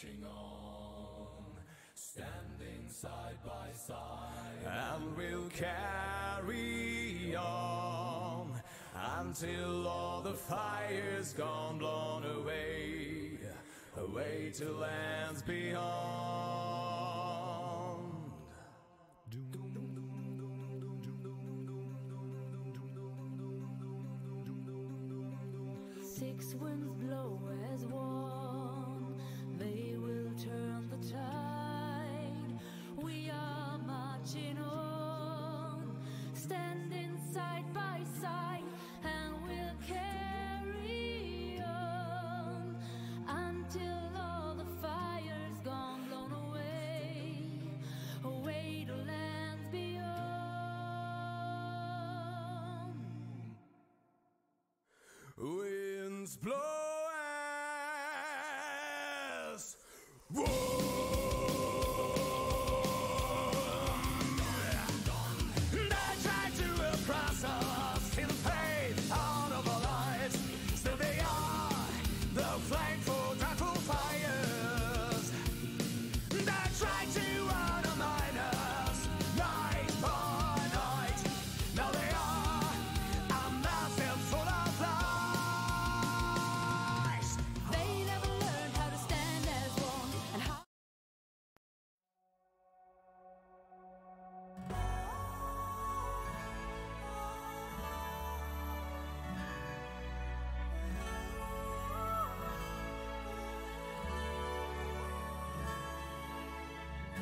marching on, standing side by side, and we'll carry on until all the fire's gone, blown away, away to lands beyond. Six winds blow as one, they will turn the tide. We are marching on, standing side by side, and we'll carry on until all the fire's gone, blown away, away to lands beyond. Winds blow as one. They tried to oppress us till fade out of our lives. Still they are the flame for dreadful fires. They tried to undermine us night by night. Now they are a massive full of lies. They never learned how to stand as one and how.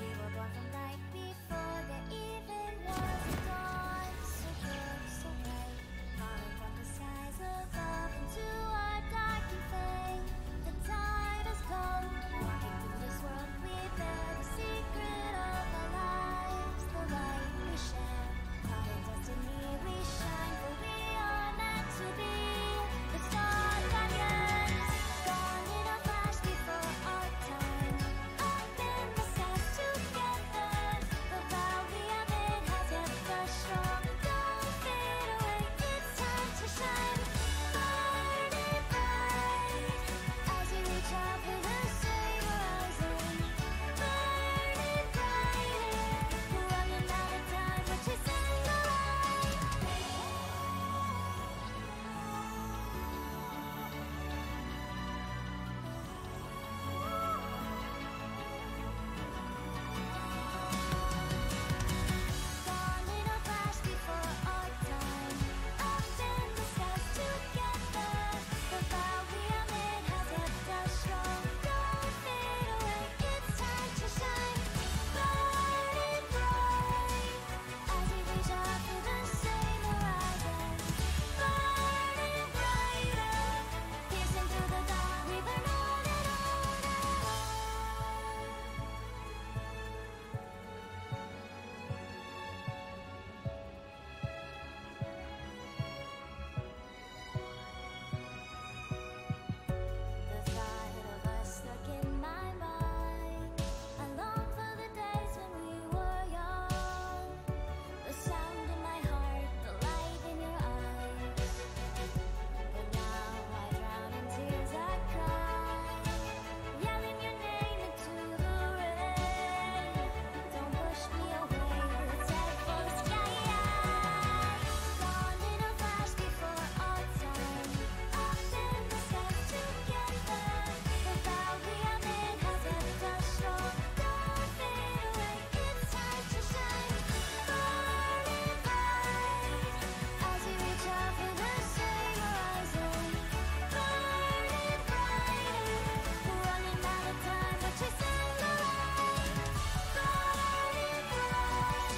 We were born from night before the even was dawn. So good, so bright, falling from the skies above into our darkened fate. The time has come, walking through this world we bear the secret of our lives. The light we share, our destiny we shine, for we are meant to be the star guardians. Gone in a flash before our time, up in the skies together. The vow we have made has kept us strong. Don't fade away, it's time to shine. Burning bright as we reach out for the same horizon. Burning brighter, running out of time, we're chasing the light. Gone in a flash before our time, up in the skies together. The vow we have made has kept us strong. Don't fade away, it's time to shine. Burning bright as we reach out for the same horizon. Burning brighter, piercing through the dark, we burn on and on and on. The thought of us stuck in my mind. I long for the days when we were young. The sound in my heart, the light in your eyes. But now I drown in tears, I cry, yelling your name into the rain. Don't push me away, let's head for the sky. Gone in a flash before our time, up in the skies together. The vow we have made has kept us strong. Don't fade away, it's time to shine. Burning bright as we reach out for the same horizon. Burning brighter, running out of time, we're chasing the light. Burning bright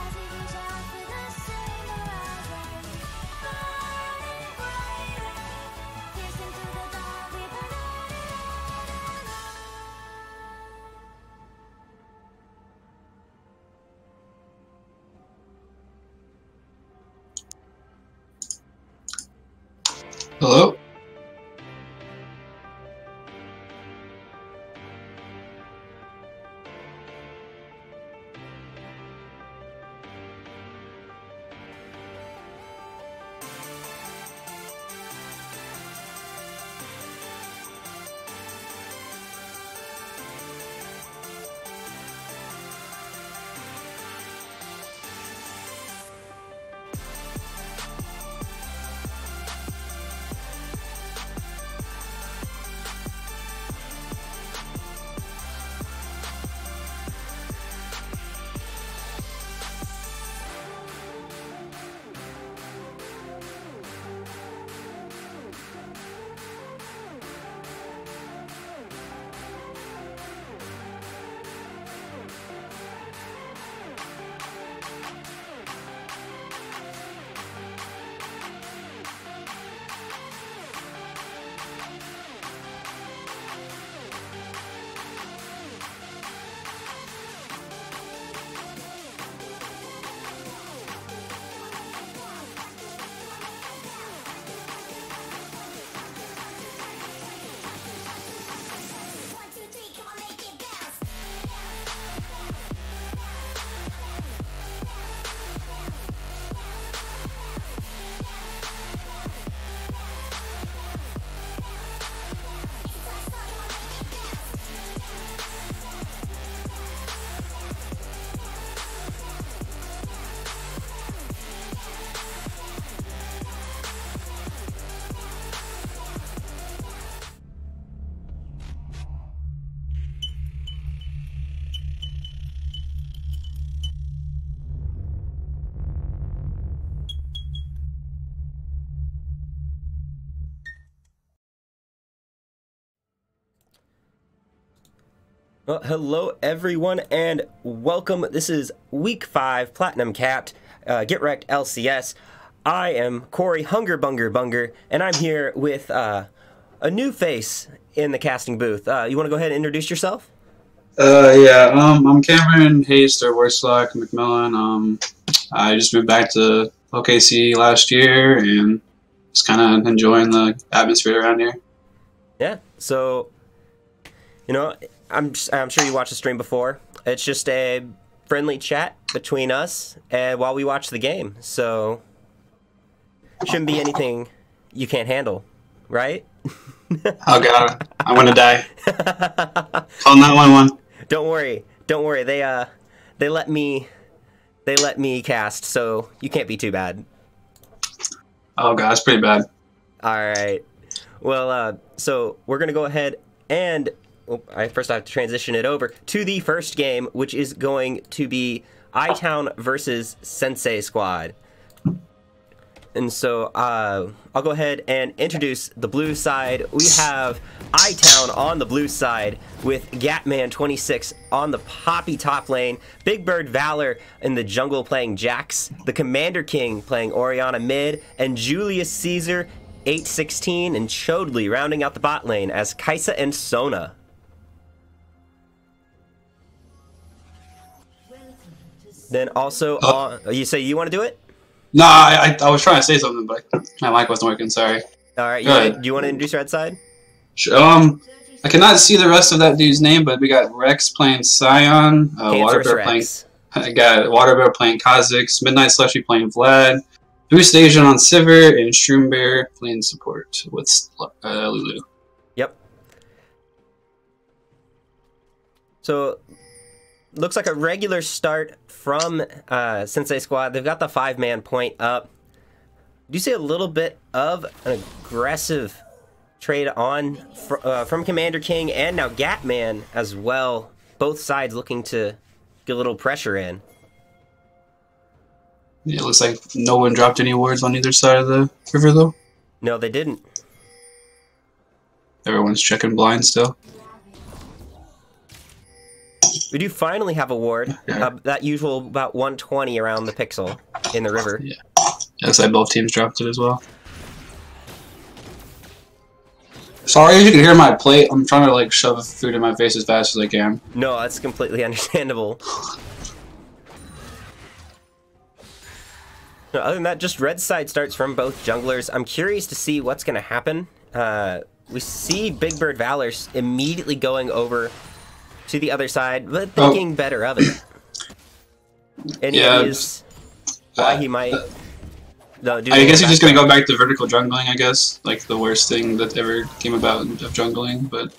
as we reach out for the same horizon. Burning brighter, piercing through the dark, we burn on and on and on. Hello? Well, hello everyone and welcome. This is week 5 Platinum Capped Get Wrecked LCS. I am Corey Bunger, and I'm here with a new face in the casting booth. You want to go ahead and introduce yourself? I'm Cameron Hayes, or Worslack McMillan. I just moved back to OKC last year and just kind of enjoying the atmosphere around here. Yeah. So, I'm sure you watched the stream before. It's just a friendly chat between us while we watch the game. So, shouldn't be anything you can't handle, right? Oh god, I want to die. Call 911. Don't worry. They let me cast, so you can't be too bad. Oh god, it's pretty bad. All right. Well, so we're gonna go ahead and first I have to transition it over to the first game, which is going to be iTown versus Sensei Squad. And so I'll go ahead and introduce the blue side. We have iTown on the blue side with Gatman26 on the Poppy top lane, Big Bird Valor in the jungle playing Jax, the Commander King playing Orianna mid, and Julius Caesar 816 and Chodley rounding out the bot lane as Kaisa and Sona. Then also, you say you want to do it? No, I was trying to say something, but my mic wasn't working. Sorry. All right. Do you want to introduce red side? I cannot see the rest of that dude's name, but we got Rex playing Scion, Waterbear playing. I got Waterbear playing Kha'Zix, Midnight Slushy playing Vlad, Boost Asian on Sivir, and Shroombear playing support with Lulu. Yep. So, looks like a regular start from Sensei Squad. They've got the 5-man point up. Do you see a little bit of an aggressive trade on from Commander King and now Gatman as well? Both sides looking to get a little pressure in. Yeah, it looks like no one dropped any wards on either side of the river, though. No, they didn't. Everyone's checking blind still. We do finally have a ward. That usual about 120 around the pixel in the river. Yeah. Looks like both teams dropped it as well. Sorry if you can hear my plate. I'm trying to shove food in my face as fast as I can. No, that's completely understandable. No, other than that, just red side starts from both junglers. I'm curious to see what's going to happen. We see Big Bird Valor immediately going over to the other side, but thinking better of it. And yeah, is why he might. I guess he's just going to go back to vertical jungling, I guess. Like the worst thing that ever came about of jungling, but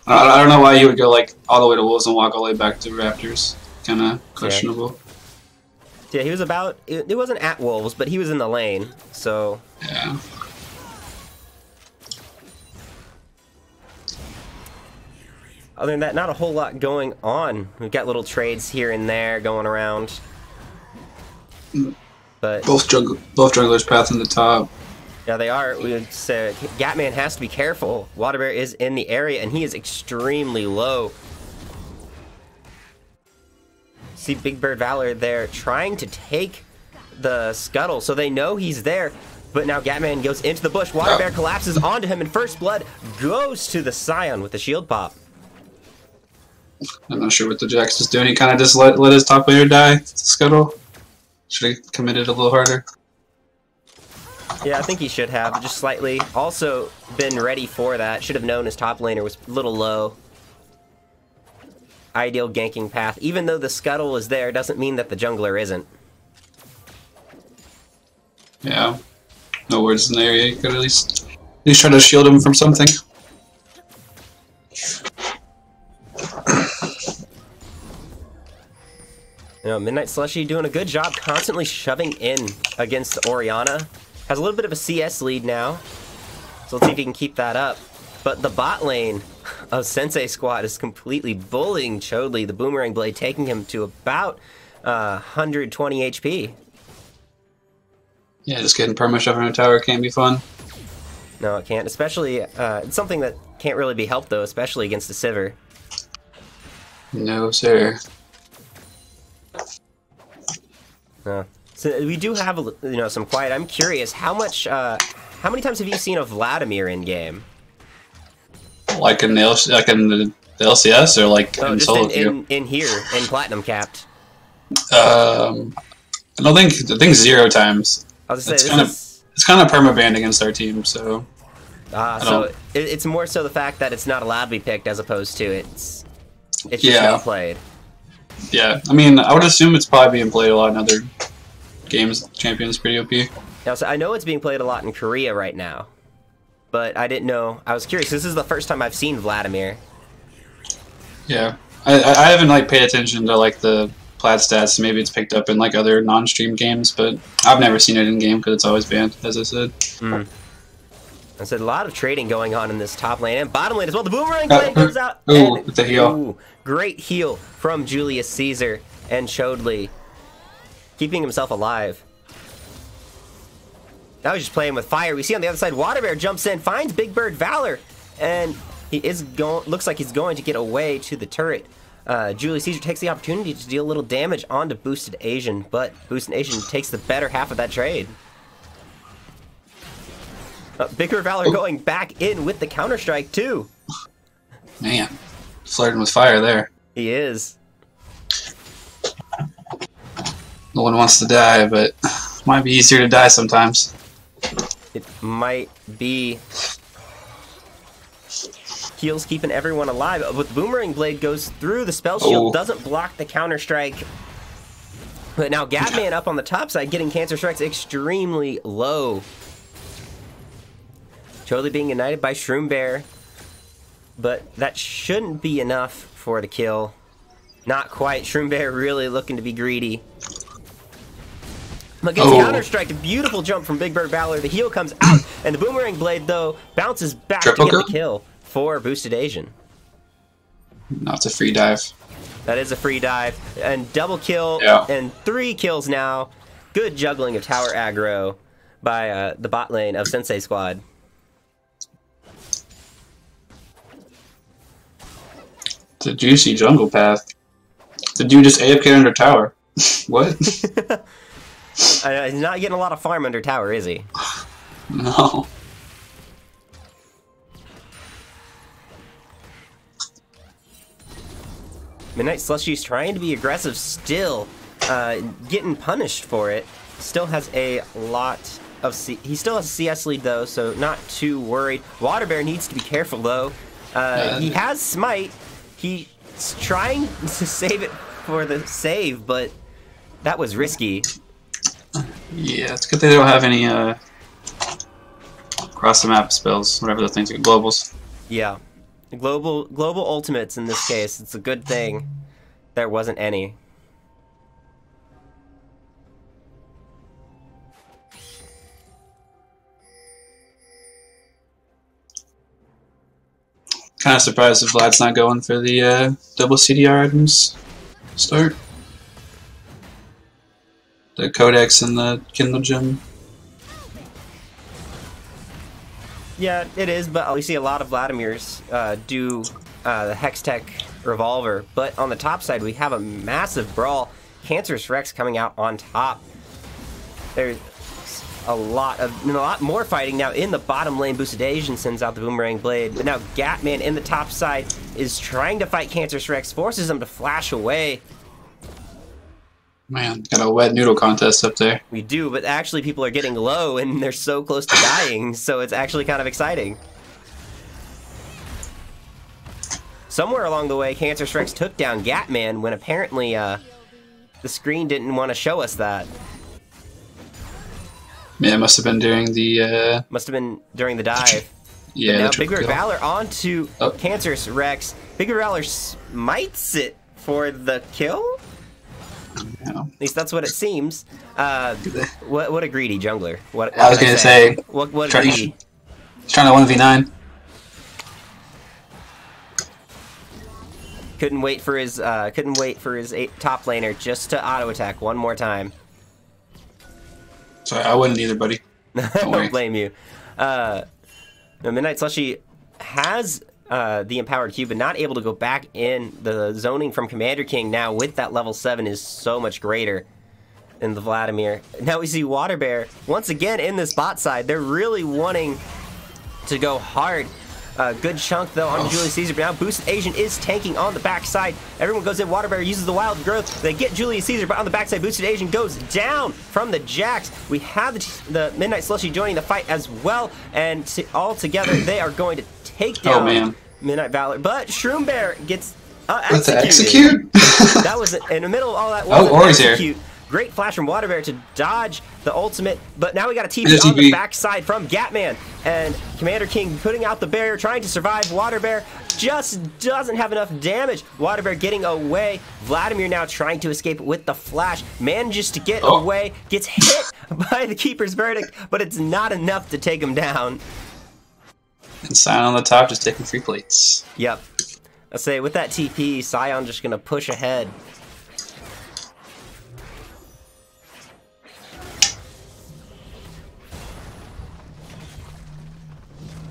I don't know why you would go all the way to Wolves and walk all the way back to Raptors. Kind of questionable. Yeah, he was about. It wasn't at Wolves, but he was in the lane, so. Yeah. Other than that, not a whole lot going on. We've got little trades here and there going around. But both junglers pathing the top. Yeah, they are. We would say Gatman has to be careful. Waterbear is in the area, and he is extremely low. See Big Bird Valor there trying to take the scuttle, so they know he's there. But now Gatman goes into the bush. Waterbear collapses onto him, and First Blood goes to the Scion with the shield pop. I'm not sure what the Jax is doing. He kind of just let his top laner die to Scuttle. Should have committed a little harder. Yeah, I think he should have, just slightly. Also been ready for that. Should have known his top laner was a little low. Ideal ganking path. Even though the Scuttle is there, doesn't mean that the jungler isn't. Yeah. No words in the area. You could at least try to shield him from something. Midnight Slushy doing a good job constantly shoving in against Orianna. Has a little bit of a CS lead now. So let's see if he can keep that up. But the bot lane of Sensei Squad is completely bullying Chodley. The Boomerang Blade taking him to about 120 HP. Yeah, just getting perma shove in a tower can't be fun. No, it can't. Especially, it's something that can't really be helped, though, especially against a Sivir. No, sir. So we do have, some quiet. I'm curious, how many times have you seen a Vladimir in game? Like in the LCS or like in just solo in here, in Platinum Capped. I think 0 times. I was gonna say, It's kind of perma-banned against our team, so... so it's more so the fact that it's not allowed to be picked as opposed to it's just not played. Yeah, I mean, I would assume it's probably being played a lot in other games. Champion's pretty OP. Now, so I know it's being played a lot in Korea right now, but I didn't know. I was curious. This is the first time I've seen Vladimir. Yeah, I haven't like paid attention to like the plat stats. Maybe it's picked up in like other non-stream games, but I've never seen it in game because it's always banned, as I said. I said a lot of trading going on in this top lane and bottom lane as well. The boomerang blade goes out. Ooh, with the heal. Great heal from Julius Caesar and Chodley, keeping himself alive. Now he's just playing with fire. We see on the other side, Waterbear jumps in, finds Big Bird Valor, and he is looks like he's going to get away to the turret. Julius Caesar takes the opportunity to deal a little damage onto Boosted Asian, but Boosted Asian takes the better half of that trade. Big Bird Valor going back in with the Counter-Strike, too. Man, flirting with fire there. He is. No one wants to die, but it might be easier to die sometimes. It might be. Heals keeping everyone alive, but the Boomerang Blade goes through. The Spell Shield doesn't block the Counter-Strike. But now Gatman up on the top side, getting Cancer Strikes extremely low. Totally being united by Shroom Bear. But that shouldn't be enough for the kill. Not quite. Shroom Bear really looking to be greedy. But gets Counter-Strike, a beautiful jump from Big Bird Valor. The heal comes out, and the Boomerang Blade, though, bounces back to get the kill for Boosted Asian. No, it's a free dive. That is a free dive. And double kill, and 3 kills now. Good juggling of tower aggro by the bot lane of Sensei Squad. It's a juicy jungle path. The dude just AFK under tower. What? He's not getting a lot of farm under tower, is he? No. Midnight Slushy's trying to be aggressive still, getting punished for it. Still has a lot of he still has a CS lead though, so not too worried. Waterbear needs to be careful though. He has Smite. He's trying to save it for the save, but that was risky. Yeah, it's good they don't have any cross the map spells, whatever the things are, globals. Yeah, global ultimates in this case. It's a good thing there wasn't any. Kind of surprised if Vlad's not going for the double CDR items start. The Codex and the Kindle Gem. Yeah, it is, but we see a lot of Vladimirs do the Hextech Revolver. But on the top side, we have a massive brawl. Cancerous Rex coming out on top. There's a lot more fighting now in the bottom lane. Boosted Asian sends out the Boomerang Blade, but now Gatman in the top side is trying to fight Cancerous Rex, forces him to flash away. Man, got a wet noodle contest up there. We do, but actually people are getting low and they're so close to dying, so it's actually kind of exciting. Somewhere along the way, Cancerous Rex took down Gatman when apparently the screen didn't want to show us that. Yeah, it must have been during the... Must have been during the dive. Yeah, but now Big Bird Valor onto Cancerous Rex. Big Bird Valor smites it for the kill? Yeah. At least that's what it seems. What a greedy jungler. What I was going to say... What greedy. He's trying to 1v9. Couldn't wait for his top laner just to auto attack one more time. Sorry, I wouldn't either, buddy. Don't blame you. Now, Midnight Slushy has the Empowered Cube, but not able to go back in. The zoning from Commander King now with that level 7 is so much greater than the Vladimir. Now we see Water Bear once again in this bot side. They're really wanting to go hard. Good chunk though on Julius Caesar, but now Boosted Asian is tanking on the backside. Everyone goes in. Water Bear uses the Wild Growth. They get Julius Caesar, but on the backside, Boosted Asian goes down from the Jax. We have the Midnight Slushy joining the fight as well, and all together they are going to take down Midnight Valor. But Shroom Bear gets execute. That was in the middle of all that. Ori's here. Great flash from Water Bear to dodge the ultimate, but now we got a TP on the backside from Gatman, and Commander King putting out the barrier, trying to survive. Water Bear just doesn't have enough damage. Water Bear getting away. Vladimir now trying to escape with the flash, manages to get away, gets hit by the Keeper's Verdict, but it's not enough to take him down. And Scion on the top just taking free plates. Yep. I say with that TP, Scion just gonna push ahead.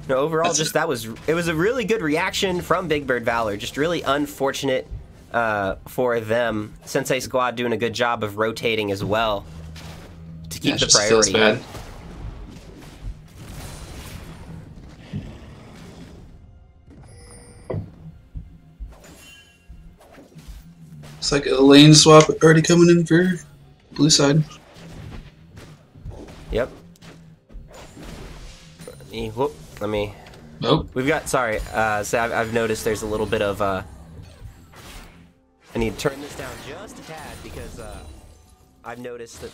No, overall, just it was a really good reaction from Big Bird Valor. Just really unfortunate for them. Sensei Squad doing a good job of rotating as well to keep the priority. Feels bad. It's like a lane swap already coming in for blue side. Yep. Whoop. Let me. Nope. We've got. Sorry. So I've noticed there's a little bit of. I need to turn this down just a tad because I've noticed that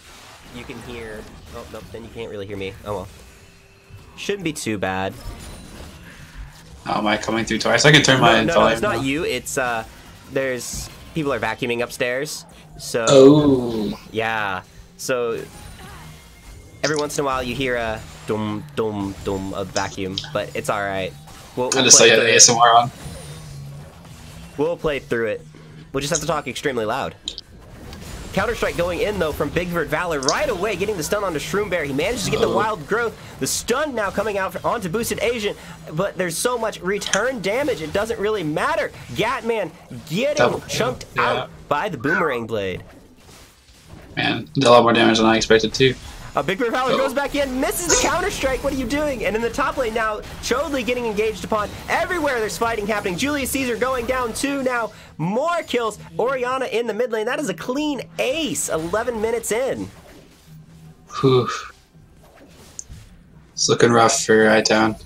you can hear. Oh nope. Then you can't really hear me. Oh well. Shouldn't be too bad. Oh, am I coming through twice? I can turn my volume. No, it's not you. It's there's people are vacuuming upstairs. So. Oh. Yeah. So. Every once in a while you hear a dum dum dum of vacuum, but it's all right. We'll I just saw you had ASMR on. We'll play through it. We'll just have to talk extremely loud. Counter-Strike going in, though, from Big Bird Valor right away, getting the stun onto Shroom Bear. He manages to get the Wild Growth. The stun now coming out onto Boosted Asian, but there's so much return damage, it doesn't really matter. Gatman getting chunked out by the Boomerang Blade. Man, did a lot more damage than I expected, too. Big Bird Valor goes back in, misses the counter-strike. What are you doing? And in the top lane now, Chodley getting engaged upon. Everywhere there's fighting happening. Julius Caesar going down too now. More kills. Oriana in the mid lane. That is a clean ace. 11 minutes in. Whew. It's looking rough for I-Town.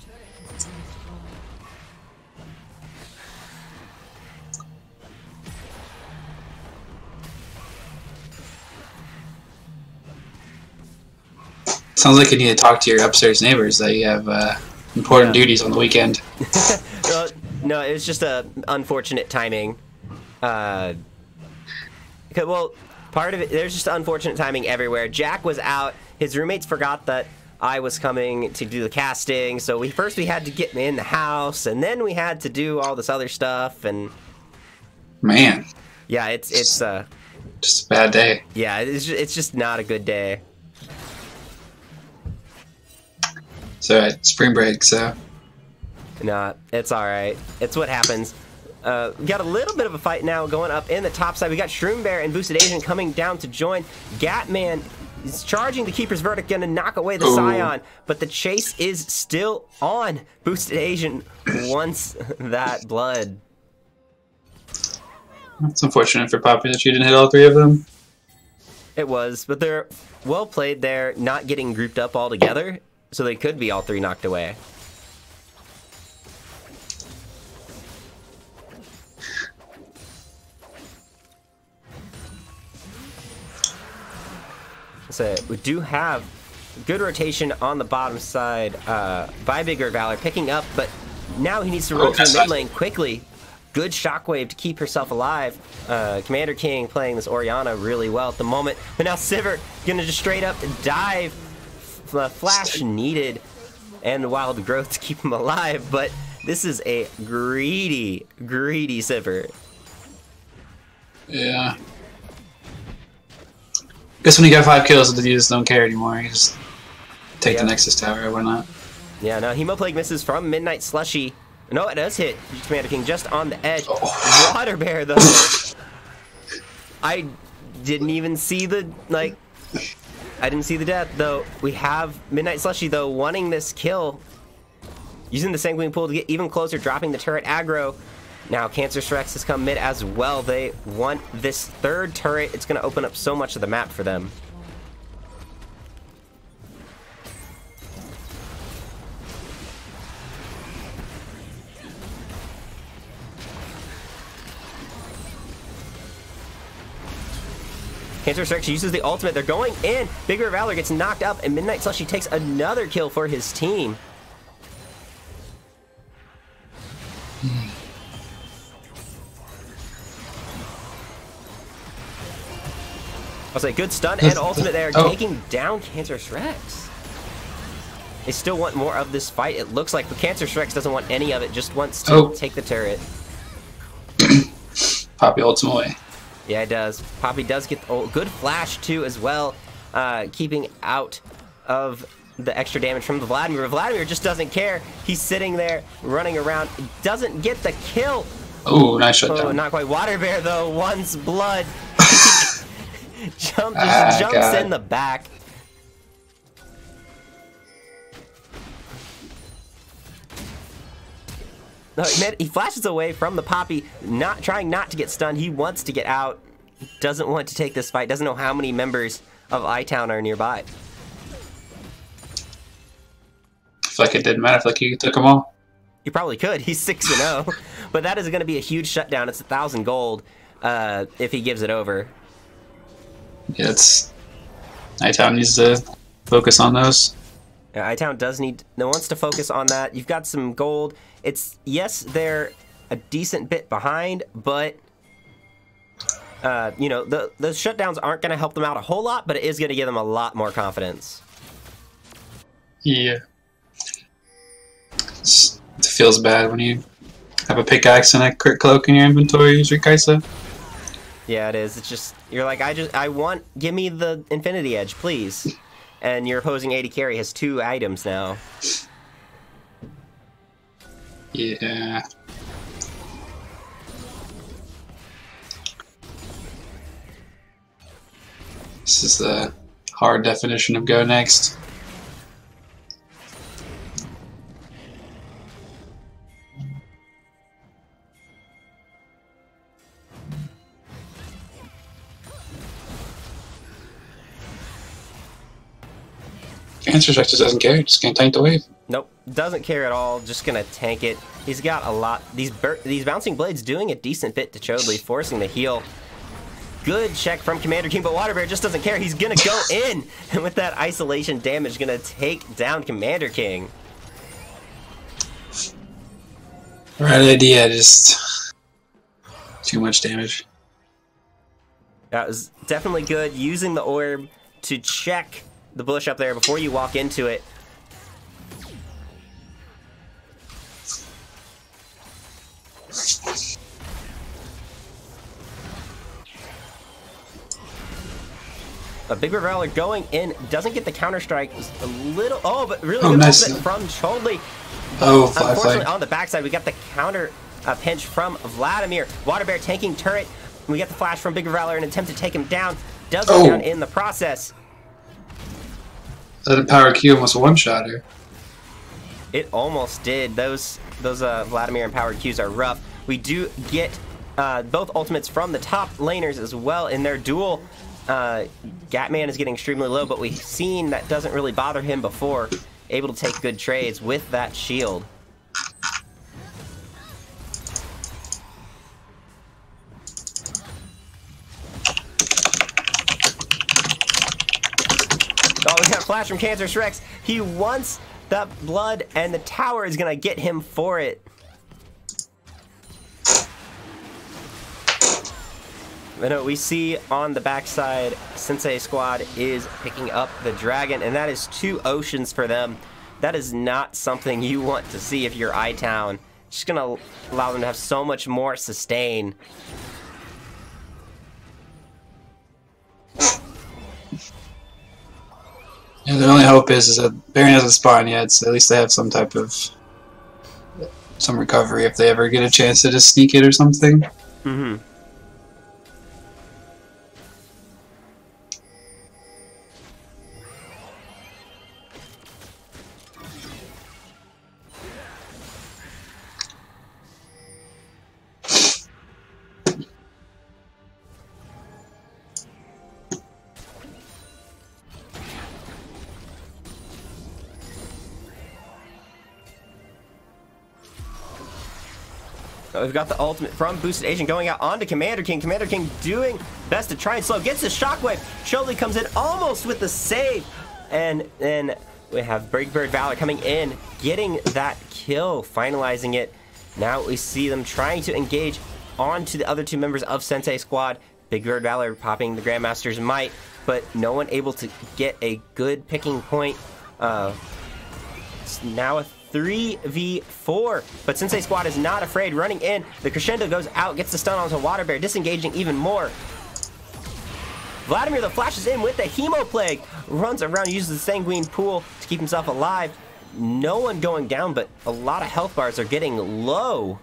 Sounds like you need to talk to your upstairs neighbors that you have important duties on the weekend. No, it was just unfortunate timing. Well, part of it, there's just unfortunate timing everywhere. Jack was out. His roommates forgot that I was coming to do the casting, so first we had to get me in the house, and then we had to do all this other stuff, and... Man. Yeah, it's just a bad day. Yeah, it's just not a good day. So spring break, so. Nah, it's alright. It's what happens. We got a little bit of a fight now going up in the top side. We got Shroom Bear and Boosted Asian coming down to join. Gatman is charging the Keeper's Verdict, gonna knock away the Scion, but the chase is still on. Boosted Asian wants that blood. It's unfortunate for Poppy that she didn't hit all three of them. It was, but they're well played there, not getting grouped up all together. So they could be all three knocked away. So we do have good rotation on the bottom side by Big Bird Valor, picking up, but now he needs to rotate to the mid lane quickly. Good shockwave to keep herself alive. Commander King playing this Oriana really well at the moment. But now Sivert gonna just straight up dive. Flash needed and the Wild Growth to keep him alive, but this is a greedy Sivert. Yeah. Guess when you got 5 kills, the dudes don't care anymore. You just take the Nexus Tower or whatnot. Yeah, no, Hemoplague misses from Midnight Slushy. No, it does hit Commander King just on the edge. Oh. Water Bear, though. I didn't even see the, like... I didn't see the death, though. We have Midnight Slushy, though, wanting this kill. Using the Sanguine Pool to get even closer, dropping the turret aggro. Now, Cancerous Rex has come mid as well. They want this third turret. It's going to open up so much of the map for them. Cancerous Rex uses the ultimate. They're going in. Big River Valor gets knocked up, and Midnight Slushy takes another kill for his team. I'll say good stun and ultimate there, taking down Cancerous Rex. They still want more of this fight, it looks like, but Cancerous Rex doesn't want any of it, just wants to take the turret. Poppy ultimate away. Yeah, it does. Poppy does get the good flash, too, as well, keeping out of the extra damage from the Vladimir. Vladimir just doesn't care. He's sitting there, running around, doesn't get the kill. Oh, nice shutdown. Oh, not quite. Water Bear, though, wants blood. Jumps in the back. No, man, he flashes away from the Poppy, trying not to get stunned. He wants to get out. Doesn't want to take this fight. Doesn't know how many members of I-Town are nearby. I feel like it didn't matter. I feel like he took them all. He probably could. He's 6-0. But that is going to be a huge shutdown. It's 1,000 gold if he gives it over. Yeah, I-Town needs to focus on those. Yeah, I-Town wants to focus on that. You've got some gold. Yes, they're a decent bit behind, but you know, the shutdowns aren't going to help them out a whole lot, but it is going to give them a lot more confidence. Yeah. It feels bad when you have a pickaxe and a crit cloak in your inventory, usually Kaisa. Yeah, it is. It's just, you're like, give me the Infinity Edge, please. And your opposing AD carry has 2 items now. Yeah. This is the hard definition of go next. Cancerous Rex just doesn't care. Just can't tank the wave. Nope, doesn't care at all. Just gonna tank it. He's got a lot. These bouncing blades doing a decent bit to Chodley, forcing the heal. Good check from Commander King, but Water Bear just doesn't care. He's gonna go in, and with that isolation damage, gonna take down Commander King. Right idea, just too much damage. That was definitely good. Using the orb to check the bush up there before you walk into it. A Big River Valor going in, doesn't get the counter strike. A little, but really good movement from Chodley. Oh, unfortunately, on the backside, we got the counter pinch from Vladimir. Water Bear tanking turret. We get the flash from Big River Valor, an attempt to take him down. Does go down in the process. That power Q almost one-shot her. It almost did. Those Vladimir empowered Qs are rough. We do get both ultimates from the top laners as well in their duel. Gatman is getting extremely low, but we've seen that doesn't really bother him before. Able to take good trades with that shield. Oh, we got a flash from Cancerous Rex. He wants the blood, and the tower is going to get him for it. But we see on the backside, Sensei Squad is picking up the dragon, and that is 2 oceans for them. That is not something you want to see if you're I-Town. Just going to allow them to have so much more sustain. Yeah, their only hope is that Baron hasn't spawned yet, so at least they have some type of some recovery if they ever get a chance to just sneak it or something. Mm-hmm. We've got the ultimate from Boosted Agent going out onto Commander King. Commander King doing best to try and slow. Gets the Shockwave. Sholey comes in almost with the save. And then we have Big Bird Valor coming in, getting that kill, finalizing it. Now we see them trying to engage onto the other two members of Sensei Squad. Big Bird Valor popping the Grandmaster's Might, but no one able to get a good picking point. It's now a 3v4, but Sensei Squad is not afraid. Running in, the Crescendo goes out, gets the stun onto Water Bear, disengaging even more. Vladimir, though, flashes in with the Hemo Plague, runs around, uses the Sanguine Pool to keep himself alive. No one going down, but a lot of health bars are getting low.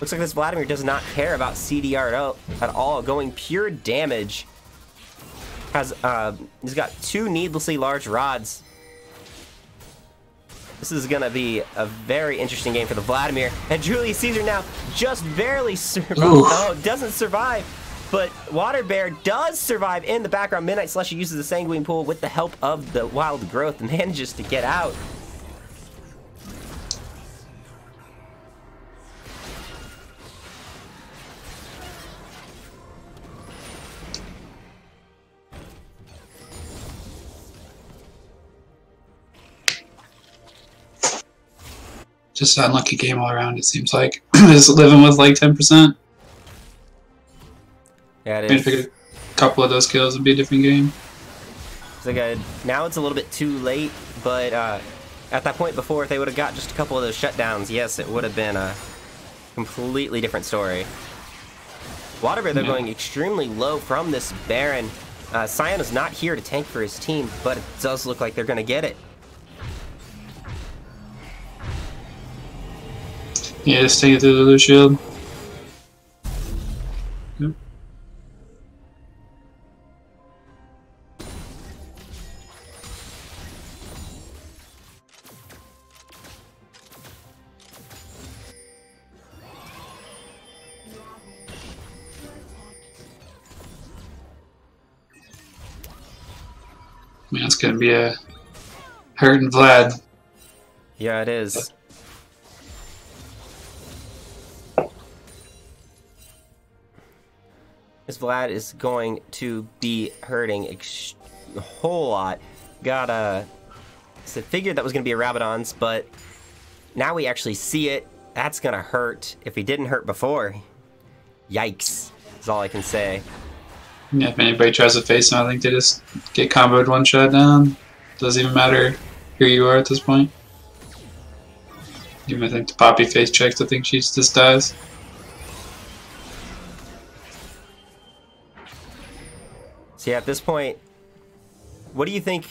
Looks like this Vladimir does not care about CDR at all, going pure damage. He's got two needlessly large rods. This is gonna be a very interesting game for the Vladimir. And Julius Caesar now just barely survives. Oh, doesn't survive. But Water Bear does survive in the background. Midnight Slushy uses the Sanguine Pool with the help of the Wild Growth and manages to get out. Just an unlucky game all around, it seems like. Just living with like 10%. Yeah, it Maybe is. a couple of those kills would be a different game. Now it's a little bit too late, but at that point before, if they would have got just a couple of those shutdowns, yes, it would have been a completely different story. Water Bear, they're going extremely low from this Baron. Scion is not here to tank for his team, but it does look like they're going to get it. Yeah, just take it through the blue shield. Yep. Man, it's gonna be a hurting Vlad. Yeah, it is. This Vlad is going to be hurting a whole lot. Got a figured that was going to be a Rabadon's, but now we actually see it. That's going to hurt. If he didn't hurt before, yikes, is all I can say. Yeah, if anybody tries to face him, I think they just get comboed one shot down. Doesn't even matter who you are at this point. Even I think the Poppy face checks, I think she just dies. So yeah, at this point, what do you think?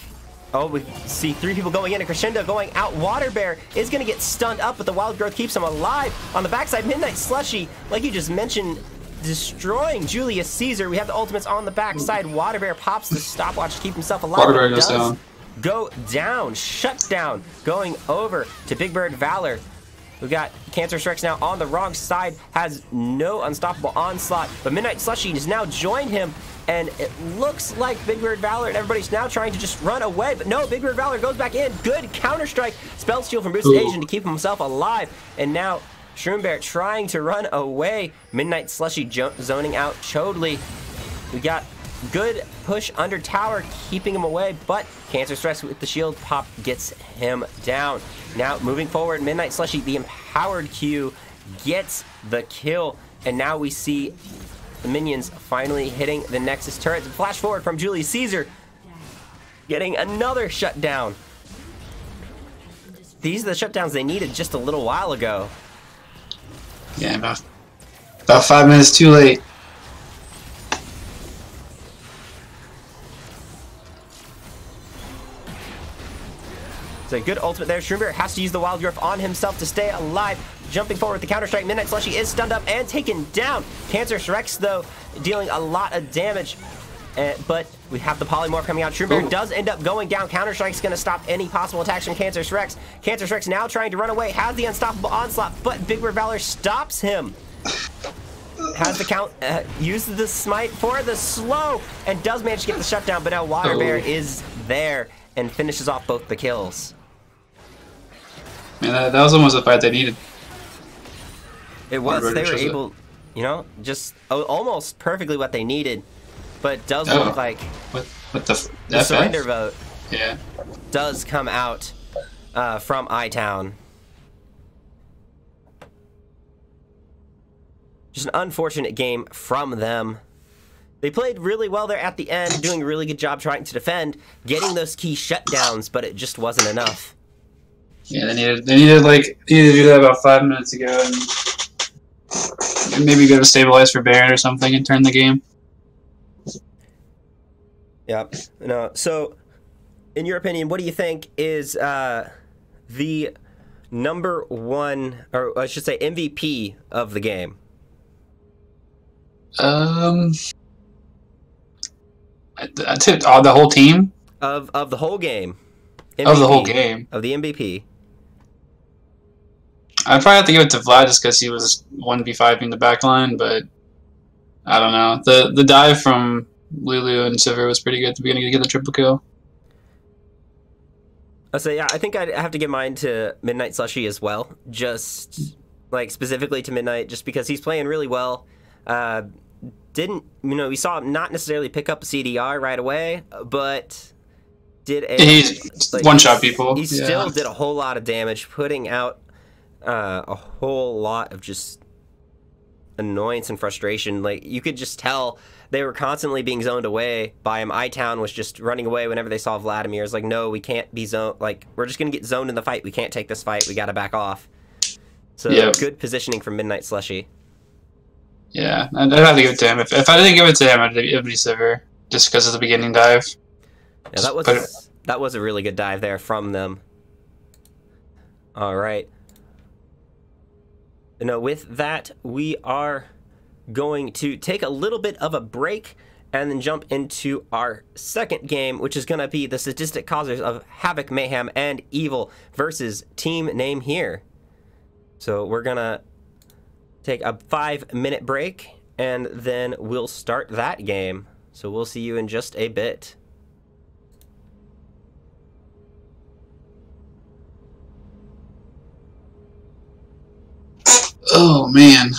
Oh, we see three people going in, a Crescendo going out. Water Bear is going to get stunned up, but the Wild Growth keeps him alive. On the backside, Midnight Slushy, like you just mentioned, destroying Julius Caesar. We have the ultimates on the backside. Water Bear pops the stopwatch to keep himself alive. Water Bear goes down. Go down, shut down, going over to Big Bird Valor. We've got Cancer Rex now on the wrong side, has no unstoppable onslaught, but Midnight Slushy has now joined him, and it looks like Big Bird Valor and everybody's now trying to just run away, but no, Big Bird Valor goes back in. Good counter-strike, spell steal from Boosted Agent to keep himself alive, and now Shroom Bear trying to run away. Midnight Slushy zoning out Chodley. We got good push under tower, keeping him away, but Cancer Stress with the shield pop gets him down. Now moving forward, Midnight Slushy, the empowered Q, gets the kill, and now we see the minions finally hitting the Nexus turrets. Flash forward from Julius Caesar, getting another shutdown. These are the shutdowns they needed just a little while ago. Yeah, about 5 minutes too late. It's a good ultimate there. Shroombear has to use the Wild Growth on himself to stay alive. Jumping forward with the Counter-Strike. Midnight Slushy is stunned up and taken down. Cancerous Rex, though, dealing a lot of damage. But we have the Polymorph coming out. Shroombear does end up going down. Counter-Strike's going to stop any possible attacks from Cancerous Rex. Cancerous Rex now trying to run away. Has the Unstoppable Onslaught, but Big Bird Valor stops him. Has the count, uses the smite for the slow, and does manage to get the shutdown, but now Water Bear is there and finishes off both the kills. Man, that was almost the fight they needed. It was. They were able, you know, just almost perfectly what they needed, but it does look like what the surrender vote yeah. does come out from I-Town. Just an unfortunate game from them. They played really well there at the end, doing a really good job trying to defend, getting those key shutdowns, but it just wasn't enough. Yeah, they needed to do that about 5 minutes ago, and maybe go to stabilize for Baron or something and turn the game. Yep. No. So, in your opinion, what do you think is the number one, or I should say MVP of the game? The whole team? Of the whole game. MVP, of the whole game. Of the MVP. I'd probably have to give it to Vlad just because he was 1v5ing the backline, but I don't know. The dive from Lulu and Sivir was pretty good at the beginning to get the triple kill. I'll say, yeah, I think I'd have to give mine to Midnight Slushy as well. Just, like, specifically to Midnight, just because he's playing really well. We saw him not necessarily pick up a CDR right away, but he's one-shot people. He still did a whole lot of damage, putting out a whole lot of just annoyance and frustration. Like, you could just tell they were constantly being zoned away by him. I-Town was just running away whenever they saw Vladimir. It's like, no, we can't be zoned. Like, we're just going to get zoned in the fight. We can't take this fight. We got to back off. So, good positioning from Midnight Slushy. Yeah, I'd have to give it to him. If I didn't give it to him, it would be Sivir, just because of the beginning dive. Yeah, that was a really good dive there from them. All right. Now, with that, we are going to take a little bit of a break and then jump into our second game, which is going to be the Sadistic Causers of Havoc, Mayhem, and Evil versus Team Name Here. So we're going to take a 5-minute break, and then we'll start that game. So we'll see you in just a bit. Oh, man.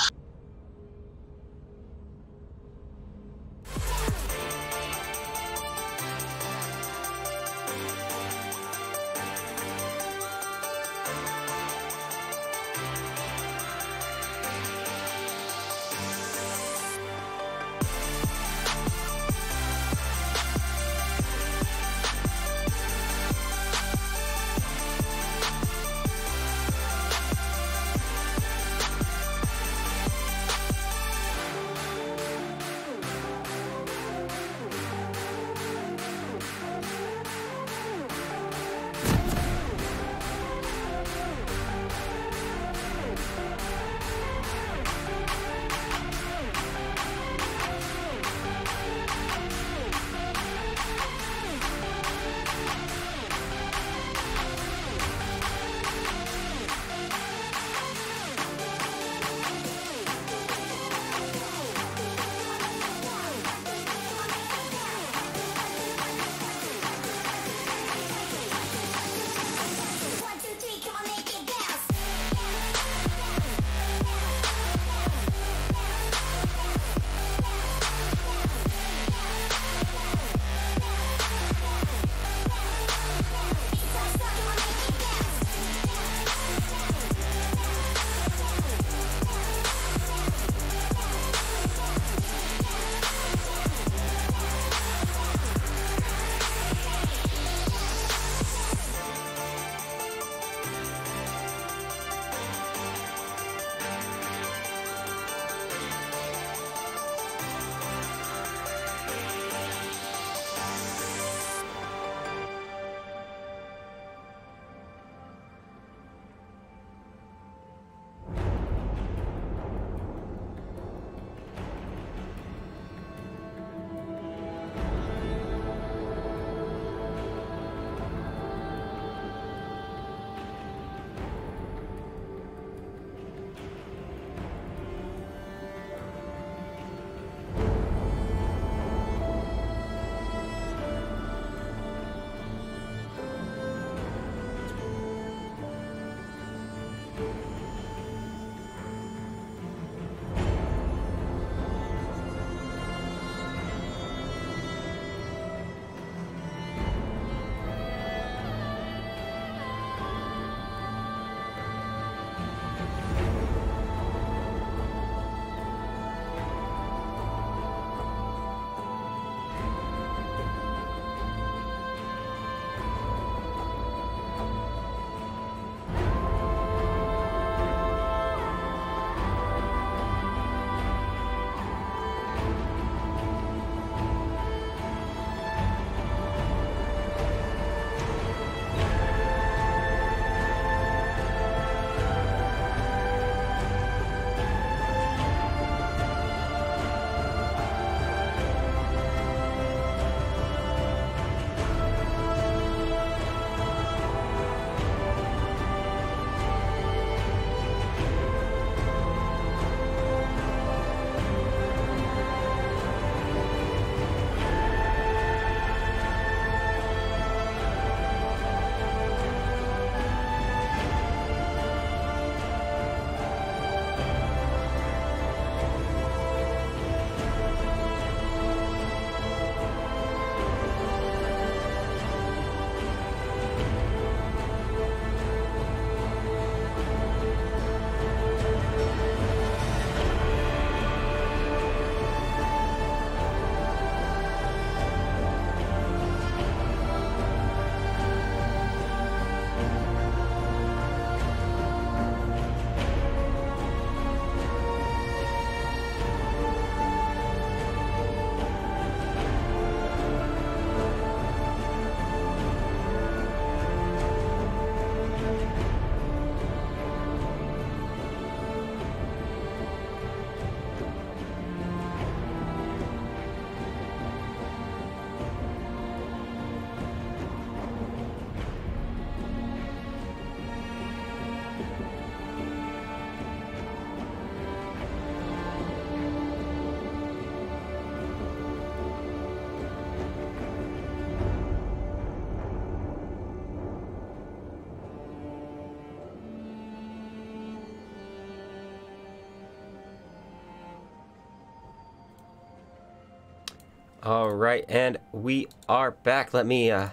All right, and we are back. Let me, yeah,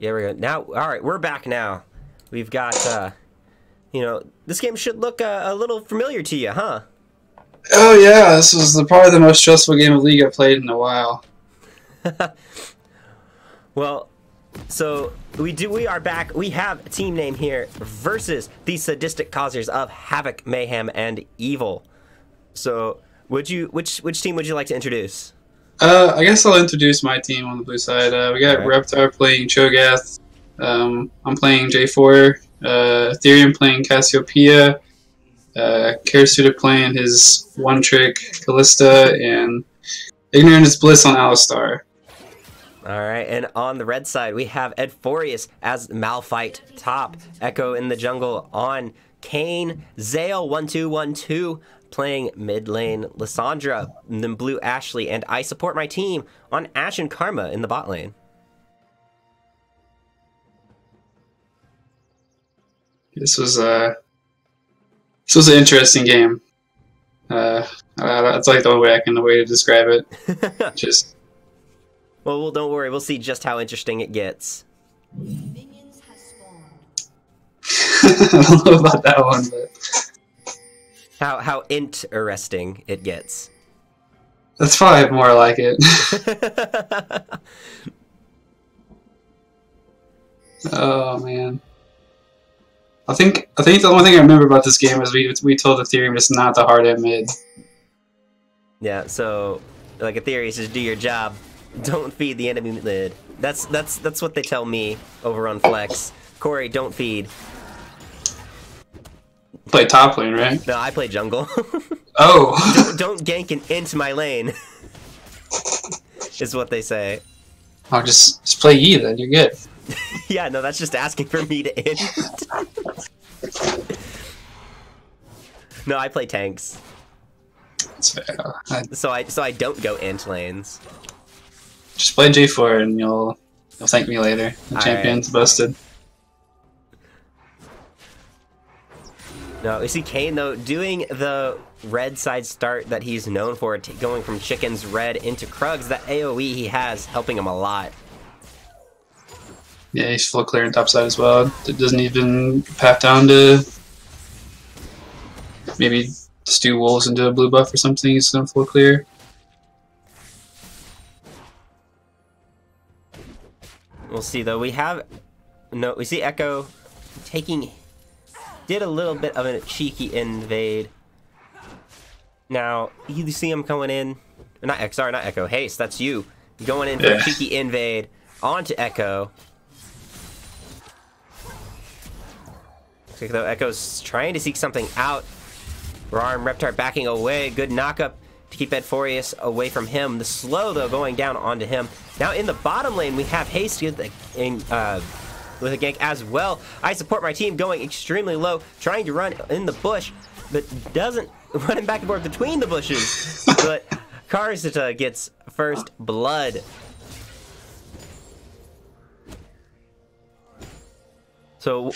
we go. Now, all right, we're back now. We've got, you know, this game should look a little familiar to you, huh? Oh yeah, this was probably the most stressful game of League I've played in a while. Well, so we are back. We have a team name here versus the sadistic causers of havoc, mayhem, and evil. So, which team would you like to introduce? I guess I'll introduce my team on the blue side. We got Reptar playing Cho'Gath. I'm playing J4. Ethereum playing Cassiopeia. Karasuda playing his one-trick Callista, and Ignorant is Bliss on Alistar. All right, and on the red side, we have Edforius as Malphite top. Echo in the jungle on Kane. Zale 1212 playing mid lane. Lissandra, and then blue Ashley, and I support my team on Ash and Karma in the bot lane. This was an interesting game. That's like the only way to describe it. Just. Well, don't worry. We'll see just how interesting it gets. Minions has I spawned. don't know about that one, but How interesting it gets. that's probably more like it. Oh man. I think the only thing I remember about this game is we told Ethereum it's not the hard at mid. Yeah, so like Ethereum says, do your job. Don't feed the enemy mid. That's what they tell me over on Flex. Corey, don't feed. Play top lane, right? No, I play jungle. Oh. don't gank into my lane. Is what they say. Oh, just play Yi then. You're good. Yeah, no, that's just asking for me to end. No, I play tanks. That's fair. So I don't go int lanes. Just play J4 and you'll thank me later. The champion's busted. No, you see Kane though doing the red side start that he's known for, going from chickens red into Krugs. That AoE he has helping him a lot. Yeah, he's full clear on top side as well. It doesn't even path down to maybe stew wolves into a blue buff or something. He's gonna full clear. We'll see though. We see Echo did a little bit of a cheeky invade. Now you see him going in, not Echo. Haste, that's you going in for a cheeky invade onto Echo. Though Echo's trying to seek something out. Rar and Reptar backing away. Good knockup to keep Edforius away from him. The slow, though, going down onto him. Now in the bottom lane, we have Haste with a gank as well. I support my team going extremely low, trying to run in the bush, but doesn't running back and forth between the bushes. But Karasuda gets first blood. So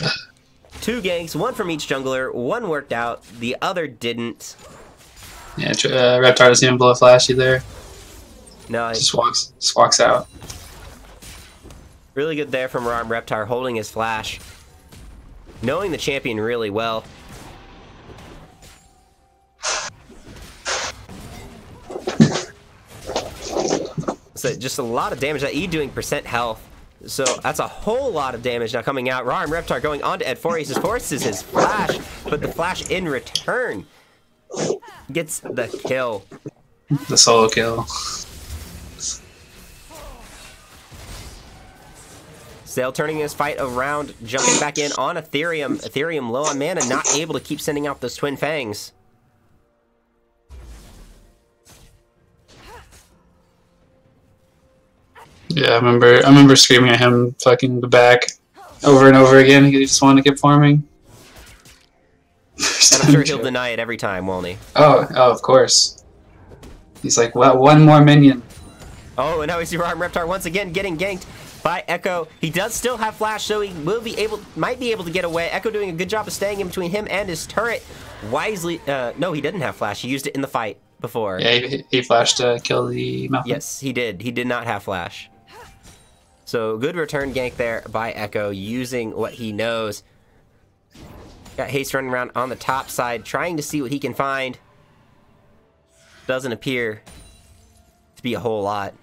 2 ganks, 1 from each jungler, 1 worked out, the other didn't. Yeah, Reptar doesn't even blow a flashy there. No, just walks out. Really good there from Ram Reptar, holding his flash, knowing the champion really well. So just a lot of damage. That E doing % health. So that's a whole lot of damage now coming out. Rar and Reptar going on to Edforius. Forces his flash, but the flash in return gets the kill. The solo kill. Zale turning his fight around, jumping back in on Ethereum. Ethereum low on mana, not able to keep sending out those twin fangs. Yeah, I remember screaming at him fucking the back over and over again. He just wanted to keep farming. And I'm sure he'll deny it every time, won't he? Oh, of course. He's like, well, 1 more minion. Oh, and now we see Ram Reptar once again getting ganked by Echo. He does still have flash, so he might be able to get away. Echo doing a good job of staying in between him and his turret. Wisely, no, he didn't have flash. He used it in the fight. before. Yeah, he flashed to kill the Malphite. Yes, he did. He did not have flash. So good return gank there by Echo, using what he knows. Got Haste running around on the top side, trying to see what he can find. Doesn't appear to be a whole lot.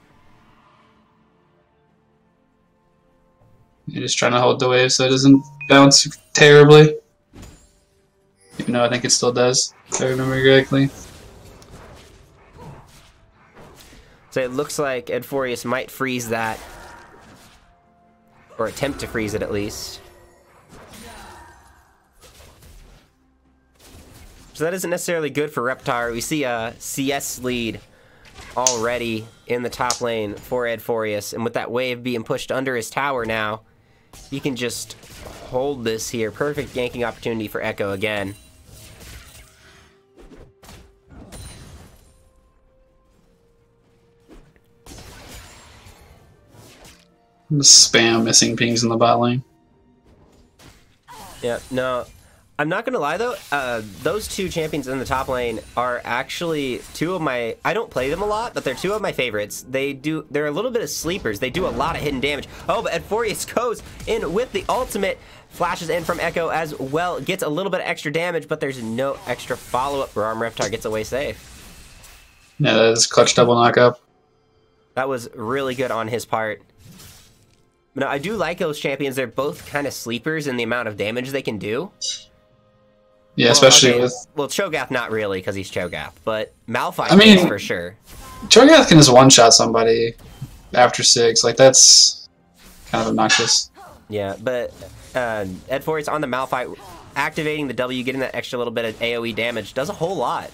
You're just trying to hold the wave so it doesn't bounce terribly. Even though I think it still does, if I remember correctly. So it looks like Edforius might freeze that. Or attempt to freeze it at least. So that isn't necessarily good for Reptar. We see a CS lead already in the top lane for Edforius. And with that wave being pushed under his tower now, he can just hold this here. Perfect ganking opportunity for Echo again. Spam missing pings in the bot lane. Yeah, no, I'm not gonna lie though, those two champions in the top lane are actually two of my, I don't play them a lot, but they're two of my favorites. They're a little bit of sleepers. They do a lot of hidden damage. Oh, but Edforius goes in with the ultimate, flashes in from Echo as well, gets a little bit of extra damage, but there's no extra follow-up. Raram Reptar gets away safe. Yeah, that is clutch double knockup. That was really good on his part. But no, I do like those champions. They're both kind of sleepers in the amount of damage they can do. Yeah, especially okay, with... Well, Cho'Gath not really, because he's Cho'Gath, but Malphite is for sure. Cho'Gath can just one-shot somebody after 6. Like, that's kind of obnoxious. Yeah, but Edforius on the Malphite, activating the W, getting that extra little bit of AoE damage, does a whole lot.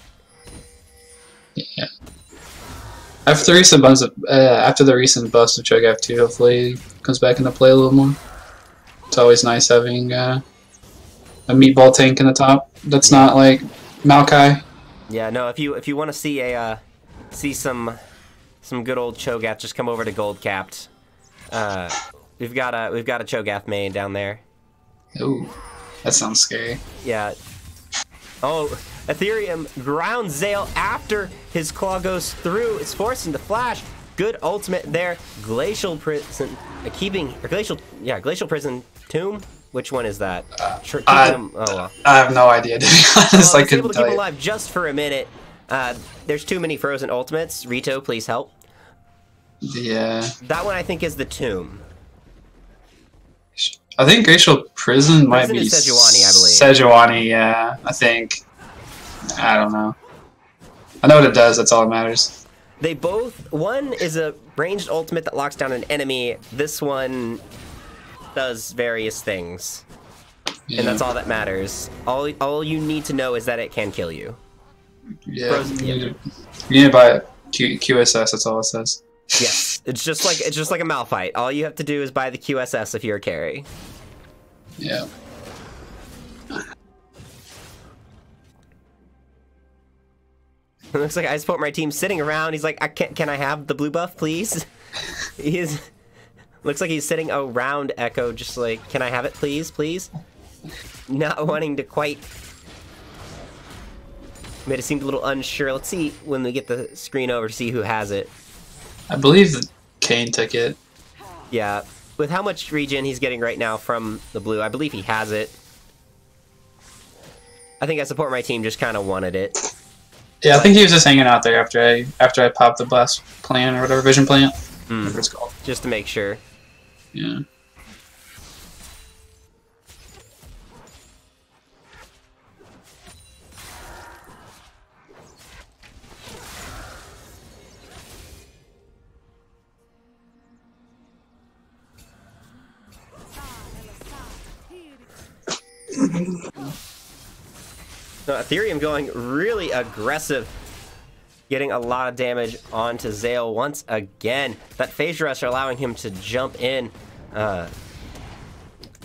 Yeah. After the recent buffs of Cho'Gath 2, hopefully comes back into play a little more. It's always nice having a meatball tank in the top. That's not like Maokai. Yeah, no. If you want to see some good old Cho'Gath, just come over to Gold Capped. We've got a Cho'Gath main down there. Ooh, that sounds scary. Yeah. Oh, Ethereum grounds Zale after his claw goes through. It's forcing the flash. Good ultimate there. Glacial Prison, Glacial Prison Tomb. Which one is that? I have no idea, to be honest. Well, I couldn't able to tell keep him you. alive just for a minute. There's too many frozen ultimates. Rito, please help. Yeah. That one I think is the Tomb. I think Glacial Prison might be is Sejuani, I believe. Sejuani, yeah. I think. I don't know. I know what it does. That's all that matters. They both. One is a ranged ultimate that locks down an enemy. This one does various things, Yeah. and that's all that matters. All you need to know is that it can kill you. Yeah. You need to buy QSS. That's all it says. Yes, it's just like a Malphite. All you have to do is buy the QSS if you're a carry. Yeah. It looks like I support my team sitting around. He's like, can I have the blue buff, please? Looks like he's sitting around Echo, just like, can I have it, please, please? Not wanting to quite. Made it seem a little unsure. Let's see when we get the screen over to see who has it. I believe that Kane took it. Yeah, with how much regen he's getting right now from the blue, I believe he has it. I think I support my team just kind of wanted it. Yeah, I think he was just hanging out there after I popped the blast plant or whatever, vision plant, whatever it's called. Just to make sure. Yeah. No, Ethereum going really aggressive, getting a lot of damage onto Zale once again. That phase rush allowing him to jump in, now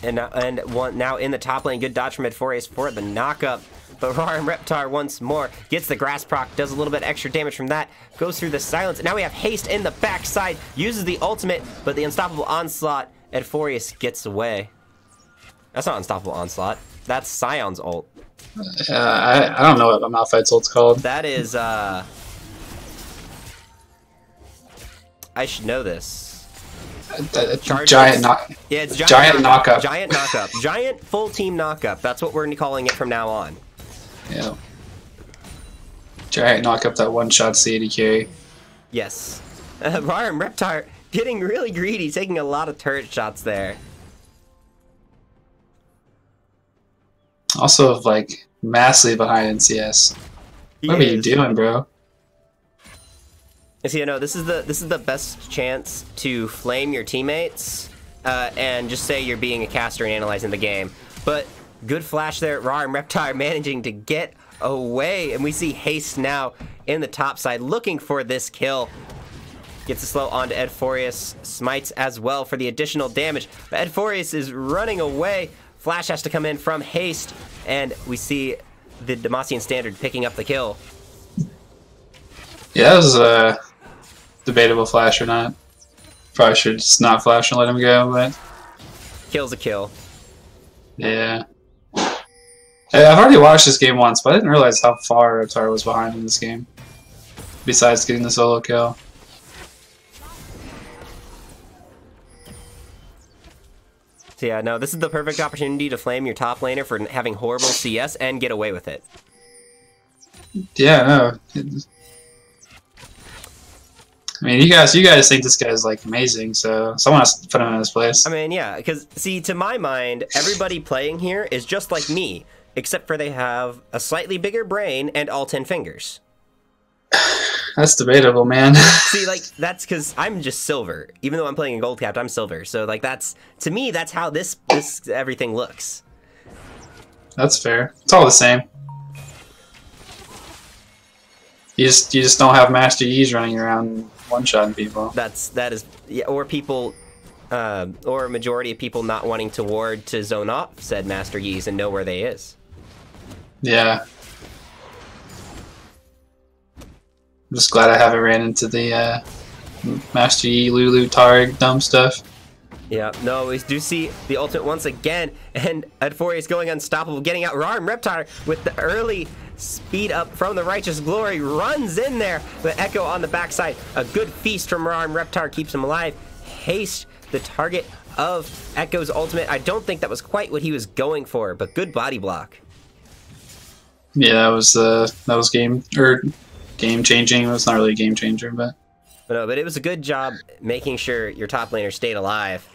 in the top lane. Good dodge from Edforius for the knockup. But Raram Reptar once more gets the grass proc, does a little bit extra damage from that, goes through the silence. And now we have haste in the backside, uses the ultimate, but the unstoppable onslaught, Edforius gets away. That's not unstoppable onslaught. That's Scion's ult. I don't know what Malphite's ult's called. That is I should know this. Giant knock. Yeah, it's giant knock-up. Giant knock-up. Giant full team knock-up. That's what we're calling it from now on. Yeah. Giant knock up that one-shot CAD carry. Yes. Rar and Reptar getting really greedy, taking a lot of turret shots there. Also, like, massively behind in CS. What are you doing, bro? So, you know, this is the best chance to flame your teammates and just say you're being a caster and analyzing the game. But good flash there. Rar and Reptar managing to get away, and we see Haste now in the top side looking for this kill. Gets a slow onto Edforius, smites as well for the additional damage, but Edforius is running away. Flash has to come in from Haste, and we see the Demacian Standard picking up the kill. Yeah, that was a debatable flash or not. Probably should just not flash and let him go, but Kill's a kill. yeah. Hey, I've already watched this game once, but I didn't realize how far Reptar was behind in this game. Besides getting the solo kill. So yeah, no, this is the perfect opportunity to flame your top laner for having horrible CS and get away with it. Yeah, no. I mean, you guys think this guy's like amazing, so someone has to put him in his place. I mean, yeah, because see, to my mind, everybody playing here is just like me, except for they have a slightly bigger brain and all 10 fingers. That's debatable, man. See, like, that's because I'm just silver. Even though I'm playing in gold capped, I'm silver. So, like, that's, to me, that's how this everything looks. That's fair. It's all the same. You just don't have Master Yi's running around one-shotting people. That is, yeah, or people, or a majority of people not wanting to ward to zone off said Master Yi's and know where they is. Yeah. I'm just glad I haven't ran into the Master Yi, Lulu, Targ, dumb stuff. Yeah, no, we do see the ultimate once again, and Edforius going unstoppable, getting out. Rar and Reptar with the early speed up from the Righteous Glory runs in there. The Echo on the backside. A good feast from Rar and Reptar keeps him alive. Haste, the target of Echo's ultimate. I don't think that was quite what he was going for, but good body block. Yeah, that was game changing. It was not really a game changer, but But it was a good job making sure your top laner stayed alive.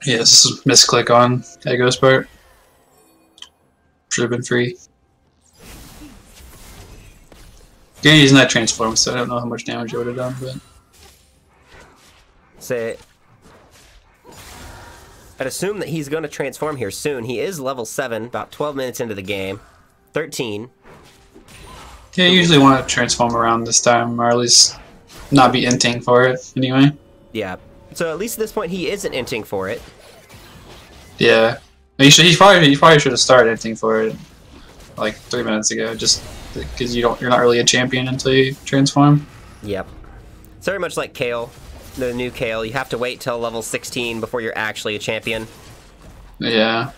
yes, misclick on Ego's part. Should have been free. Again, he's not transformed, so I don't know how much damage it would have done, but Say, I'd assume that he's going to transform here soon. He is level 7, about 12 minutes into the game. 13. yeah, you usually want to transform around this time, or at least not be inting for it anyway. Yeah. So at least at this point, he isn't inting for it. Yeah, he probably should have started inting for it like 3 minutes ago, just because you're not really a champion until you transform. Yep. It's very much like Kale, the new Kale. You have to wait till level 16 before you're actually a champion. Yeah.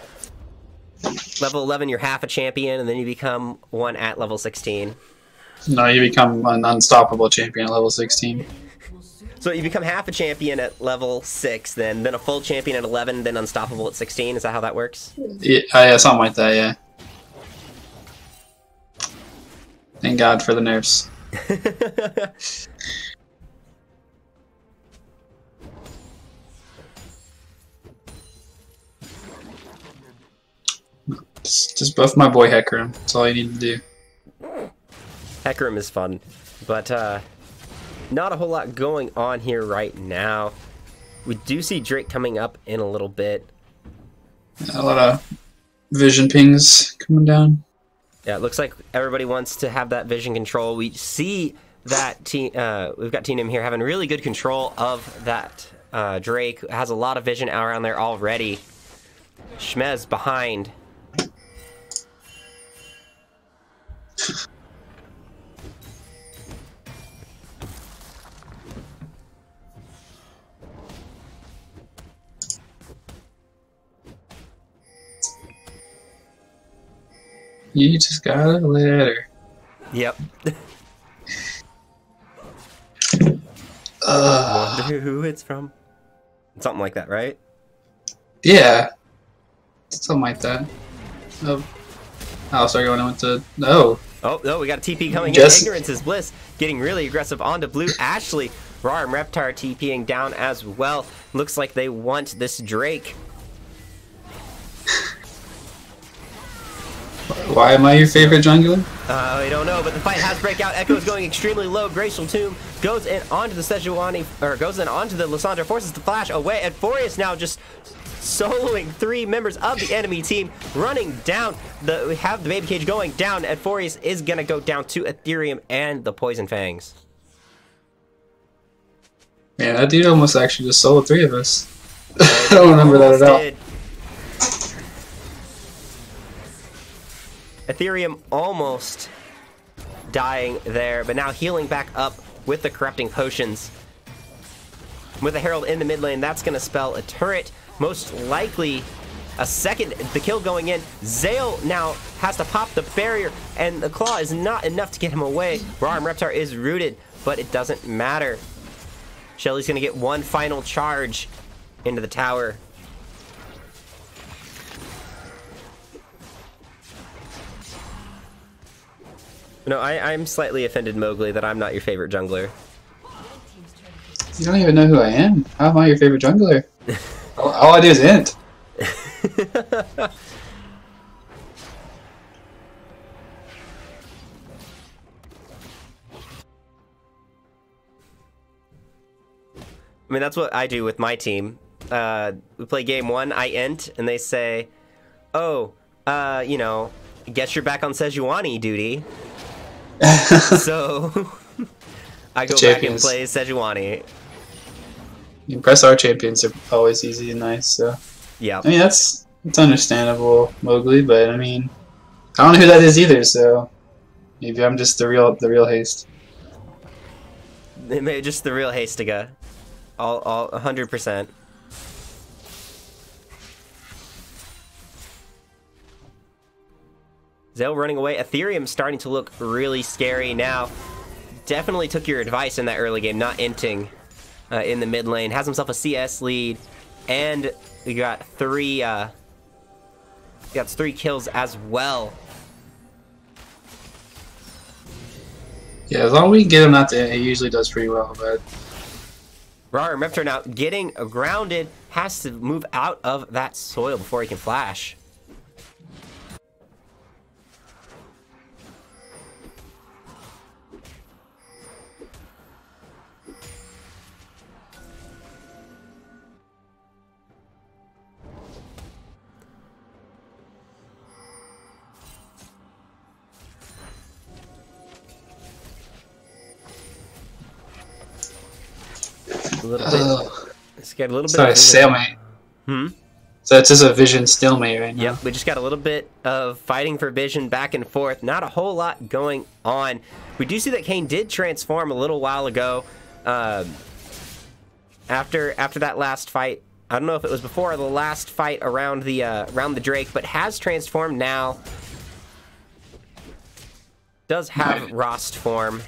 Level 11, you're half a champion, and then you become one at level 16. No, you become an unstoppable champion at level 16. So you become half a champion at level 6, then a full champion at 11, then unstoppable at 16. Is that how that works? Yeah, something like that, yeah. Thank God for the nerfs. Just buff my boy Hecarim. That's all you need to do. Hecarim is fun, but not a whole lot going on here right now. We do see Drake coming up in a little bit. A lot of vision pings coming down. Yeah, it looks like everybody wants to have that vision control. We see that we've got Team here having really good control of that. Drake has a lot of vision out around there already. Shmez behind. You just got a letter. Yep. Wonder who it's from. Something like that, right? Yeah. Something like that. Oh, sorry, going on to... No. Oh, no, we got a TP coming Just- in. Ignorance is Bliss getting really aggressive onto blue. Ashley, Rar and Reptar TPing down as well. Looks like they want this Drake. Why am I your favorite jungler? I don't know, but the fight has breakout. Echo is going extremely low. Glacial Tomb goes in onto the Sejuani, or goes in onto the Lissandra, forces the flash away, and Furious now just soloing 3 members of the enemy team, running down. We have the baby cage going down, and Furious is gonna go down to Ethereum and the Poison Fangs. Man, that dude almost actually just soloed 3 of us. I don't remember that at all. Did. Ethereum almost dying there, but now healing back up with the corrupting potions. With the Herald in the mid lane, that's going to spell a turret. Most likely a second. The kill going in. Zale now has to pop the barrier, and the claw is not enough to get him away. Rar and Reptar is rooted, but it doesn't matter. Shelly's going to get one final charge into the tower. No, I'm slightly offended, Mowgli, that I'm not your favorite jungler. You don't even know who I am. How am I your favorite jungler? all I do is int. I mean, that's what I do with my team. We play game 1, I int, and they say, oh, you know, guess you're back on Sejuani duty. So, I go back and play Sejuani. Impress our champions are always easy and nice, so... Yeah. I mean, it's understandable, Mowgli, but I mean... I don't know who that is either, so... Maybe I'm just the real haste. Just the real Hastiga. All 100%. Zale running away. Ethereum starting to look really scary now. Definitely took your advice in that early game, not inting in the mid lane. Has himself a CS lead, and we got 3 kills as well. Yeah, as long as we can get him not to, he usually does pretty well, but... Rar and Reptar now getting grounded, has to move out of that soil before he can flash. A little bit. Let's get a little bit. Sorry, stalemate. So it's just a vision stalemate right now. Yep, we just got a little bit of fighting for vision back and forth. Not a whole lot going on. We do see that Kayn did transform a little while ago. After that last fight, I don't know if it was before or the last fight around the Drake, but has transformed now. Does have Rost form.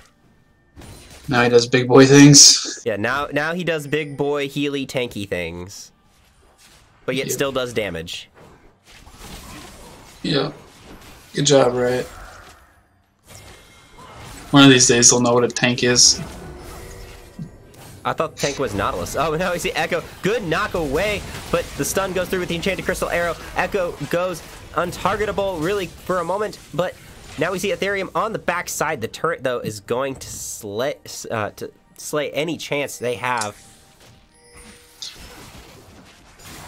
Now he does big boy things. Yeah, now he does big boy healy tanky things. But yet still does damage. Yeah. Good job, right? One of these days they'll know what a tank is. I thought the tank was Nautilus. Oh, now we see Echo. Good knock away, but the stun goes through with the Enchanted Crystal Arrow. Echo goes untargetable really for a moment, but now we see Ethereum on the backside. The turret, though, is going to slay any chance they have.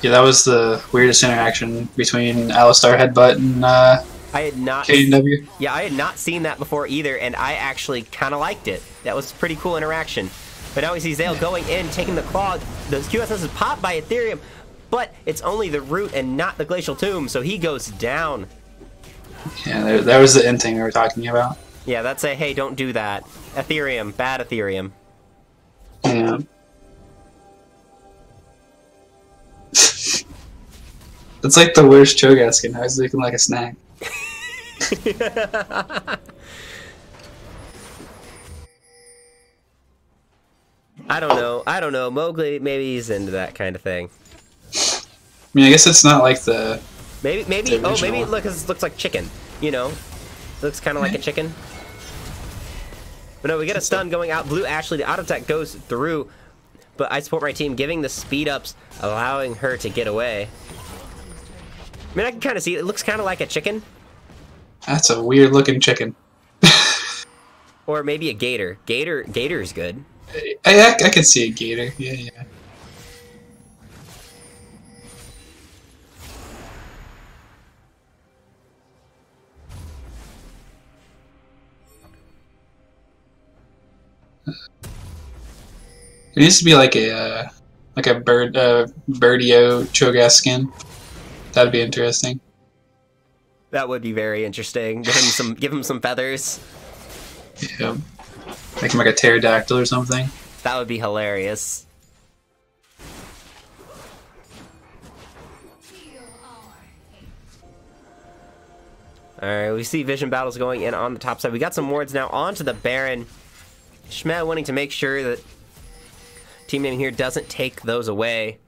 Yeah, that was the weirdest interaction between Alistar Headbutt and I had not. KW. Yeah, I had not seen that before either, and I actually kind of liked it. That was a pretty cool interaction. But now we see Zale going in, taking the claw. The QSS is popped by Ethereum, but it's only the root and not the Glacial Tomb, so he goes down. Yeah, that was the inting we were talking about. Yeah, that's a hey, don't do that. Ethereum, bad Ethereum. Yeah. It's like the worst Cho'Gath skin. I was looking like a snack. I don't know. I don't know. Mowgli, maybe he's into that kind of thing. I mean, I guess it's not like the... Maybe, the oh, maybe original. look, it looks like chicken, you know? Looks kind of like a chicken. But no, we get a stun going out. Blue Ashley, the auto attack goes through, but I support my team, giving the speed ups, allowing her to get away. I mean, I can kind of see it. It looks kind of like a chicken. That's a weird looking chicken. Or maybe a gator. Gator is good. I can see a gator. Yeah, yeah. It needs to be like a Birdio Cho'Gath skin. That'd be interesting. That would be very interesting. Give him some feathers. Yeah. Make him like a pterodactyl or something. That would be hilarious. Alright, we see vision battles going in on the top side. We got some wards now onto the Baron. Schmed wanting to make sure that team name here doesn't take those away.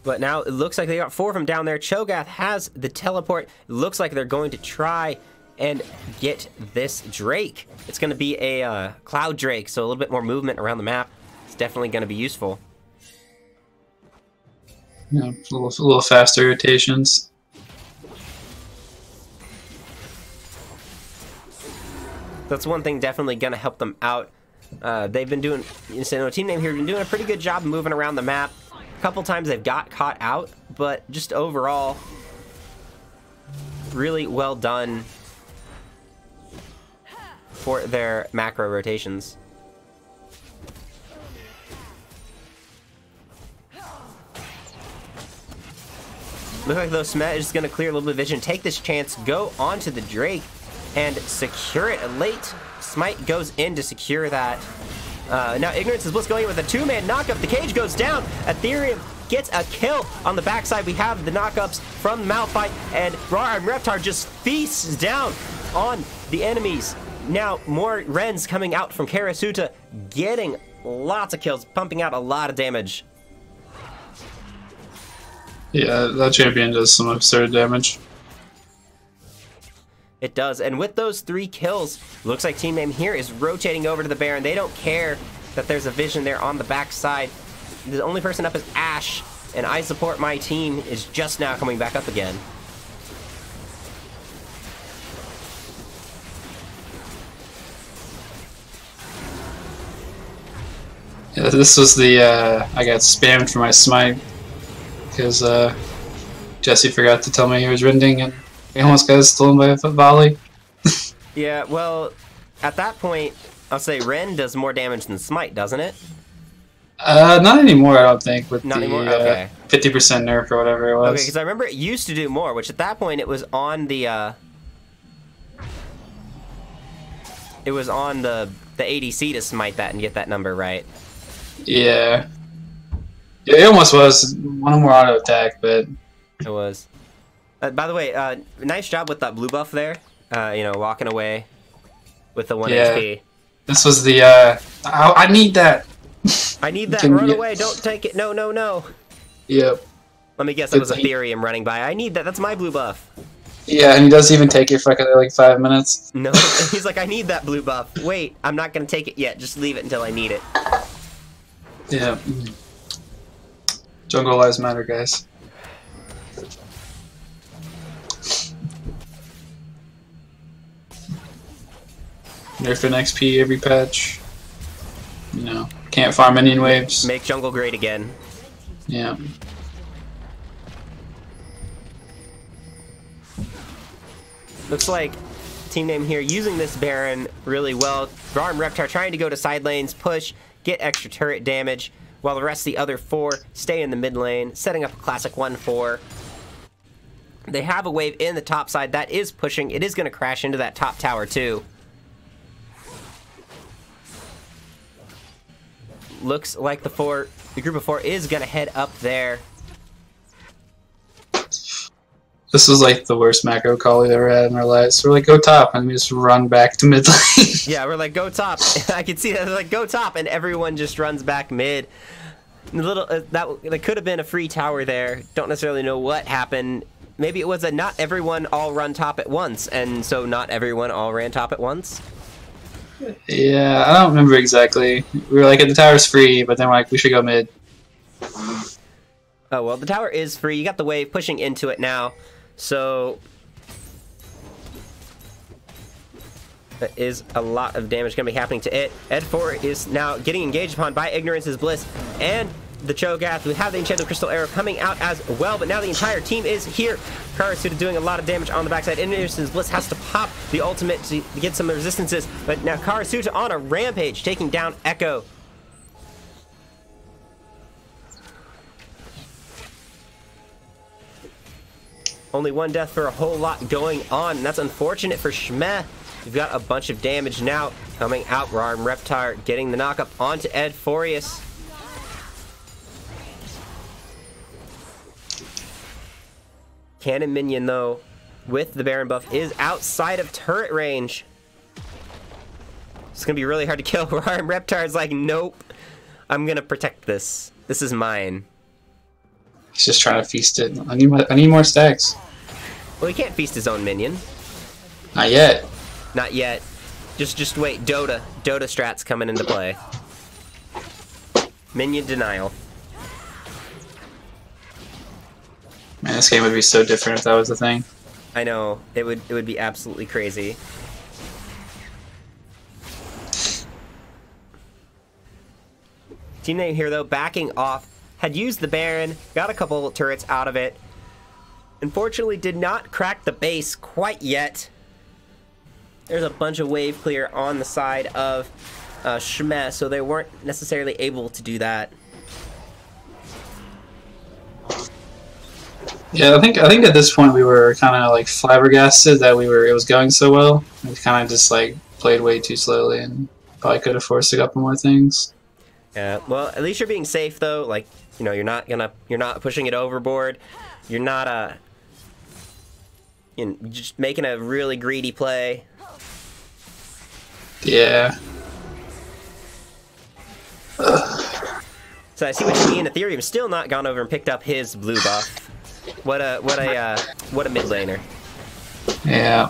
But now it looks like they got 4 from down there. Cho'Gath has the teleport. It looks like they're going to try and get this Drake. It's going to be a Cloud Drake, so a little bit more movement around the map. It's definitely going to be useful. Yeah, a little faster rotations. That's one thing definitely going to help them out. They've been doing, team name here, been doing a pretty good job moving around the map. A couple times they've got caught out, but just overall, really well done for their macro rotations. Look like though Smet is going to clear a little bit of vision, take this chance, go onto the Drake, and secure it. A late smite goes in to secure that. Now Ignorance is Bliss going in with a 2-man knockup. The cage goes down. Ethereum gets a kill on the backside. We have the knockups from Malphite, and Rar and Reptar just feasts down on the enemies. Now more Rens coming out from Karasuta, getting lots of kills, pumping out a lot of damage. Yeah, that champion does some absurd damage. It does, and with those 3 kills, looks like team name here is rotating over to the Baron. They don't care that there's a vision there on the backside. The only person up is Ash, and I support my team is just now coming back up again. Yeah, this was the I got spammed for my smite because Jesse forgot to tell me he was rending and he almost got stolen by a foot volley. Yeah, well, at that point, I'll say Ren does more damage than Smite, doesn't it? Not anymore, I don't think, with Not the anymore? Okay. 50% nerf or whatever it was. Okay, because I remember it used to do more, which at that point it was on the ADC to smite that and get that number right. Yeah. Yeah, it almost was one more auto attack, but It was. By the way, nice job with that blue buff there. Walking away with the 1 Yeah. HP. this was the I need that. I need that. Can Run you- away. Don't take it. No, no, no. Yep. Let me guess, it was Ethereum running by. I need that. That's my blue buff. Yeah, and he doesn't even take it for like 5 minutes. No, he's like, I need that blue buff. Wait, I'm not going to take it yet. Just leave it until I need it. Yeah. Jungle lives matter, guys. Nerfing XP every patch. Can't farm minion waves. Make jungle great again. Yeah. Looks like team name here using this Baron really well. Rar and Reptar trying to go to side lanes, push, get extra turret damage, while the rest of the other 4 stay in the mid lane, setting up a classic 1-4. They have a wave in the top side that is pushing. It is going to crash into that top tower too. Looks like the group of 4 is going to head up there. This was like the worst macro call we've ever had in our lives. We're like, go top, and we just run back to mid lane. Yeah, we're like, go top. I can see that. They're like, go top, and everyone just runs back mid. A little that could have been a free tower there. Don't necessarily know what happened. Maybe it was a not everyone all run top at once, and so not everyone all ran top at once. Yeah, I don't remember exactly. We were like, the tower's free, but then we're like, we should go mid. Oh, well, the tower is free. You got the wave pushing into it now. So that is a lot of damage going to be happening to it. Ed4 is now getting engaged upon by Ignorance is Bliss and the Cho'Gath. We have the Enchanted Crystal Arrow coming out as well, but now the entire team is here. Karasuda doing a lot of damage on the backside. Ignorance is Bliss has to pop the ultimate to get some resistances, but now Karasuda on a rampage, taking down Echo. Only one death for a whole lot going on, and that's unfortunate for Shmeh. You've got a bunch of damage now coming out. Rarm Reptar getting the knockup onto Ed Forius. Cannon Minion, though, with the Baron buff, is outside of turret range. It's going to be really hard to kill. Rarm Reptar is like, nope. I'm going to protect this. This is mine. He's just trying to feast it. I need more stacks. Well, he can't feast his own minion. Not yet. Not yet. Just wait. Dota strats coming into play. Minion denial. Man, this game would be so different if that was the thing. I know. It would be absolutely crazy. Team name here, though, backing off. Had used the Baron, got a couple turrets out of it. Unfortunately, did not crack the base quite yet. There's a bunch of wave clear on the side of Shmeh, so they weren't necessarily able to do that. Yeah, I think at this point we were kind of like flabbergasted that it was going so well. We kind of just like played way too slowly and probably could have forced a couple more things. Yeah, well, at least you're being safe though. Like, you know, you're not pushing it overboard. You're not just making a really greedy play. Yeah. So I see what you mean. Ethereum still not gone over and picked up his blue buff. What a mid laner. Yeah.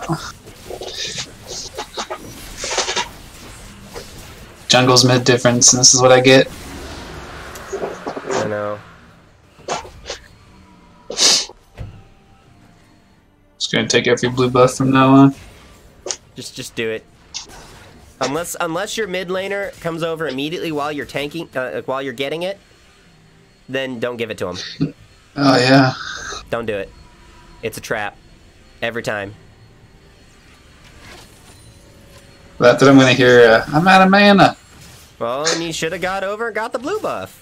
Jungle's mid difference, and this is what I get. I know. Just gonna take every blue buff from now on. Just do it. Unless your mid laner comes over immediately while you're tanking, while you're getting it, then don't give it to him. Oh yeah. Don't do it. It's a trap. Every time. But after I'm gonna hear, I'm out of mana. Well, and you should have got over and got the blue buff.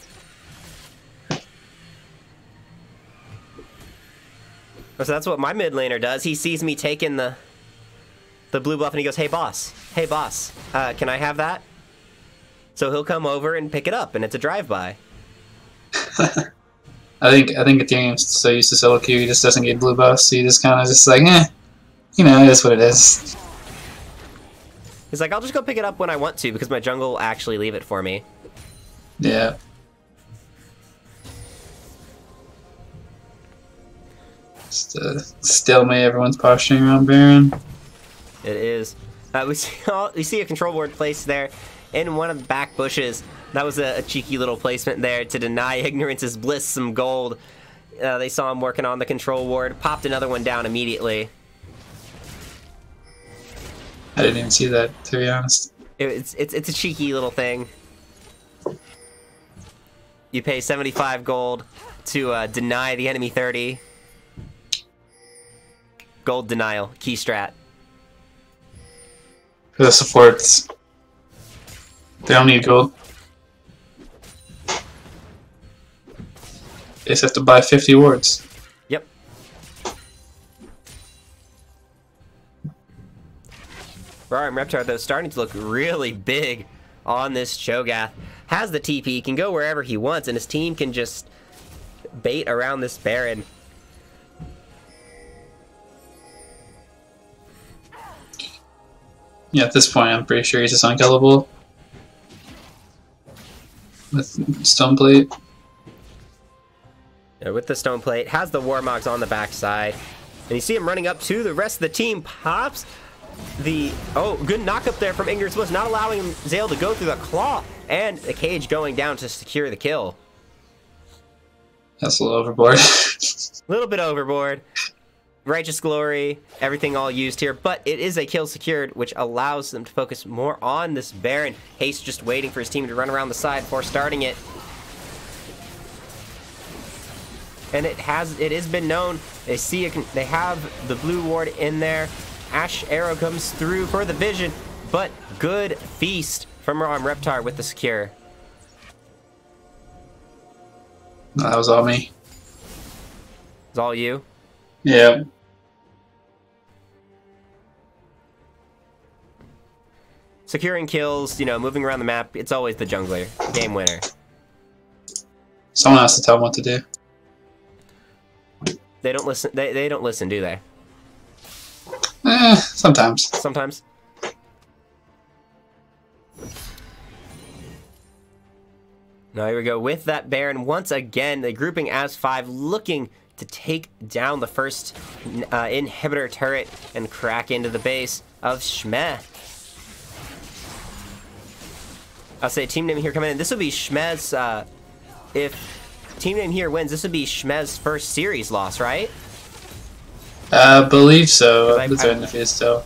So that's what my mid laner does. He sees me taking the blue buff and he goes, hey boss, can I have that? So he'll come over and pick it up, and it's a drive-by. I think Ethereum's so used to solo queue, he just doesn't get blue buffs, so he just kind of just like, you know, it is what it is. He's like, I'll just go pick it up when I want to, because my jungle will actually leave it for me. Yeah. Just stalemate, everyone's posturing around Baron. It is. We see a control board placed there in one of the back bushes. That was a cheeky little placement there to deny Ignorance's Bliss some gold. They saw him working on the control ward, popped another one down immediately. I didn't even see that, to be honest. It's a cheeky little thing. You pay 75 gold to deny the enemy 30. Gold denial, key strat. For the supports, they don't need gold. They just have to buy 50 wards. Yep. Rarm Reptar, though, starting to look really big on this Cho'Gath. Has the TP, can go wherever he wants, and his team can just bait around this Baron. Yeah, at this point, I'm pretty sure he's just unkillable. With stone plate. Yeah, with the stone plate, has the Warmogs on the backside. And you see him running up to the rest of the team. Pops the... Oh, good knock up there from Ignorance Bliss, not allowing Zale to go through the claw. And the cage going down to secure the kill. That's a little overboard. A little bit overboard. Righteous Glory, everything all used here, but it is a kill secured, which allows them to focus more on this Baron. Haste just waiting for his team to run around the side before starting it. And it has been known. They see they have the blue ward in there. Ash Arrow comes through for the vision, but good feast from Reptar with the secure. No, that was all me. It's all you. Yeah. Securing kills, you know, moving around the map, it's always the jungler. Game winner. Someone has to tell them what to do. They don't listen, they don't listen, do they? Sometimes. Sometimes. Now here we go with that Baron once again. The grouping as 5, looking to take down the first inhibitor turret and crack into the base of Shmeh. I'll say team name here coming in. This will be Shmeh's, if team name here wins, this would be Shmeh's first series loss, right? I believe so. It's in the face still.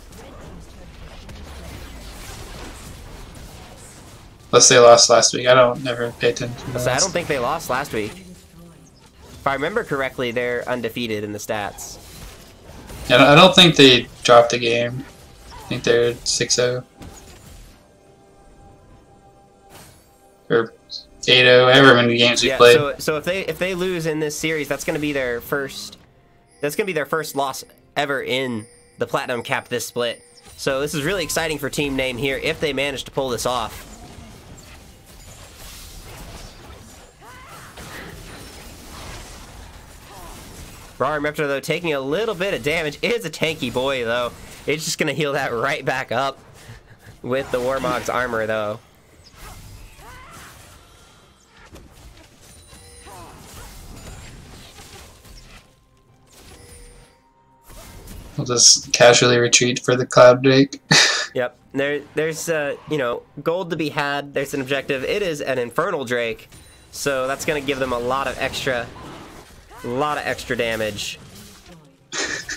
Unless they lost last week. I don't never pay attention to that. I don't think they lost last week. If I remember correctly, they're undefeated in the stats. Yeah, I don't think they dropped a game. I think they're 6-0. Or 8-0, however many games we played. So if they lose in this series, that's gonna be their first loss ever in the Platinum Cap this split. So this is really exciting for Team Name here if they manage to pull this off. Rar Reptar, though, taking a little bit of damage. It is a tanky boy, though. It's just going to heal that right back up with the Warmog's armor, though. We'll just casually retreat for the Cloud Drake. Yep. There's you know, gold to be had. There's an objective. It is an Infernal Drake. So that's going to give them a lot of extra damage.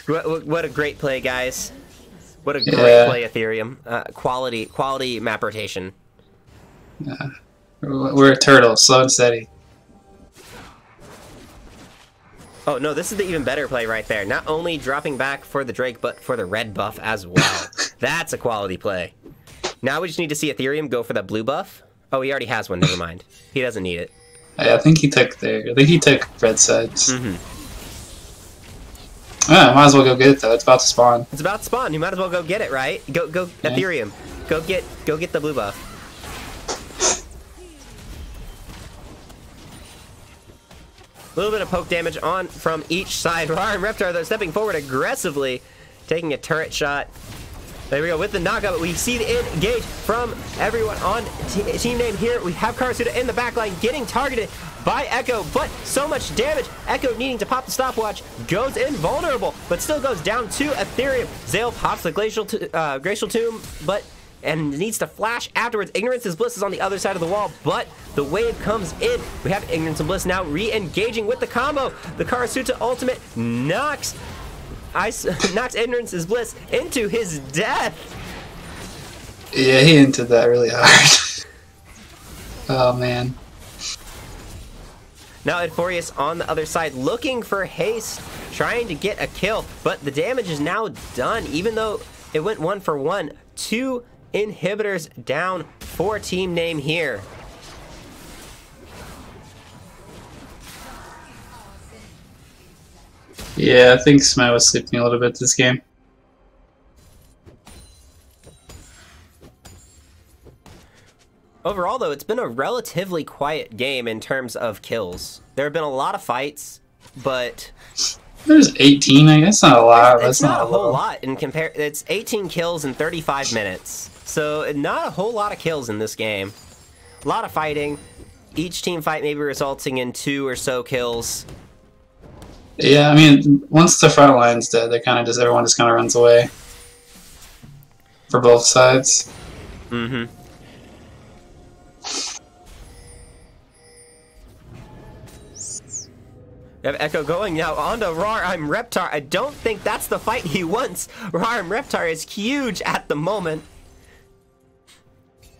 What a great play, guys. What a great play, Ethereum. Quality map rotation. We're a turtle, slow and steady. Oh, no, this is the even better play right there. Not only dropping back for the Drake, but for the red buff as well. That's a quality play. Now we just need to see Ethereum go for that blue buff. Oh, he already has one, never mind. He doesn't need it. Yeah, I think he took red sides. Yeah, might as well go get it though. It's about to spawn. It's about to spawn. You might as well go get it, right? Go, yeah. Ethereum. Go get the blue buff. A little bit of poke damage on from each side. Rar and Reptar, though, stepping forward aggressively, taking a turret shot. There we go, with the knockout, we see the engage from everyone on Team Name here. We have Karasuda in the backline getting targeted by Echo, but so much damage. Echo needing to pop the stopwatch, goes invulnerable, but still goes down to Ethereum. Zale pops the Glacial Tomb, and needs to flash afterwards. Ignorance is Bliss is on the other side of the wall, but the wave comes in. We have Ignorance and Bliss now re-engaging with the combo. The Karasuda ultimate knocks Ignorance is Bliss into his death. Yeah, he entered that really hard. Oh man. Now Edforius on the other side looking for haste, trying to get a kill, but the damage is now done, even though it went 1 for 1. 2 inhibitors down for Team Name here. Yeah, I think Smite was sleeping a little bit this game. Overall, though, it's been a relatively quiet game in terms of kills. There have been a lot of fights, but There's 18. I guess not a lot. It's not a whole lot. lot in compare. It's 18 kills in 35 minutes, so not a whole lot of kills in this game. A lot of fighting. Each team fight maybe resulting in 2 or so kills. Yeah, I mean, once the front line's dead, they kind of just everyone just kind of runs away for both sides. Mm-hmm. We have Echo going now onto Rarheim Reptar. I don't think that's the fight he wants. Rarheim Reptar is huge at the moment.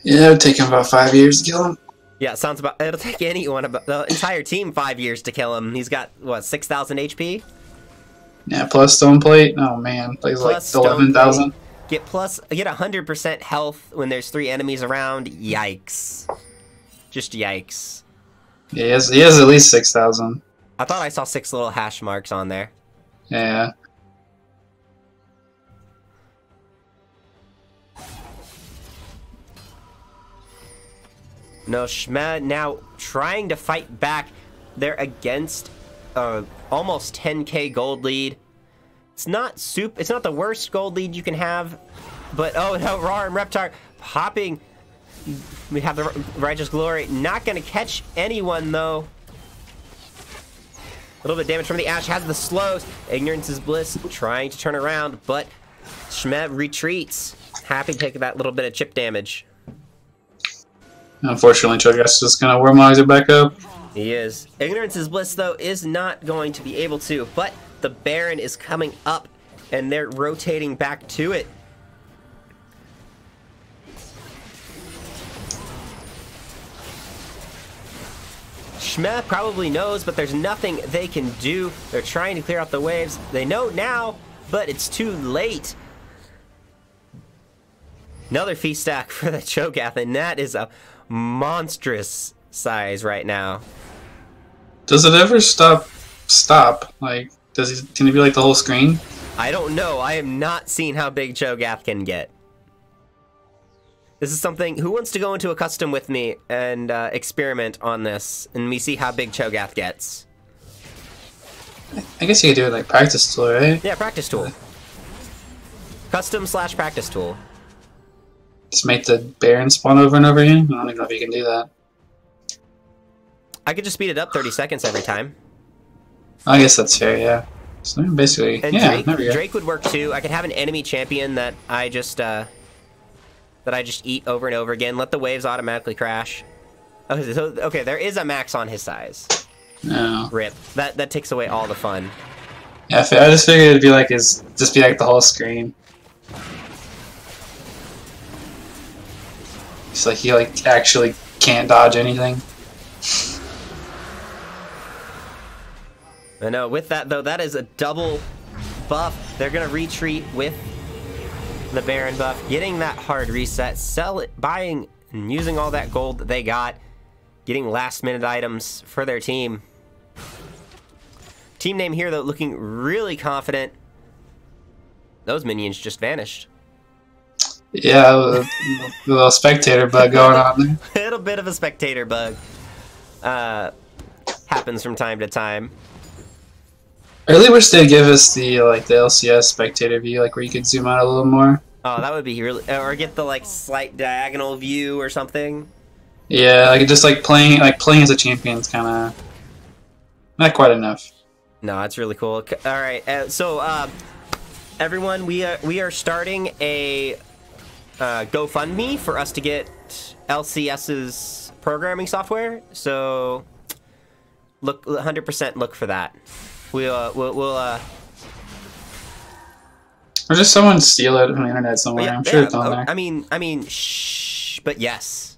Yeah, it would take him about 5 years to kill him. Yeah, sounds about. It'll take anyone, about the entire team, 5 years to kill him. He's got what, 6,000 HP? Yeah, plus stone plate. Oh man, plays like 11,000. Get 100% health when there's 3 enemies around. Yikes! Just yikes. Yeah, he has at least 6,000. I thought I saw 6 little hash marks on there. Yeah. No, Shmed now trying to fight back. They're against almost 10k gold lead. It's not the worst gold lead you can have, but oh no, Rarheim Reptar hopping. We have the Righteous Glory, not gonna catch anyone though. A little bit of damage from the Ash, has the slows. Ignorance is Bliss, trying to turn around, but Shmed retreats. Happy to take that little bit of chip damage. Unfortunately, Cho'Gath is just gonna Wormholizer back up. He is. Ignorance is Bliss, though, is not going to be able to, but the Baron is coming up, and they're rotating back to it. Shmed probably knows, but there's nothing they can do. They're trying to clear out the waves. They know now, but it's too late. Another feast stack for the Cho'Gath, and that is a monstrous size right now. Does it ever stop? Like, can it be like the whole screen? I don't know. I have not seen how big Cho'Gath can get. This is something. Who wants to go into a custom with me and experiment on this, and we see how big Cho'Gath gets? I guess you could do it like practice tool, right? Yeah, practice tool. Custom / practice tool. Just make the Baron spawn over and over again? I don't even know if you can do that. I could just speed it up 30 seconds every time. I guess that's fair, yeah. So basically, And yeah, there we go. Drake would work too. I could have an enemy champion that I just eat over and over again. Let the waves automatically crash. Okay, there is a max on his size. No. Rip. That takes away all the fun. Yeah, I just figured it'd be like the whole screen. It's like he like actually can't dodge anything. I know. With that though, that is a double buff. They're gonna retreat with the Baron buff, getting that hard reset, buying and using all that gold that they got, getting last minute items for their team. Team name here though, looking really confident. Those minions just vanished. Yeah, a little spectator bug going on there. A little bit of a spectator bug happens from time to time. I really wish they'd give us the LCS spectator view, like where you could zoom out a little more. Oh, that would be really, or get the like slight diagonal view or something. Yeah, like just playing as a champion is kind of not quite enough. No, it's really cool. All right, so everyone, we are starting a GoFundMe for us to get LCS's programming software. So look, 100% look for that. We'll or just someone steal it from the internet somewhere. yeah, I'm sure yeah, it's on there. I mean, shh, but yes.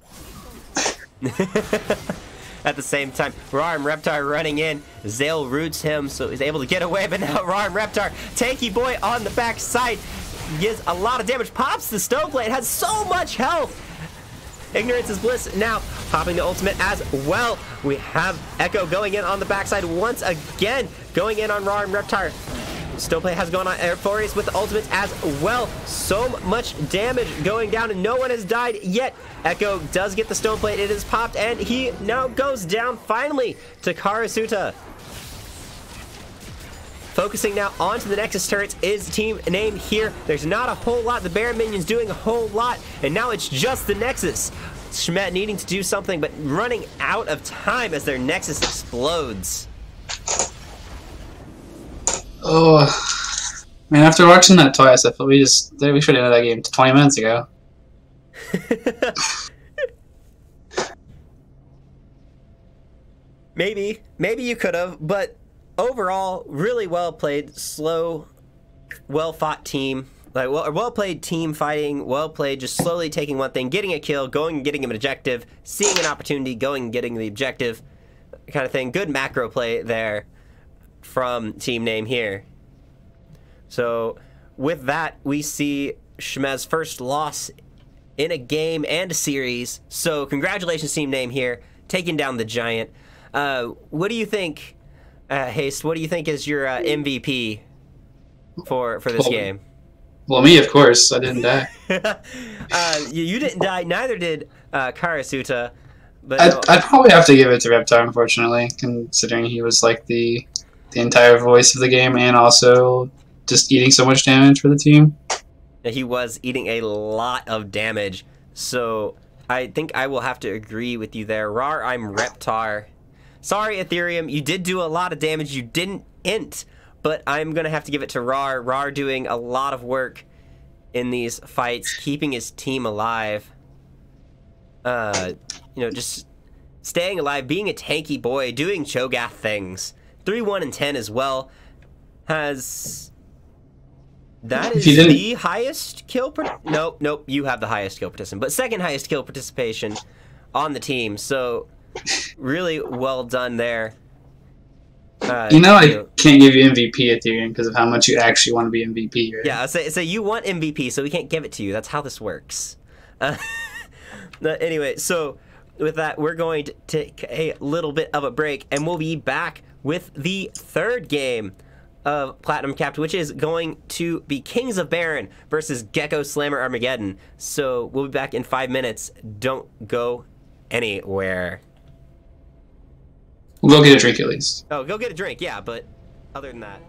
At the same time, Rarheim Reptar running in. Zale roots him, so he's able to get away, but now Rarheim Reptar, tanky boy on the back side, gives a lot of damage, pops the Stoneblade, has so much health. Ignorance is Bliss now popping the ultimate as well. We have Echo going in on the backside once again, going in on Rarheim Reptar. Stoneblade has gone on Air Flurries with the ultimates as well. So much damage going down, and no one has died yet. Echo does get the Stoneblade. It is popped, and he now goes down finally to Karasuta. Focusing now onto the Nexus turrets is team name here. There's not a whole lot. The Baron minions doing a whole lot, and now it's just the Nexus. Schmet needing to do something, but running out of time as their Nexus explodes. Oh, man! After watching that twice, I feel we should have ended that game 20 minutes ago. Maybe you could have, but overall, really well played, slow, well fought team. Like well played team fighting, well played, just slowly taking one thing, getting a kill, going and getting an objective, seeing an opportunity, going and getting the objective, kind of thing. Good macro play there from team name here. So with that, we see Shmez's first loss in a game and a series. So congratulations, team name here, taking down the Giant. What do you think, Haste? What do you think is your MVP for this game? Well, me, of course. I didn't die. You didn't die. Neither did Karasuta. But I'd probably have to give it to Reptar, unfortunately, considering he was like the entire voice of the game and also just eating so much damage for the team. He was eating a lot of damage. So I think I will have to agree with you there. Rar, I'm Reptar. Sorry, Ethereum. You did do a lot of damage. You didn't int. But I'm going to have to give it to Rar. Rar doing a lot of work in these fights, keeping his team alive. Just staying alive, being a tanky boy, doing Cho'Gath things. 3, 1, and 10 as well. That is the highest kill... Nope, you have the highest kill participation. But second highest kill participation on the team. So, really well done there. I can't give you MVP Ethereum because of how much you actually want to be MVP, right? Yeah, so you want MVP, so we can't give it to you. That's how this works. Anyway, so with that, we're going to take a little bit of a break, and we'll be back with the third game of Platinum Capped, which is going to be Kings of Baron versus Gecko Slammer Armageddon. So we'll be back in 5 minutes. Don't go anywhere. We'll go get a drink at least. Oh, go get a drink, yeah, but other than that.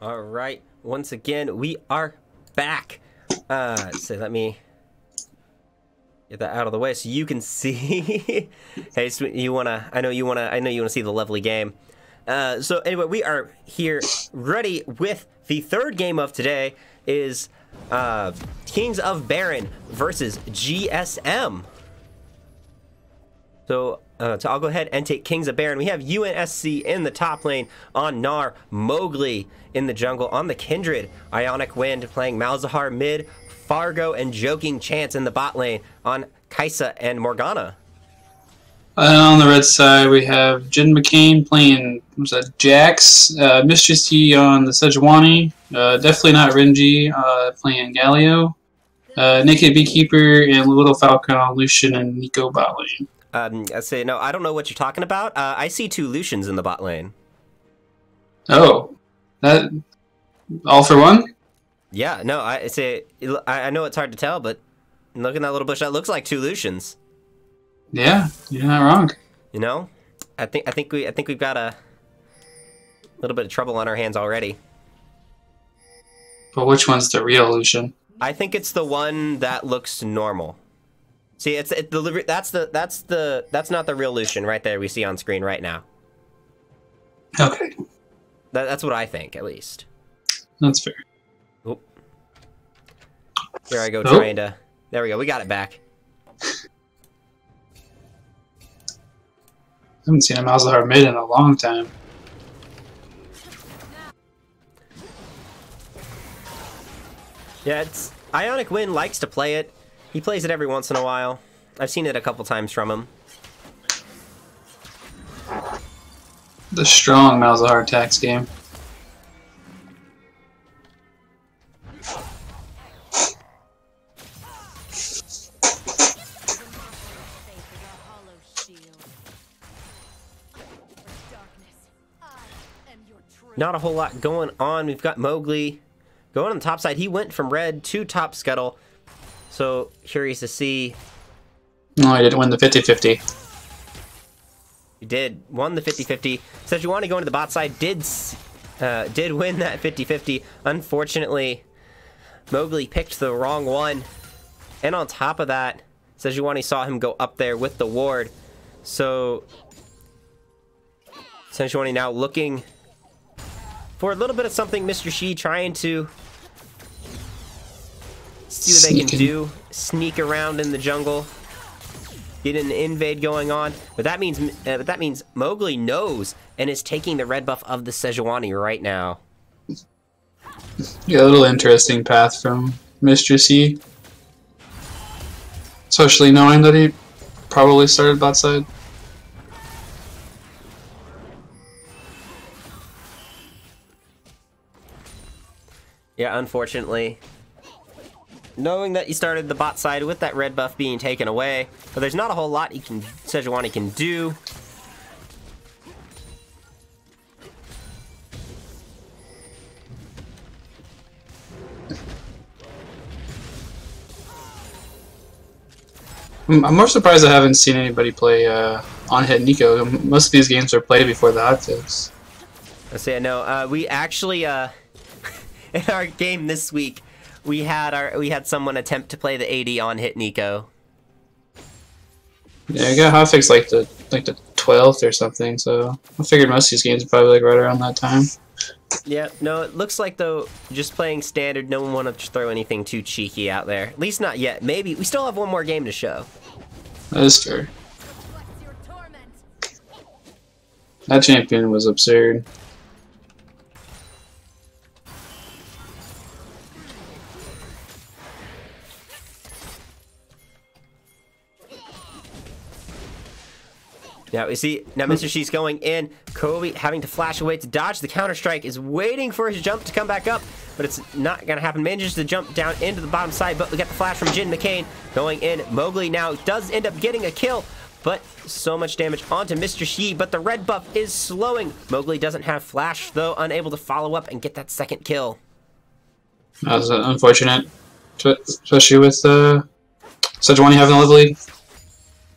All right. Once again, we are back. So let me get that out of the way so you can see. Hey, so I know you wanna see the lovely game. So anyway, we are here ready with the third game of today. Is Kings of Baron versus GSM. So I'll go ahead and take Kings of Baron. We have UNSC in the top lane on Gnar, Mowgli in the jungle on the Kindred, Ionic Wind playing Malzahar mid, Fargo and Joking Chance in the bot lane on Kaisa and Morgana. On the red side, we have Jin McCain playing Jax, Mistress Yi on the Sejuani, definitely not Renji playing Galio, Naked Beekeeper, and Little Falcon on Lucian and Nico bot lane. I say no. I don't know what you're talking about. I see 2 Lucians in the bot lane. Oh, that all for one? Yeah, no. I know it's hard to tell, but look at that little bush. That looks like 2 Lucians. Yeah, you're not wrong. You know, I think we've got a little bit of trouble on our hands already. But which one's the real Lucian? I think it's the one that looks normal. See, that's not the real Lucian right there we see on screen right now. Okay, That's what I think, at least. that's fair. Oop. Here I go Oh. trying to... There we go, we got it back. I haven't seen a Malzahar mid in a long time. Yeah, it's... Ionic Wind likes to play it. He plays it every once in a while. I've seen it a couple times from him. The strong Malzahar tax game. Not a whole lot going on. We've got Mowgli going on the top side. He went from red to top scuttle. So, curious to see. No, I didn't win the 50-50. He did. Won the 50-50. Sejuani going to the bot side did win that 50-50. Unfortunately, Mowgli picked the wrong one. And on top of that, Sejuani saw him go up there with the ward. So, Sejuani now looking for a little bit of something. Mr. Shi trying to see what they can do. Sneak around in the jungle. Get an invade going on. But that means Mowgli knows and is taking the red buff of the Sejuani right now. Yeah, a little interesting path from Mistress Yi. Especially knowing that he probably started bot side. Yeah, unfortunately. Knowing that you started the bot side with that red buff being taken away, but there's not a whole lot Sejuani can do. I'm more surprised I haven't seen anybody play on-hit Nico. Most of these games are played before the hot fix. Let's say no. We actually in our game this week, we had someone attempt to play the AD on hit Nico. Yeah, I got hotfix like the 12th or something, so I figured most of these games are probably like right around that time. Yeah, no, it looks like though just playing standard, no one want to throw anything too cheeky out there. At least not yet. Maybe we still have one more game to show. That is fair. That champion was absurd. Now, you see, now Mr. Shi's going in. Kobe having to flash away to dodge the counter-strike, is waiting for his jump to come back up, but it's not going to happen. Manages to jump down into the bottom side, but we got the flash from Jin McCain going in. Mowgli now does end up getting a kill, but so much damage onto Mr. Shi, but the red buff is slowing. Mowgli doesn't have flash, though, unable to follow up and get that second kill. That was unfortunate, especially with Sejuani having a lovely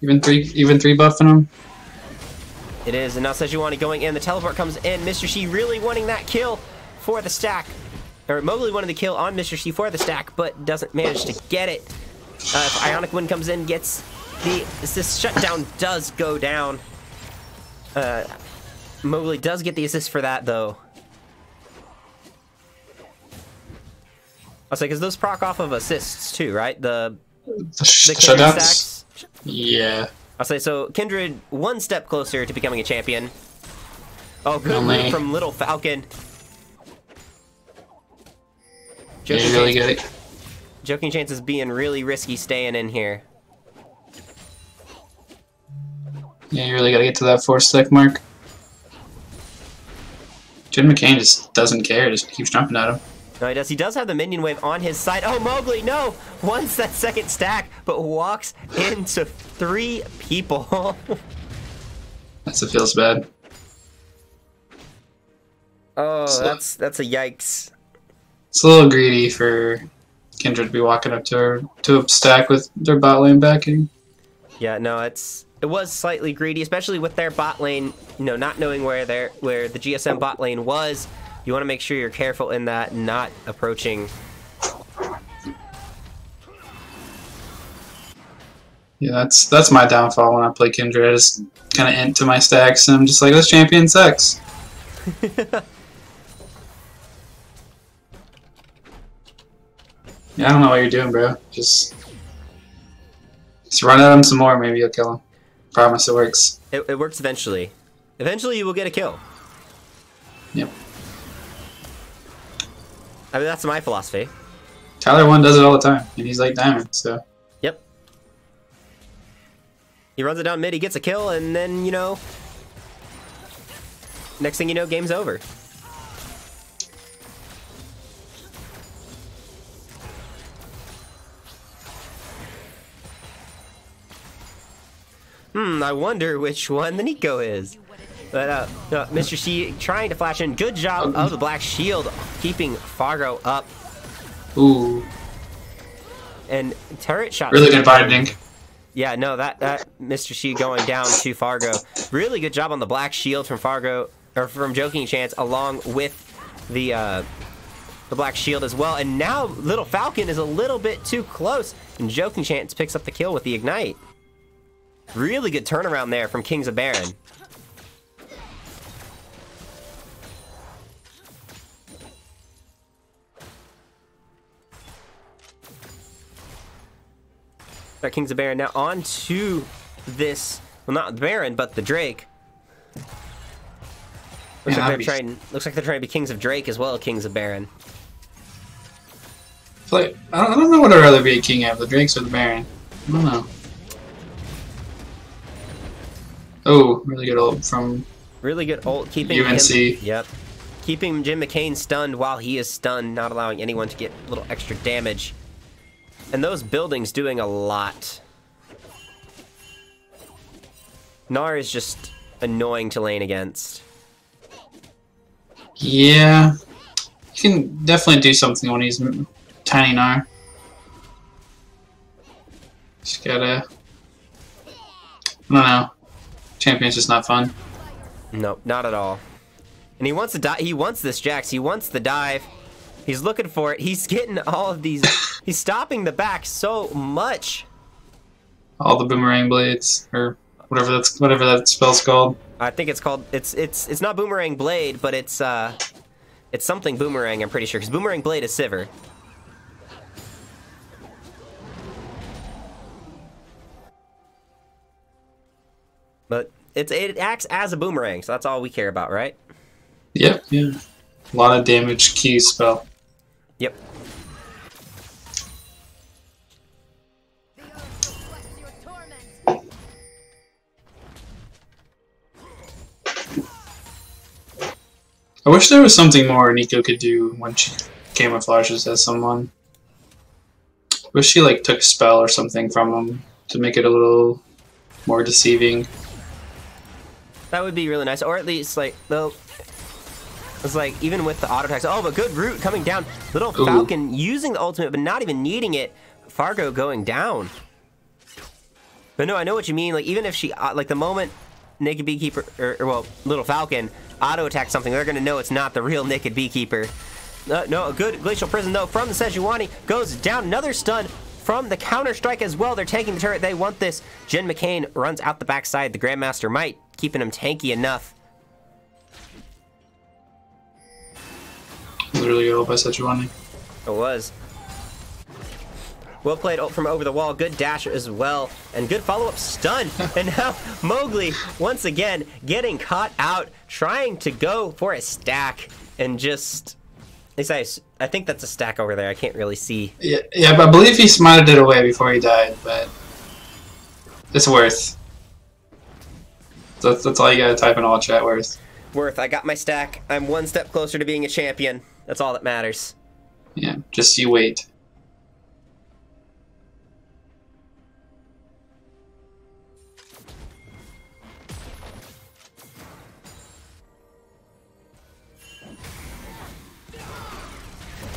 even three buff in him. It is, and now Sejuani going in. The teleport comes in. Mr. Shi really wanting that kill. for the stack. Or Mowgli wanted the kill on Mr. C for the stack, but doesn't manage to get it. If Ionic Wind comes in, gets the assist. Shutdown does go down. Mowgli does get the assist for that, though. I'll say, because those proc off of assists, too, right? The Kindred stacks. Yeah. I'll say, so Kindred one step closer to becoming a champion. Oh, good move from Little Falcon. Joking Chance is being really risky staying in here. Yeah, you really gotta get to that 4-stack mark. Jim McCain just doesn't care, just keeps jumping at him. No, he does. He does have the minion wave on his side. Oh, Mowgli, no! Wants that second stack, but walks into 3 people. It feels bad. Oh, that's a yikes. It's a little greedy for Kindred to be walking up to a stack with their bot lane backing. Yeah, no, it was slightly greedy, especially with their bot lane, you know, not knowing where the GSM bot lane was. You want to make sure you're careful in that, not approaching. Yeah, that's my downfall when I play Kindred. I just kind of int to my stacks, and I'm just like, this champion sucks. Yeah, I don't know what you're doing, bro. Just run at him some more, maybe you'll kill him. Promise it works. It works eventually. Eventually you will get a kill. Yep. I mean, that's my philosophy. Tyler 1 does it all the time, and he's like Diamond, so... Yep. He runs it down mid, he gets a kill, and then, you know... Next thing you know, game's over. I wonder which one the Nico is. But, Mr. C trying to flash in. Good job of the Black Shield, keeping Fargo up. Ooh. And turret shot. Really good binding. Yeah, no, that Mr. C going down to Fargo. Really good job on the Black Shield from Fargo, or from Joking Chance, along with the Black Shield as well. And now Little Falcon is a little bit too close, and Joking Chance picks up the kill with the Ignite. Really good turnaround there from Kings of Baron. Got Kings of Baron now on to this, well, not the Baron, but the Drake. Looks like they're trying to be Kings of Drake as well as Kings of Baron. Like, I don't know what I'd rather be a king of, the Drakes or the Baron. I don't know. Oh, really good ult from... Really good ult, keeping UNC. Yep. Keeping Jim McCain stunned while he is stunned, not allowing anyone to get a little extra damage. And those buildings doing a lot. Gnar is just annoying to lane against. Yeah. He can definitely do something when he's tiny Gnar. Just gotta... I don't know. Champion's just not fun. Nope, not at all. And he wants to die. He wants this Jax. He wants the dive. He's looking for it. He's getting all of these. He's stopping the back so much. All the boomerang blades, or whatever that spell's called. I think it's called. It's not boomerang blade, but it's something boomerang. I'm pretty sure because boomerang blade is Sivir. But it acts as a boomerang, so that's all we care about, right? Yep, yeah. A lot of damage key spell. Yep. I wish there was something more Nico could do when she camouflages as someone. I wish she like took a spell or something from him to make it a little more deceiving. That would be really nice, or at least like though. It's like even with the auto attacks. Oh, but good root coming down. Little Falcon using the ultimate, but not even needing it. Fargo going down. But no, I know what you mean. Like even if she like the moment Naked Beekeeper or well Little Falcon auto-attack something, they're going to know it's not the real Naked Beekeeper. No, a good Glacial Prison, though, from the Sejuani. Goes down. Another stun from the Counter-Strike as well. They're taking the turret. They want this. Jin McCain runs out the backside. The Grandmaster Might, keeping him tanky enough. It was really good by Sejuani. It was. Well played from over the wall. Good dash as well. And good follow-up stun. And now Mowgli, once again, getting caught out, trying to go for a stack. And just... I think that's a stack over there. I can't really see. Yeah, but I believe he smited it away before he died, but... It's worth. That's all you gotta type in all chat, worth. Worth, I got my stack. I'm one step closer to being a champion. That's all that matters. Yeah, just you wait.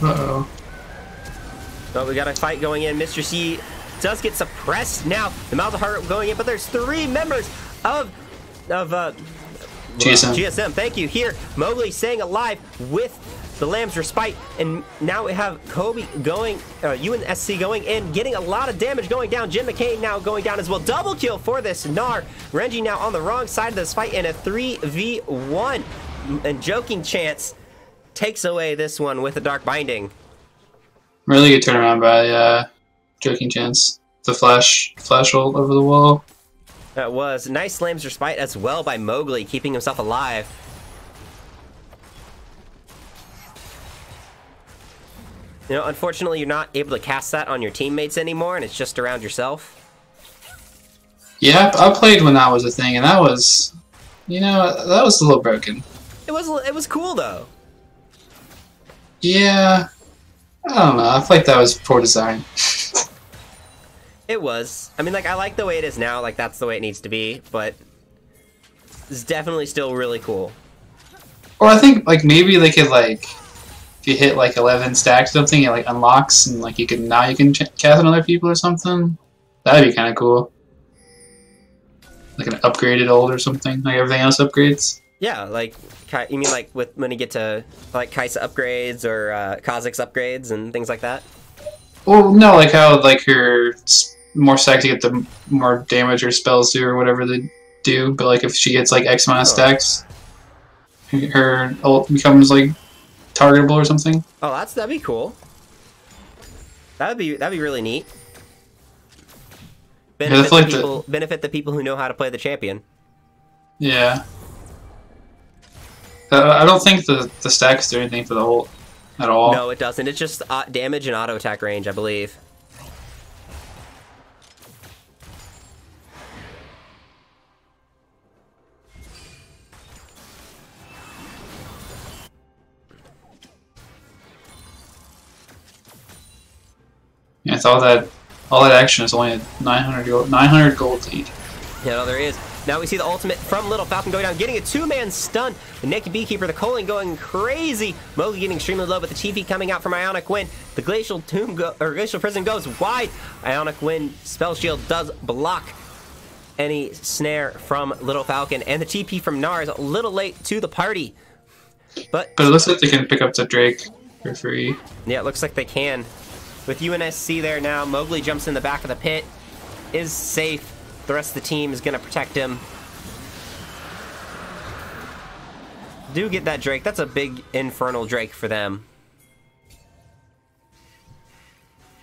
Uh-oh. Oh, we got a fight going in. Mr. C does get suppressed now. The Malzahar going in, but there's 3 members of GSM. Thank you. Here, Mowgli staying alive with the Lamb's Respite, and now we have Kobe going, UNSC going in, getting a lot of damage going down. Jin McCain now going down as well. Double kill for this Gnar. Renji now on the wrong side of this fight in a 3v1, and Joking Chance takes away this one with a Dark Binding. Really good turnaround by Joking Chance. The flash ult over the wall. That was nice Lamb's Respite as well by Mowgli, keeping himself alive. You know, unfortunately, you're not able to cast that on your teammates anymore, and it's just around yourself. Yeah, I played when that was a thing, and that was, you know, that was a little broken. It was cool though. Yeah, I don't know. I feel like that was poor design. It was. I mean, like, I like the way it is now. Like, that's the way it needs to be, but it's definitely still really cool. Or I think, like, maybe they could, like, if you hit, like, 11 stacks or something, it, like, unlocks, and, like, you can cast on other people or something. That'd be kind of cool. Like an upgraded ult or something. Like, everything else upgrades. Yeah, like, you mean, like, when you get to, like, Kaisa upgrades or Kha'Zix upgrades and things like that? Well, no, like how, like, her more stacks to get the more damage or spells do or whatever they do, but, like, if she gets, like, X amount of stacks, her ult becomes, like, targetable or something. Oh, that'd be cool. That'd be really neat. Benefit the people who know how to play the champion. Yeah. I don't think the stacks do anything for the ult at all. No, it doesn't. It's just damage and auto attack range, I believe. Yeah, it's all that action is only a 900 gold lead. Yeah, no, there is. Now we see the ultimate from Little Falcon going down, getting a 2-man stun. The Naked Beekeeper, the Colin going crazy. Mowgli getting extremely low, but the TP coming out from Ionic Wind. The Glacial Prison goes wide. Ionic Wind Spell Shield does block any snare from Little Falcon, and the TP from Gnar is a little late to the party. But it looks like they can pick up the Drake for free. Yeah, it looks like they can. With UNSC there now, Mowgli jumps in the back of the pit, is safe. The rest of the team is going to protect him. Do get that Drake. That's a big Infernal Drake for them.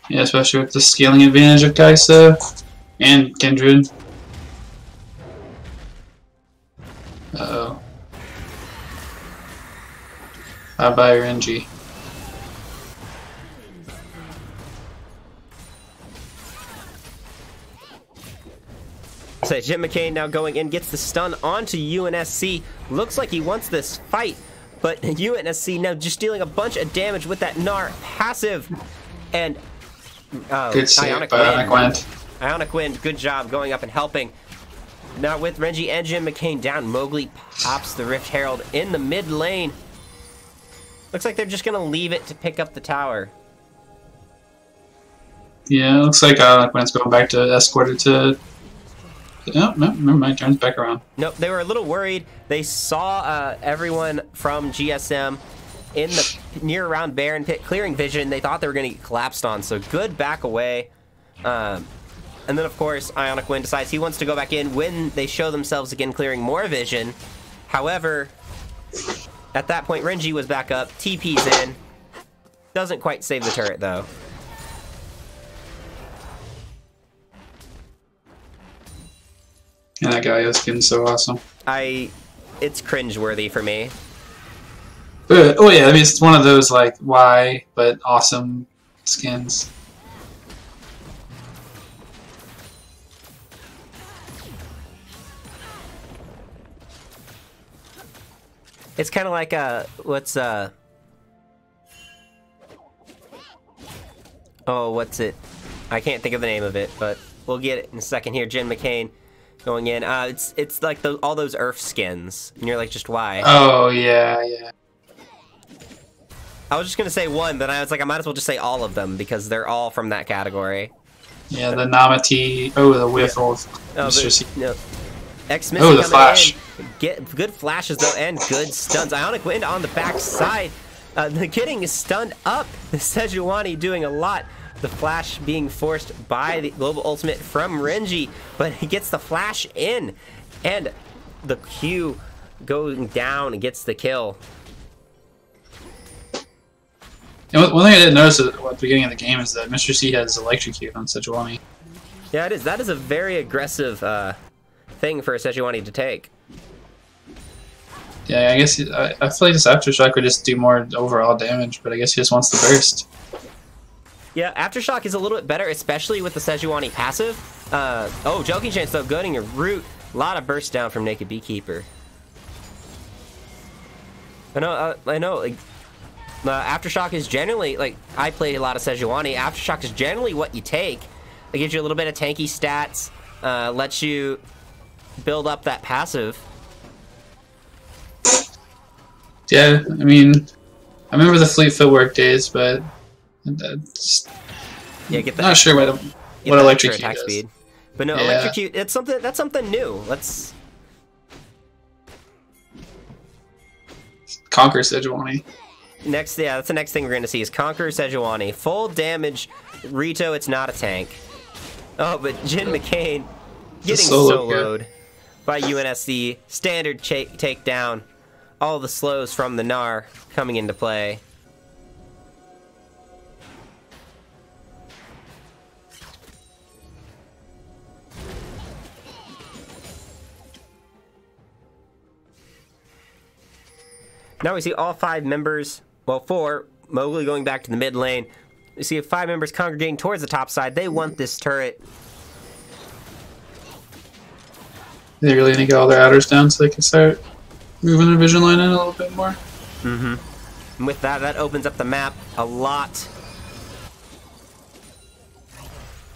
Yeah, especially with the scaling advantage of Kaisa and Kindred. Uh-oh. Bye-bye, Renji. So Jin McCain now going in, gets the stun onto UNSC. Looks like he wants this fight, but UNSC now just dealing a bunch of damage with that Gnar passive. And good save by Ionic Wind. Ionic Wind, good job going up and helping. Now with Renji and Jin McCain down, Mowgli pops the Rift Herald in the mid lane. Looks like they're just going to leave it to pick up the tower. Yeah, it looks like Ionic Wind's going back to escort it to No, no, never mind. Turns back around. Nope, they were a little worried. They saw everyone from GSM in the near around Baron Pit clearing vision. They thought they were going to get collapsed on, so good back away. And then, of course, Ionic Wind decides he wants to go back in when they show themselves again clearing more vision. However, at that point, Renji was back up. TP's in. Doesn't quite save the turret, though. And that guy is getting so awesome. It's cringeworthy for me. Oh yeah, I mean it's one of those like why but awesome skins. It's kind of like what's it? I can't think of the name of it, but we'll get it in a second here. Jin McCain going in. It's like all those Earth skins, and you're like, just why? Oh yeah, yeah. I was just gonna say one, but I was like, I might as well just say all of them because they're all from that category. Yeah, the Namati. Oh, the whiff of Mr. C. No. Oh, the flash. Get good flashes though, and good stuns. Ionic Wind on the back side. The getting stunned up. The Sejuani doing a lot. The flash being forced by the global ultimate from Renji, but he gets the flash in, and the Q going down and gets the kill. And one thing I didn't notice at the beginning of the game is that Mr. C has electrocute on Sejuani. Yeah, it is. That is a very aggressive thing for a Sejuani to take. Yeah, I guess I feel like this Aftershock would just do more overall damage, but I guess he just wants the burst. Yeah, Aftershock is a little bit better, especially with the Sejuani passive. Oh, Joking Chance though, good in your root. A lot of burst down from Naked Beekeeper. I know. Like, Aftershock is generally, like, I play a lot of Sejuani. Aftershock is generally what you take. It gives you a little bit of tanky stats, lets you build up that passive. Yeah, I mean, I remember the Fleet Footwork days, but Yeah, get the not sure what electrocute attack does. speed. But no, Yeah. electrocute. That's something new. Let's Conquer Sejuani. next. Yeah, that's the next thing we're going to see is Conquer Sejuani. Full damage. Rito, it's not a tank. Oh, but Jin McCain getting soloed by UNSC. Standard takedown. All the slows from the Gnar coming into play. Now we see all 5 members, well 4, Mowgli going back to the mid lane. We see 5 members congregating towards the top side. They want this turret. They really need to get all their outers down so they can start moving the vision line in a little bit more. And with that, that opens up the map a lot.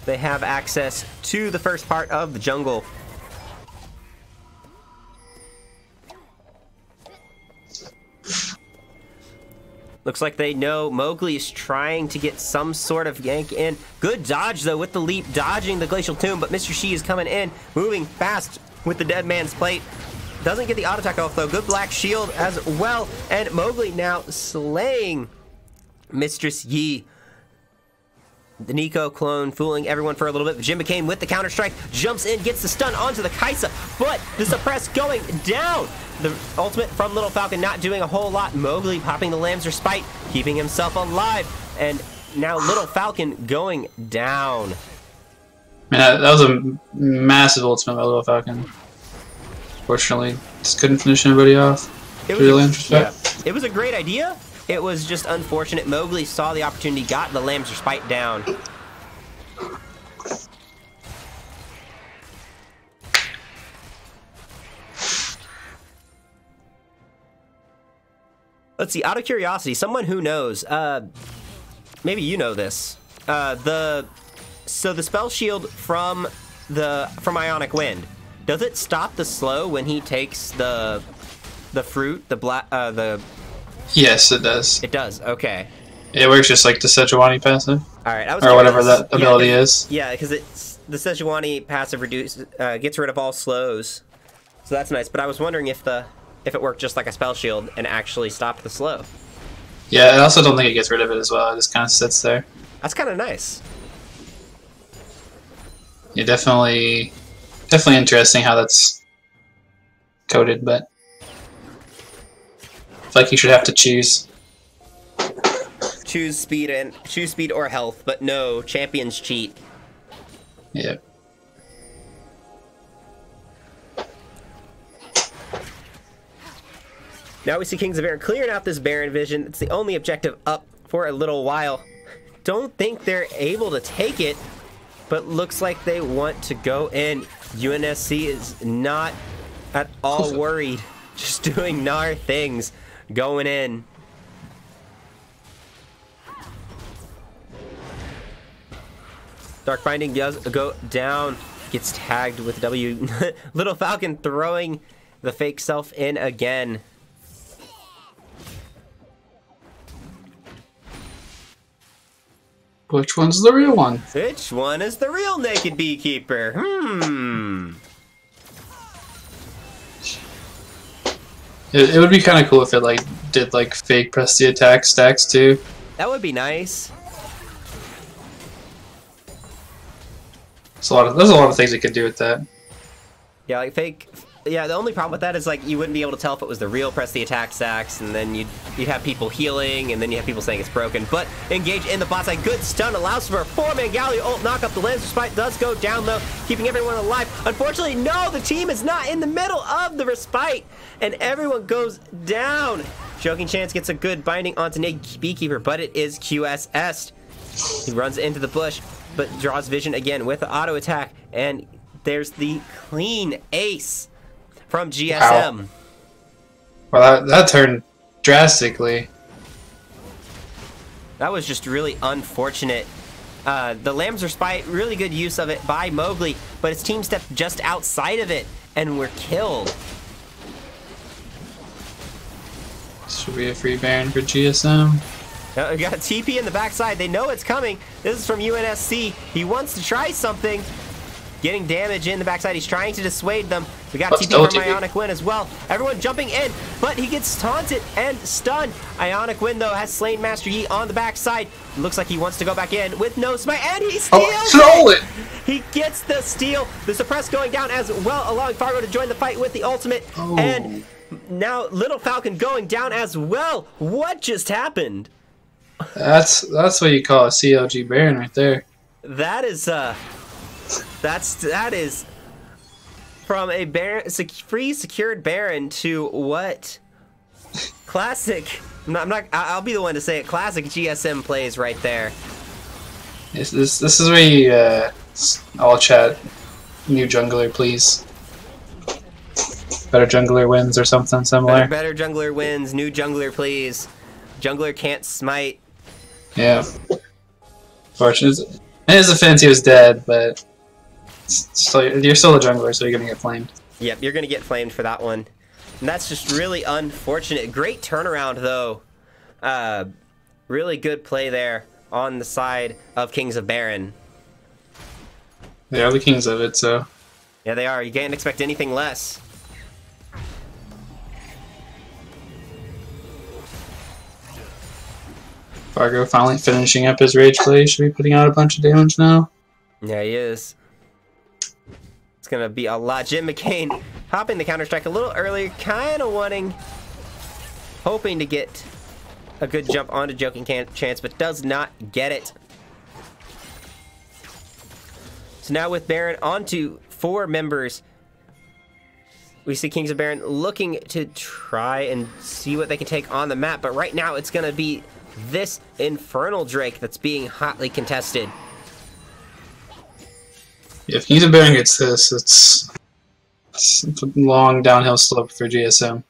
They have access to the first part of the jungle. Looks like they know Mowgli is trying to get some sort of yank in. Good dodge, though, with the leap, dodging the Glacial Tomb, but Mr. Shi is coming in, moving fast with the Dead Man's Plate. Doesn't get the auto attack off, though. Good black shield as well, and Mowgli now slaying Mistress Yi. The Nico clone fooling everyone for a little bit. Jin McCain with the counter strike jumps in, gets the stun onto the Kaisa, but the suppress going down. The ultimate from Little Falcon not doing a whole lot. Mowgli popping the Lamb's Respite, keeping himself alive, and now Little Falcon going down. Man, that was a massive ultimate by Little Falcon. Fortunately, just couldn't finish anybody off. It was a great idea. It was just unfortunate. Mowgli saw the opportunity, got the Lamb's Respite down. Let's see, out of curiosity, someone who knows, maybe you know this. So the spell shield from Ionic Wind, does it stop the slow when he takes the fruit, the Yes, it does. It does. Okay. It works just like the Sejuani passive. All right. Or whatever that ability is. Yeah, because it's the Sejuani passive gets rid of all slows, so that's nice. But I was wondering if it worked just like a spell shield and actually stopped the slow. Yeah, I also don't think it gets rid of it as well. It just kind of sits there. That's kind of nice. Yeah, definitely interesting how that's coded, but I feel like you should have to choose. Choose speed or health, but no, champions cheat. Yeah. Now we see Kings of Baron clearing out this Baron vision. It's the only objective up for a little while. Don't think they're able to take it, but looks like they want to go in. UNSC is not at all worried. Just doing Gnar things. Going in. Dark Binding does go down. Gets tagged with W. Little Falcon throwing the fake self in again. Which one's the real one? Which one is the real Naked Beekeeper? It would be kind of cool if it like did like fake press the attack stacks too. That would be nice. There's a lot of things it could do with that. Yeah, like fake. Yeah, the only problem with that is like you wouldn't be able to tell if it was the real press the attack stacks, and then you'd have people healing, and then you have people saying it's broken. But engage in the bot side. Good stun allows for a 4-man Galio ult knock up. The Lancer Respite does go down though, keeping everyone alive. Unfortunately, no, the team is not in the middle of the Respite, and everyone goes down. Joking Chance gets a good binding onto Naked Beekeeper, but it is QSS'd. He runs into the bush, but draws vision again with the auto attack, and there's the clean ace from GSM. Wow. Well, that turned drastically. That was just really unfortunate. The Lambs Respite, really good use of it by Mowgli, but his team stepped just outside of it, and we're killed. Should be a free Baron for GSM. We got a TP in the backside. They know it's coming. This is from UNSC. He wants to try something. Getting damage in the backside. He's trying to dissuade them. We got TP from Ionic Wind as well. Everyone jumping in, but he gets taunted and stunned. Ionic Wind, though, has slain Master Yi on the backside. Looks like he wants to go back in with no smite, and he steals it! He gets the steal. The suppress going down as well, allowing Fargo to join the fight with the ultimate. Oh. And now Little Falcon going down as well. What just happened? That's what you call a CLG Baron right there. That is that is from a Baron, free secured Baron to what? Classic. I'll be the one to say it. Classic GSM plays right there. This is where you all chat. New jungler, please. Better jungler wins or something similar. Better jungler wins. New jungler, please. Jungler can't smite. Yeah. Fortunately, it is offense he was dead, but you're still a jungler, so you're gonna get flamed. Yep, you're gonna get flamed for that one. And that's just really unfortunate. Great turnaround, though. Really good play there on the side of Kings of Baron. They are the kings of it, so. Yeah, they are. You can't expect anything less. Fargo finally finishing up his rage play. Should be putting out a bunch of damage now. Yeah, he is. It's gonna be a lot. Jim McCain hopping the Counter-Strike a little earlier, kind of hoping to get a good jump onto Joking Chance, but does not get it. So now with Baron onto 4 members, we see Kings of Baron looking to try and see what they can take on the map, but right now it's gonna be this Infernal Drake that's being hotly contested. If Kings of Baron gets this, it's a long downhill slope for GSM.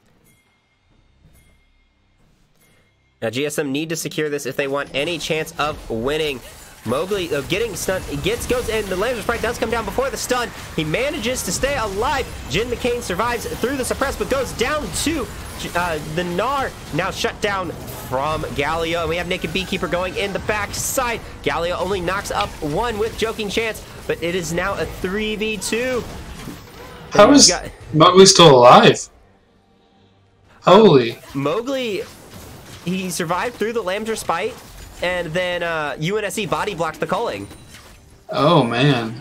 Now GSM need to secure this if they want any chance of winning. Mowgli getting stunned, goes in. The Laser Sprite does come down before the stun. He manages to stay alive. Jin McCain survives through the suppress, but goes down to the Gnar. Now shut down from Galio. And we have Naked Beekeeper going in the back side. Galio only knocks up 1 with Joking Chance, but it is now a 3v2. How is Mowgli still alive? Holy. Mowgli, he survived through the Lamb's Respite, and then UNSC body blocked the culling. Oh, man.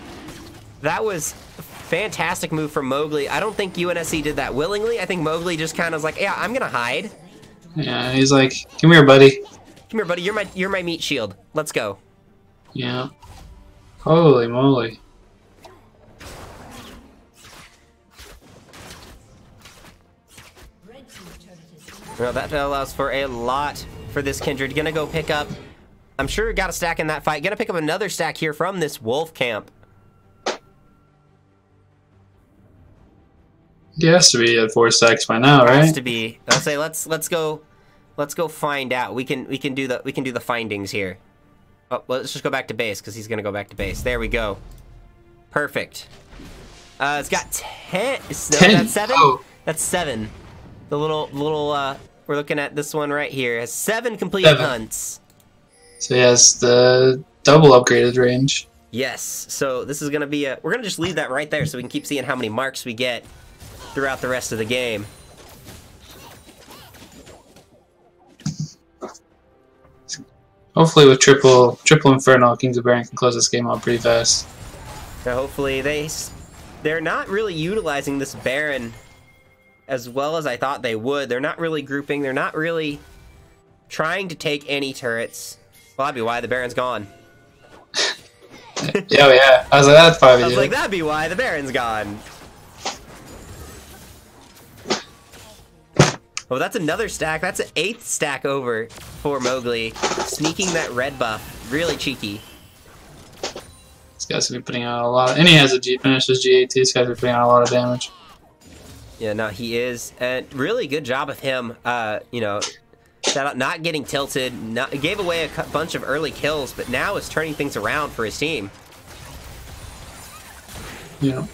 That was a fantastic move from Mowgli. I don't think UNSC did that willingly. I think Mowgli just kind of was like, yeah, I'm going to hide. Yeah, he's like, come here, buddy. Come here, buddy. You're my meat shield. Let's go. Yeah. Holy moly. Well, that allows for a lot for this Kindred. Gonna go pick up, I'm sure got a stack in that fight. Gonna pick up another stack here from this wolf camp. He has to be at 4 stacks by now, right? Has to be. I'll say let's go find out. We can do the findings here. Oh, let's just go back to base because he's gonna go back to base. There we go. Perfect. It's got 10. No, 10. that's 7. Oh. That's 7. The little we're looking at this one right here. It has 7 completed 7. hunts. So he has the double upgraded range. Yes. So this is gonna be we're gonna just leave that right there so we can keep seeing how many marks we get throughout the rest of the game. Hopefully with triple Inferno, Kings of Baron can close this game out pretty fast. Now hopefully they're not really utilizing this Baron as well as I thought they would. They're not really grouping. They're not really trying to take any turrets. Well, that'd be why the Baron's gone. Yeah. I was like, that's probably I was it. like, that'd be why the Baron's gone. Oh, that's another stack. That's an 8th stack over for Mowgli. Sneaking that red buff. Really cheeky. This guy's gonna be putting out a lot of, and he has a G finish, his G8. This guy's gonna be putting out a lot of damage. Yeah, no, he is. And really good job of him, you know, not getting tilted. Gave away a bunch of early kills, but now is turning things around for his team. Yeah.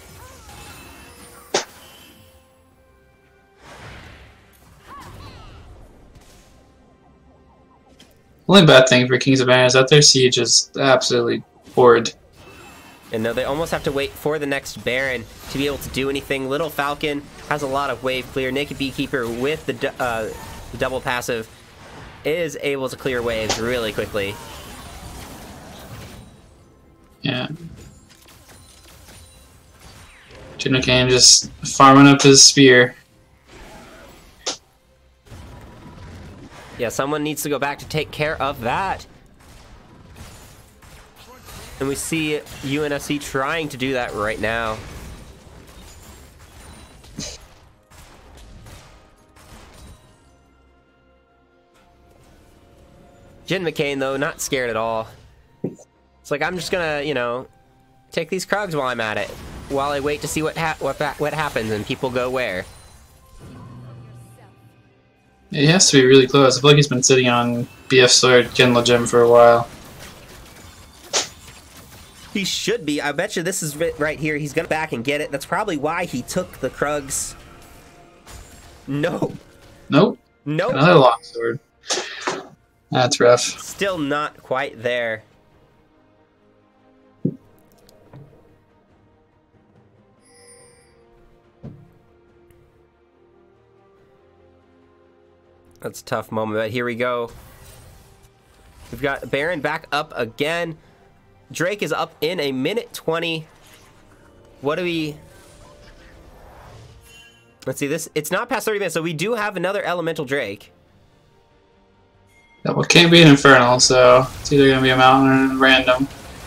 Only bad thing for Kings of Baron is that their siege is absolutely horrid. And no, they almost have to wait for the next Baron to be able to do anything. Little Falcon has a lot of wave clear. Naked Beekeeper with the double passive is able to clear waves really quickly. Yeah. Jin McCain just farming up his spear. Yeah, someone needs to go back to take care of that. And we see UNSC trying to do that right now. Jin McCain, though, not scared at all. It's like, I'm just gonna, you know, take these Krugs while I'm at it. While I wait to see what happens and people go where. He has to be really close. I feel like he's been sitting on BF Sword, Genlo Gem for a while. He should be. I bet you this is right here. He's gonna back and get it. That's probably why he took the Krugs. Nope. Nope. Nope. Another longsword. That's rough. Still not quite there. That's a tough moment, but here we go. We've got Baron back up again. Drake is up in a minute 20. What do we... Let's see, this. It's not past 30 minutes, so we do have another Elemental Drake. That one can't be an Infernal, so it's either going to be a Mountain or random.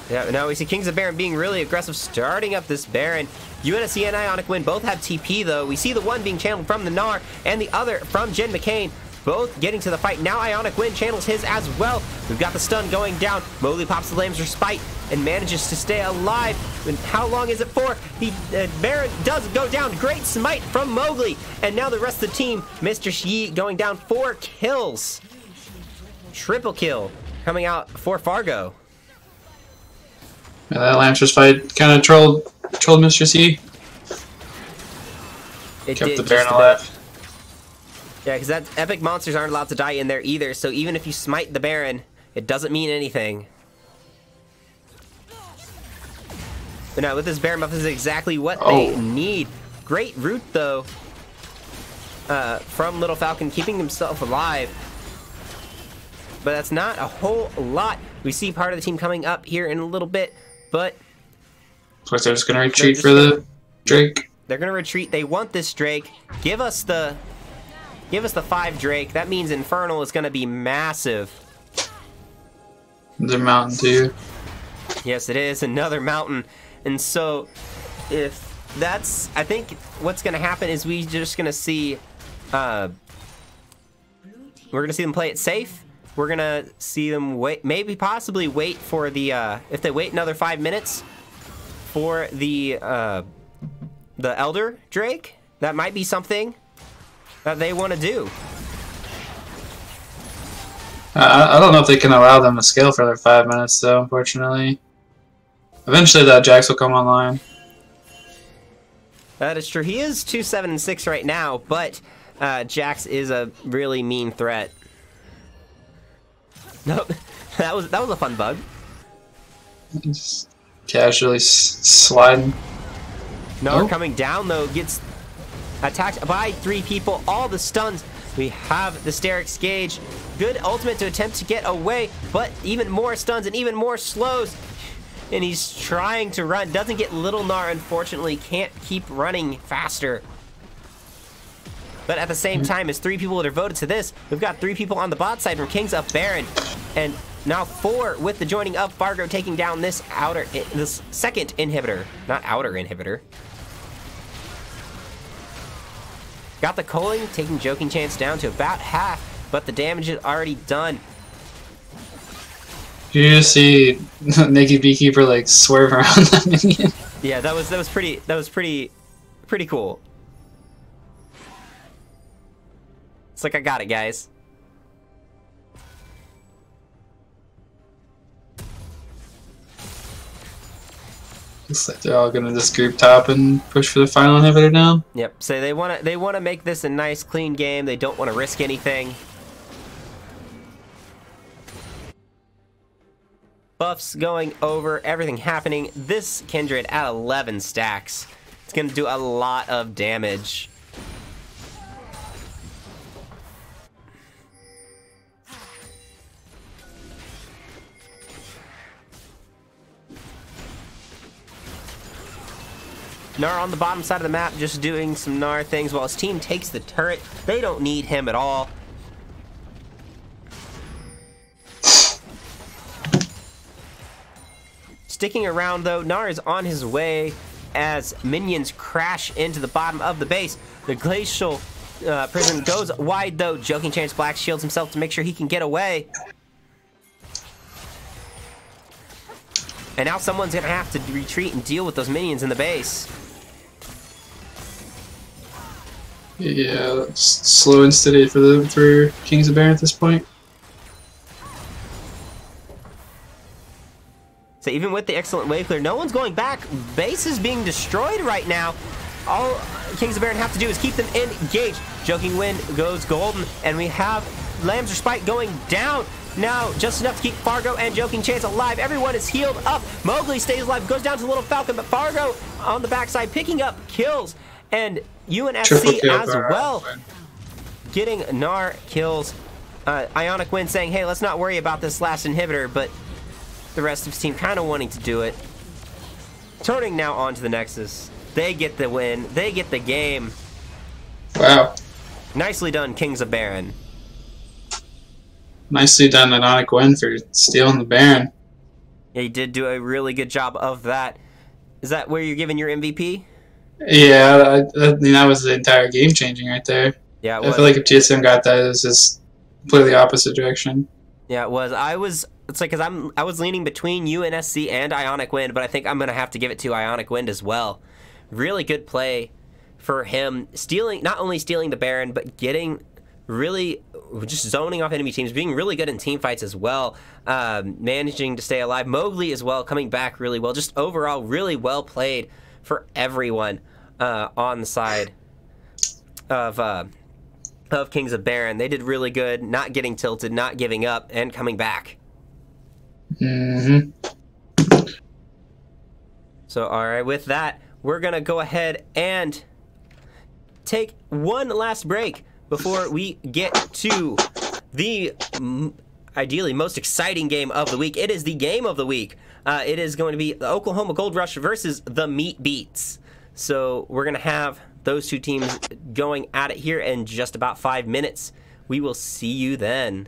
Yeah, now we see Kings of Baron being really aggressive, starting up this Baron. UNSC and Ionic Wind both have TP, though. We see the one being channeled from the Gnar, and the other from Jin McCain. Both getting to the fight. Now Ionic Wind channels his as well. We've got the stun going down. Mowgli pops the Lamb's Respite and manages to stay alive. And how long is it for? Baron does go down. Great smite from Mowgli. And now the rest of the team. Mr. Shi going down 4 kills. Triple kill coming out for Fargo. Yeah, that Lamb's Respite kind of trolled Mr. C. It Kept did the Baron just alive. Yeah, because that epic monsters aren't allowed to die in there either, so even if you smite the Baron, it doesn't mean anything. But now with this Baron buff, this is exactly what they need. Great root, though, from Little Falcon, keeping himself alive. But that's not a whole lot. We see part of the team coming up here in a little bit, but... Of course, they're just going to retreat for the Drake. They're going to retreat. They want this Drake. Give us the 5 Drake. That means Infernal is going to be massive. The mountain, too. Yes, it is. Another mountain. And so, if that's... I think what's going to happen is we're just going to see... we're going to see them play it safe. We're going to see them wait... Maybe possibly wait for the... if they wait another 5 minutes for the Elder Drake, that might be something that they want to do. I don't know if they can allow them to scale for their 5 minutes, though, unfortunately. Eventually, that Jax will come online. That is true. He is 2-7-6 right now, but Jax is a really mean threat. Nope, that was a fun bug. Just casually sliding. No, coming down though, gets attacked by 3 people. All the stuns. We have the Sterix Gauge. Good ultimate to attempt to get away, but even more stuns and even more slows. And he's trying to run. Doesn't get Little Gnar, unfortunately. Can't keep running faster. But at the same time, as 3 people are devoted to this, we've got 3 people on the bot side from Kings of Baron. And now 4 with the joining of Fargo taking down this second inhibitor. Not outer inhibitor. Got the culling, taking Joking Chance down to about half, but the damage is already done. You just see Naked Beekeeper like swerve around that minion. Yeah, that was pretty cool. It's like, I got it, guys. Looks like they're all gonna just group top and push for the final inhibitor now. Yep. So they wanna make this a nice, clean game. They don't want to risk anything. Buffs going over, everything happening. This Kindred at 11 stacks. It's gonna do a lot of damage. Gnar on the bottom side of the map, just doing some Gnar things while his team takes the turret. They don't need him at all. Sticking around though, Gnar is on his way as minions crash into the bottom of the base. The Glacial Prison goes wide though. Joking Chance Black shields himself to make sure he can get away. And now someone's gonna have to retreat and deal with those minions in the base. Yeah, that's slow and steady for Kings of Baron at this point. So even with the excellent wave clear, no one's going back. Base is being destroyed right now. All Kings of Baron have to do is keep them engaged. Joking Wind goes golden, and we have Lamb's Respite going down. Now, just enough to keep Fargo and Joking Chance alive. Everyone is healed up. Mowgli stays alive, goes down to Little Falcon, but Fargo on the backside picking up kills. And UNSC as well, getting Gnar kills. Ionic Wind saying, hey, let's not worry about this last inhibitor, but the rest of his team kind of wanting to do it. Turning now onto the Nexus. They get the win. They get the game. Wow. Nicely done, Kings of Baron. Nicely done, Ionic Wind, for stealing the Baron. Yeah, he did do a really good job of that. Is that where you're giving your MVP? Yeah, I mean, that was the entire game changing right there. Yeah, it I was. feel like if TSM got that, it was just completely opposite direction. Yeah, it was. It's like, because I was leaning between UNSC and Ionic Wind, but I think I'm going to have to give it to Ionic Wind as well. Really good play for him. Not only stealing the Baron, but getting really just zoning off enemy teams, being really good in team fights as well, managing to stay alive. Mowgli as well, coming back really well. Just overall, really well played for everyone on the side of Kings of Baron. They did really good, not getting tilted, not giving up, and coming back. Mm-hmm. So, all right, with that, we're going to go ahead and take one last break before we get to the ideally most exciting game of the week. It is the game of the week. It is going to be the Oklahoma Gold Rush versus the Meat Beats. So we're going to have those two teams going at it here in just about 5 minutes. We will see you then.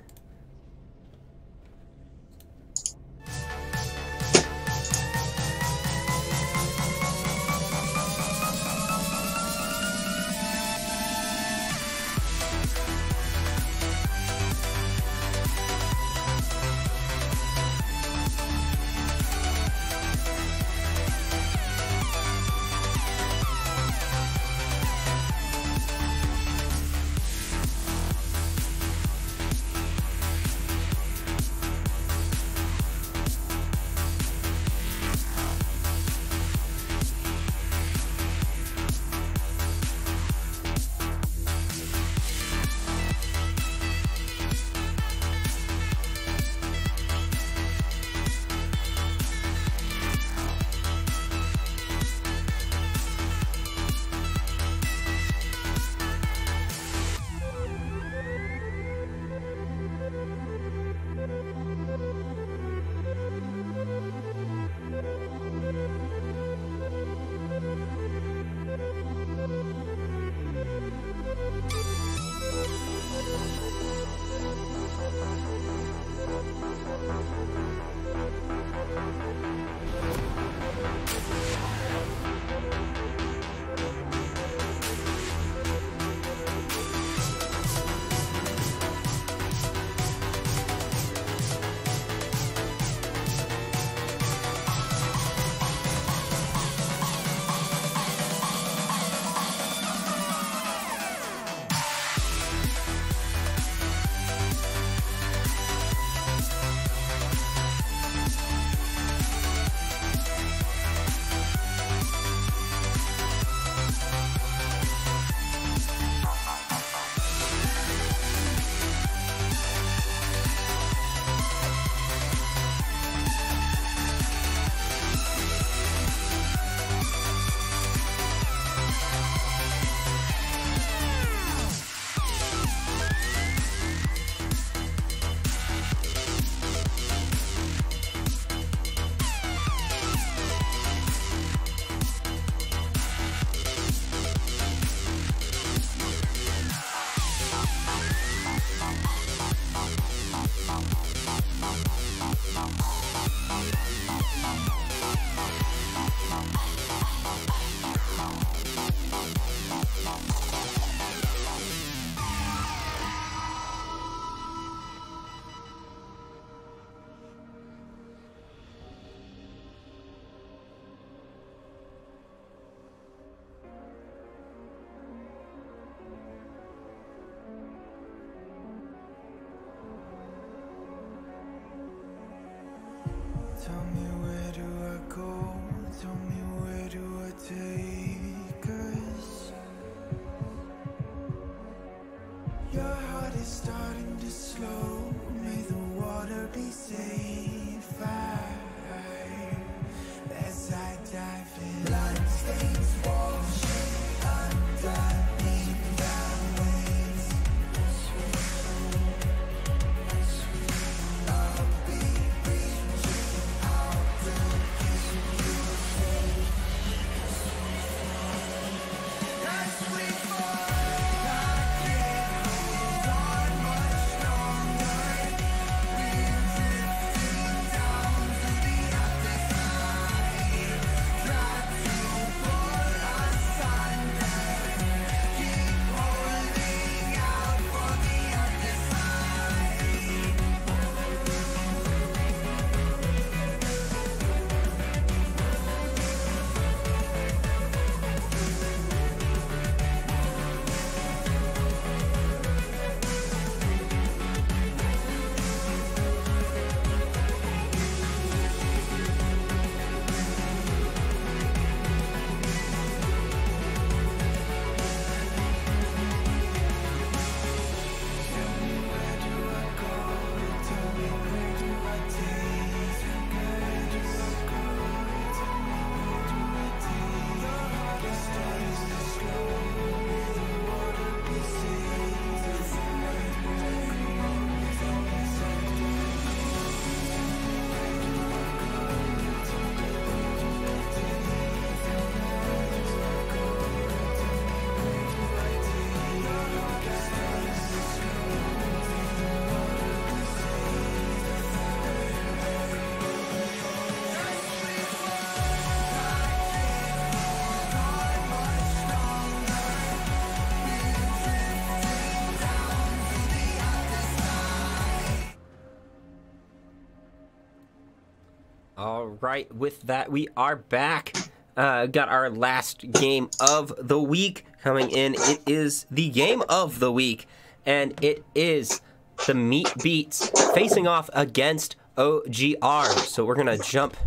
right, with that, we are back. Got our last game of the week coming in. It is the game of the week, and it is the Meat Beats facing off against OGR. So we're going to jump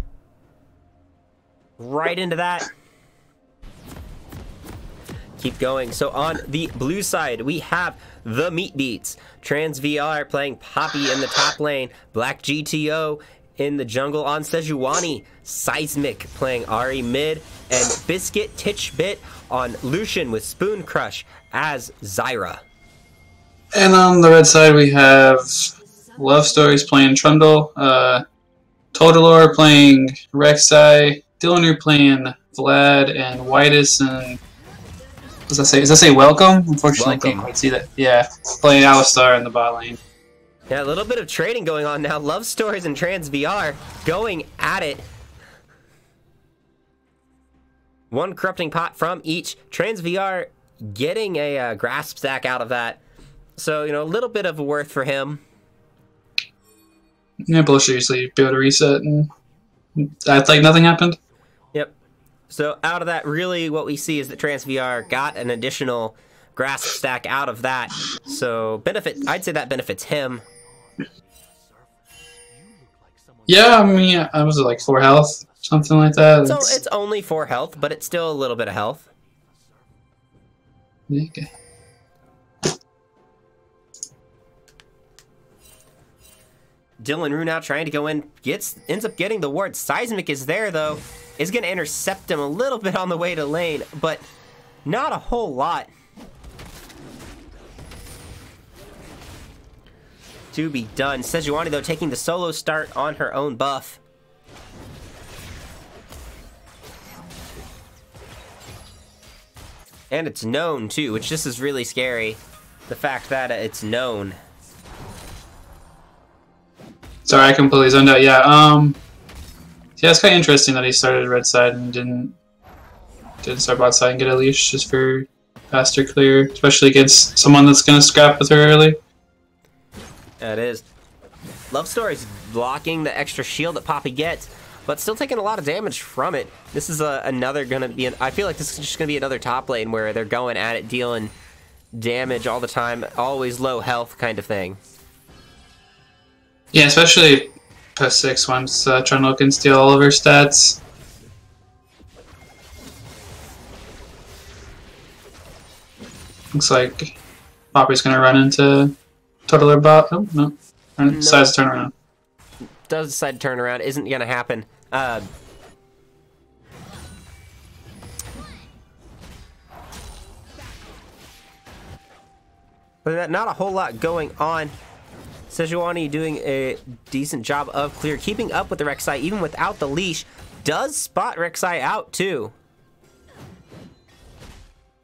right into that. Keep going. So on the blue side, we have the Meat Beats. TransVR playing Poppy in the top lane. Black GTO in the jungle on Sejuani. Seismic playing Ari mid. And Biscuit Titchbit on Lucian with Spoon Crush as Zyra. And on the red side, we have Love Stories playing Trundle. Totolor playing Rek'Sai. Dylan playing Vlad. And Whitus and... Does that say welcome? Unfortunately, I can't quite see that. Yeah, playing Alistar in the bot lane. Yeah, a little bit of trading going on now. Love Stories and TransVR going at it. One corrupting pot from each. TransVR getting a grasp stack out of that. So, you know, a little bit of a worth for him. Yeah, but should usually be able to reset and act like nothing happened. Yep. So out of that, really what we see is that TransVR got an additional grasp stack out of that. So I'd say that benefits him. Yeah, I mean, I was like 4 health, something like that. So it's only 4 health, but it's still a little bit of health. Okay. Dylan Rue now trying to go in, ends up getting the ward. Seismic is there though. Is going to intercept him a little bit on the way to lane, but not a whole lot to be done. Sejuani, though, taking the solo start on her own buff. And it's known, too, which just is really scary. The fact that it's known. Sorry, I completely zoned out. Yeah, yeah, it's kind of interesting that he started red side and didn't start bot side and get a leash just for faster clear, especially against someone that's going to scrap with her early. That is. Love Story's blocking the extra shield that Poppy gets, but still taking a lot of damage from it. This is another going to be... I feel like this is just going to be another top lane where they're going at it, dealing damage all the time, always low health kind of thing. Yeah, especially post 6 once Trundle can steal all of her stats. Looks like Poppy's going to run into Totaler bot. Oh, no. Decides to turn around. Does decide to turn around. Isn't going to happen. But not a whole lot going on. Sejuani doing a decent job of clear, keeping up with the Rek'Sai even without the leash. Does spot Rek'Sai out too.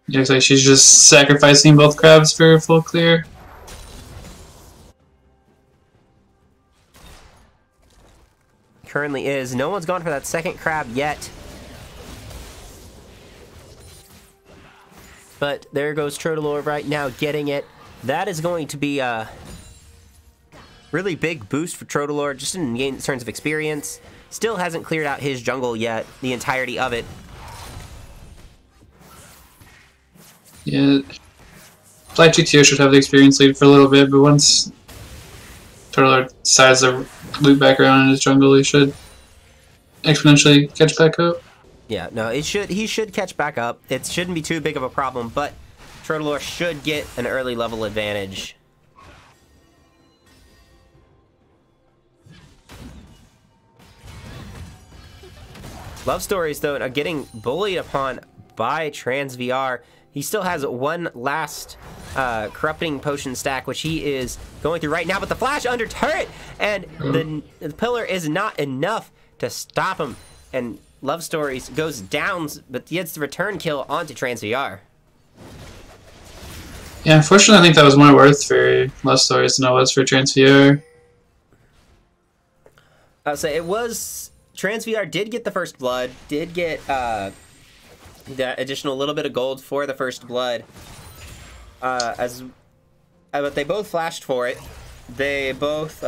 Yeah, looks like she's just sacrificing both crabs for a full clear. Currently is. No one's gone for that second crab yet. But there goes Trotalor right now getting it. That is going to be a really big boost for Trotalor just in terms of experience. Still hasn't cleared out his jungle yet, the entirety of it. Yeah, Black GTO should have the experience lead for a little bit, but once Trotalor decides to loop back around in his jungle, he should exponentially catch back up. Yeah, no, he should catch back up. It shouldn't be too big of a problem, but Trotalor should get an early level advantage. Love Stories, though, are getting bullied upon by TransVR. He still has one last corrupting potion stack, which he is going through right now, but the flash under turret, and the pillar is not enough to stop him, and Love Stories goes down, but gets the return kill onto TransVR. Yeah, unfortunately, I think that was more worth for Love Stories than it was for TransVR. So it was... TransVR did get the first blood, did get the additional little bit of gold for the first blood. But they both flashed for it. They both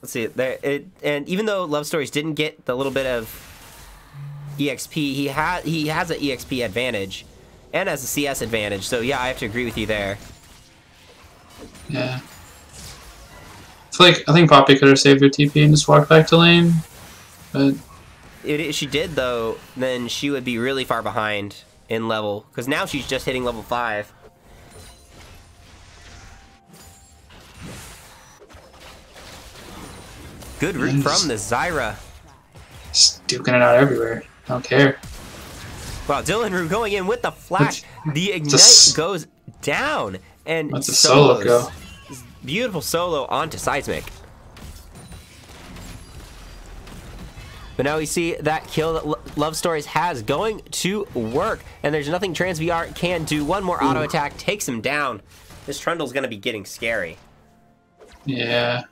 Let's see. And even though Love Stories didn't get the little bit of EXP, he has an EXP advantage and has a CS advantage. So yeah, I have to agree with you there. Yeah. I think Poppy could have saved her TP and just walked back to lane, but If she did though, then she would be really far behind in level because now she's just hitting level 5. Good root from the Zyra. just duking it out everywhere. I don't care. Wow, Dylan Rue going in with the flash. The ignite goes down and What's a solo go? Beautiful solo onto Seismic. But now we see that kill that Love Stories has going to work, and there's nothing TransVR can do. One more auto attack takes him down. This Trundle's gonna be getting scary. Yeah.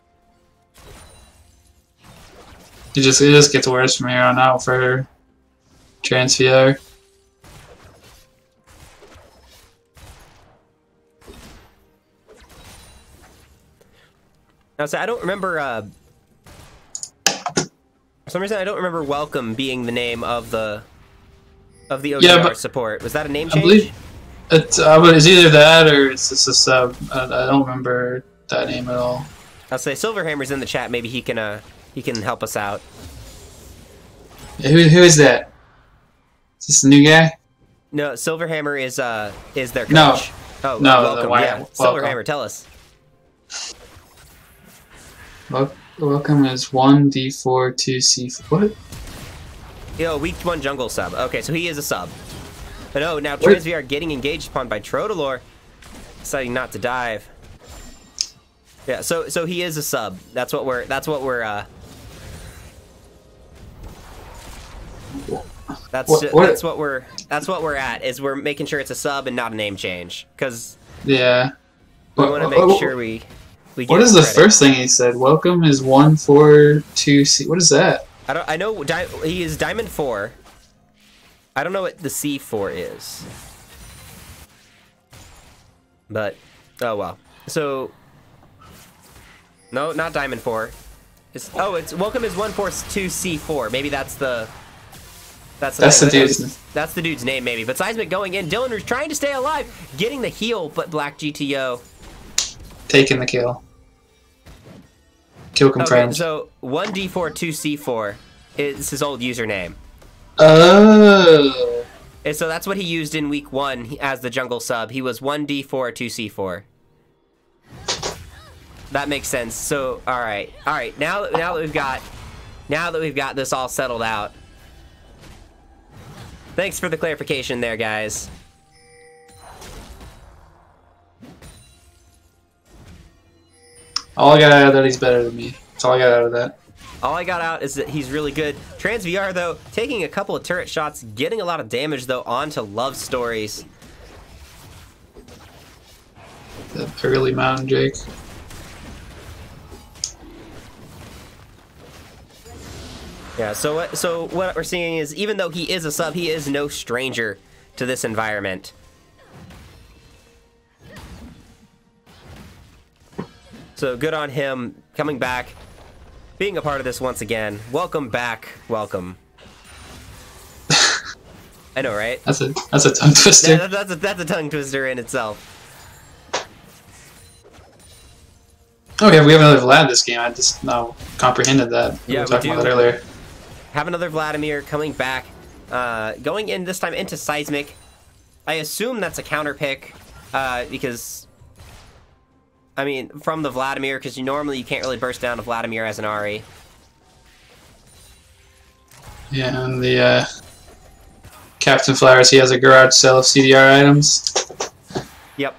It just gets worse from here on out for TransVR. Now, so I don't remember. For some reason, I don't remember Welcome being the name of the OGR support. Was that a name change? I believe it's either that or it's just a sub. I don't remember that name at all. I'll say Silverhammer's in the chat. Maybe he can help us out. Yeah, who is that? Is this the new guy? No, Silverhammer is their coach. No. Oh, No, Welcome. Yeah, Silverhammer, tell us. Welcome is 1d4 2c. What? Yo, week 1 jungle sub. Okay, so he is a sub. But oh, now TransVR getting engaged upon by Trotalor, deciding not to dive. Yeah, so he is a sub. That's what we're That's what we're at. Is we're making sure it's a sub and not a name change, because Yeah. we want to make sure we give What is the credit. first thing he said? Welcome is 142c. What is that? I know he is Diamond 4. I don't know what the C4 is. But oh well. So no, not Diamond 4. It's Welcome is 142C4. Maybe that's the dude's name, maybe. But Seismic going in. Dylan is trying to stay alive, getting the heal, but Black GTO Taking the kill. Kill confirmed. Okay, so 1D4 2C4 is his old username. Oh. And so that's what he used in week 1 as the jungle sub. He was 1D4 2C4. That makes sense. So all right. Now that we've got this all settled out. Thanks for the clarification there, guys. All I got out of that, he's better than me. That's all I got out of that. All I got out is that he's really good. TransVR, though, taking a couple of turret shots, getting a lot of damage, though, onto Love Stories. That early Mountain Jake. Yeah, so what we're seeing is, even though he is a sub, he is no stranger to this environment. So good on him coming back, being a part of this once again. Welcome back, welcome. I know, right? That's a tongue twister. That's a tongue twister in itself. Oh yeah, we have another Vlad this game. I just now comprehended that. Yeah, we were talking do. about that earlier. Have another Vladimir coming back, going in this time into Seismic. I assume that's a counter pick, because, I mean, from the Vladimir, because normally you can't really burst down a Vladimir as an Ahri. Yeah, and the Captain Flowers, he has a garage sale of CDR items. Yep.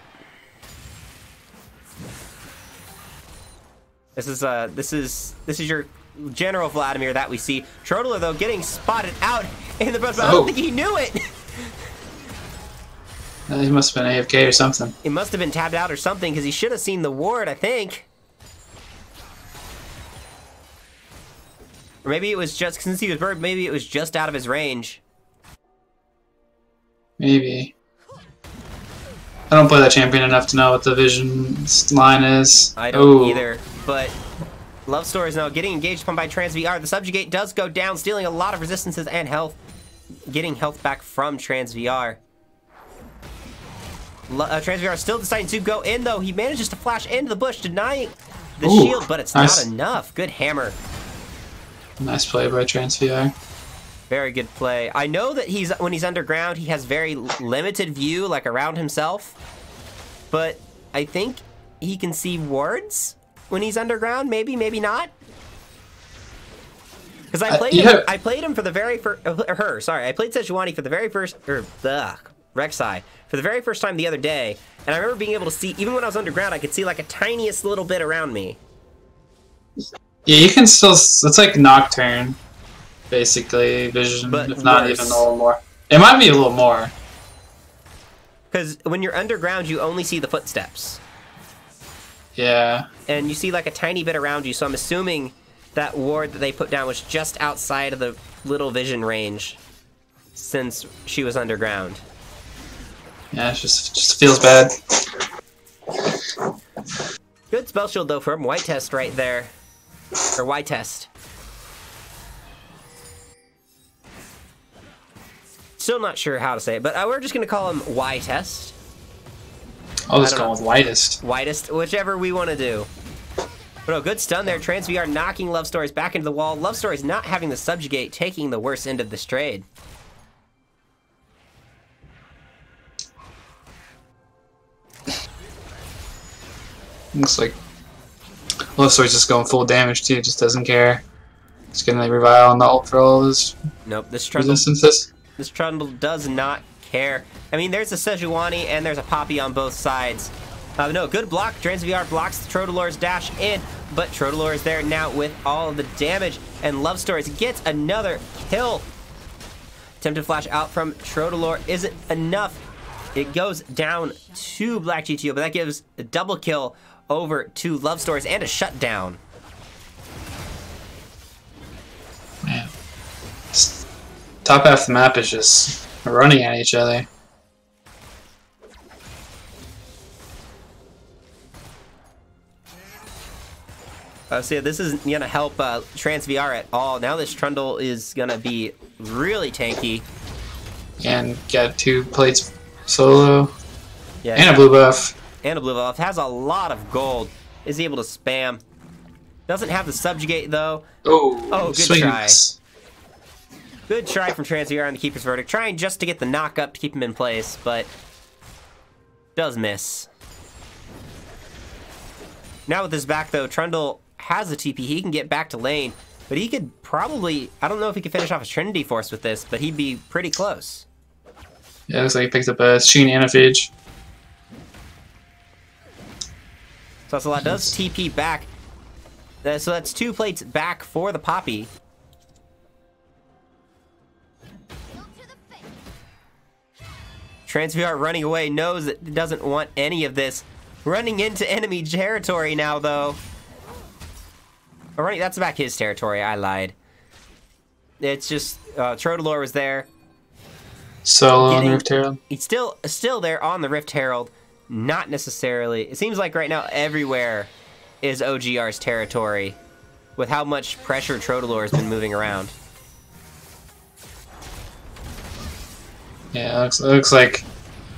This is your general Vladimir that we see. Trottler, though, getting spotted out in the but I don't think he knew it. He must have been AFK or something. He must have been tapped out or something, because he should have seen the ward, I think. Or maybe it was just, since he was bird, maybe it was just out of his range. Maybe. I don't play that champion enough to know what the vision line is. I don't either, but Love Stories now getting engaged upon by TransVR. The Subjugate does go down, stealing a lot of resistances and health. Getting health back from TransVR. TransVR still deciding to go in, though. He manages to flash into the bush, denying the shield, but it's not enough. Good hammer. Nice play by TransVR. Very good play. I know that when he's underground, he has very limited view, like around himself. But I think he can see wards when he's underground. Maybe, maybe not. Because I played him for the very first. I played Sejuani for the very first. Rek'Sai for the very first time the other day, and I remember being able to see, even when I was underground, I could see like a tiniest little bit around me. Yeah, you can still. It's like Nocturne. Basically, vision, but if not even a little more. It might be a little more. Because when you're underground, you only see the footsteps. Yeah. And you see like a tiny bit around you, so I'm assuming that ward that they put down was just outside of the little vision range, since she was underground. Yeah, it just feels bad. Good spell shield though from White Test right there. Or White Test. Still not sure how to say it, but we're just going to call him Y-Test. I'll just go with Whitest. Whitest, whichever we want to do. But oh, good stun there. TransVR knocking Love Stories back into the wall. Love Stories not having the Subjugate, taking the worst end of this trade. Looks like Love Stories just going full damage too, just doesn't care. Just getting the Revile and the ult for all his resistances. This Trundle does not care. I mean, there's a Sejuani and there's a Poppy on both sides. No, good block. TransVR blocks the Trodelor's dash in, but Trodelor is there now with all of the damage, and Love Stories gets another kill. Attempted flash out from Trodelor isn't enough. It goes down to Black GTO, but that gives a double kill over to Love Stories and a shutdown. Man. Top half of the map is just running at each other. So yeah, this isn't going to help TransVR at all. Now this Trundle is going to be really tanky. And get 2 plates solo. Yeah, and a blue buff. And a blue buff. Has a lot of gold. Is able to spam. Doesn't have the Subjugate, though. Oh, good try. Good try from TransVR on the Keeper's Verdict. Trying just to get the knock up to keep him in place, but does miss. Now with his back, though, Trundle has a TP. He can get back to lane, but he could probably... I don't know if he could finish off his Trinity Force with this, but he'd be pretty close. Yeah, looks like he picked up a Sheen and a Phage. So Ocelot does TP back. So that's 2 plates back for the Poppy. TransVR running away, knows that it doesn't want any of this. Running into enemy territory now, though. Or running, that's back his territory, I lied. It's just, Trodelor was there. Solo on the Rift Herald. He's still there on the Rift Herald. Not necessarily. It seems like right now everywhere is OGR's territory with how much pressure Trodelor has been moving around. Yeah, it looks like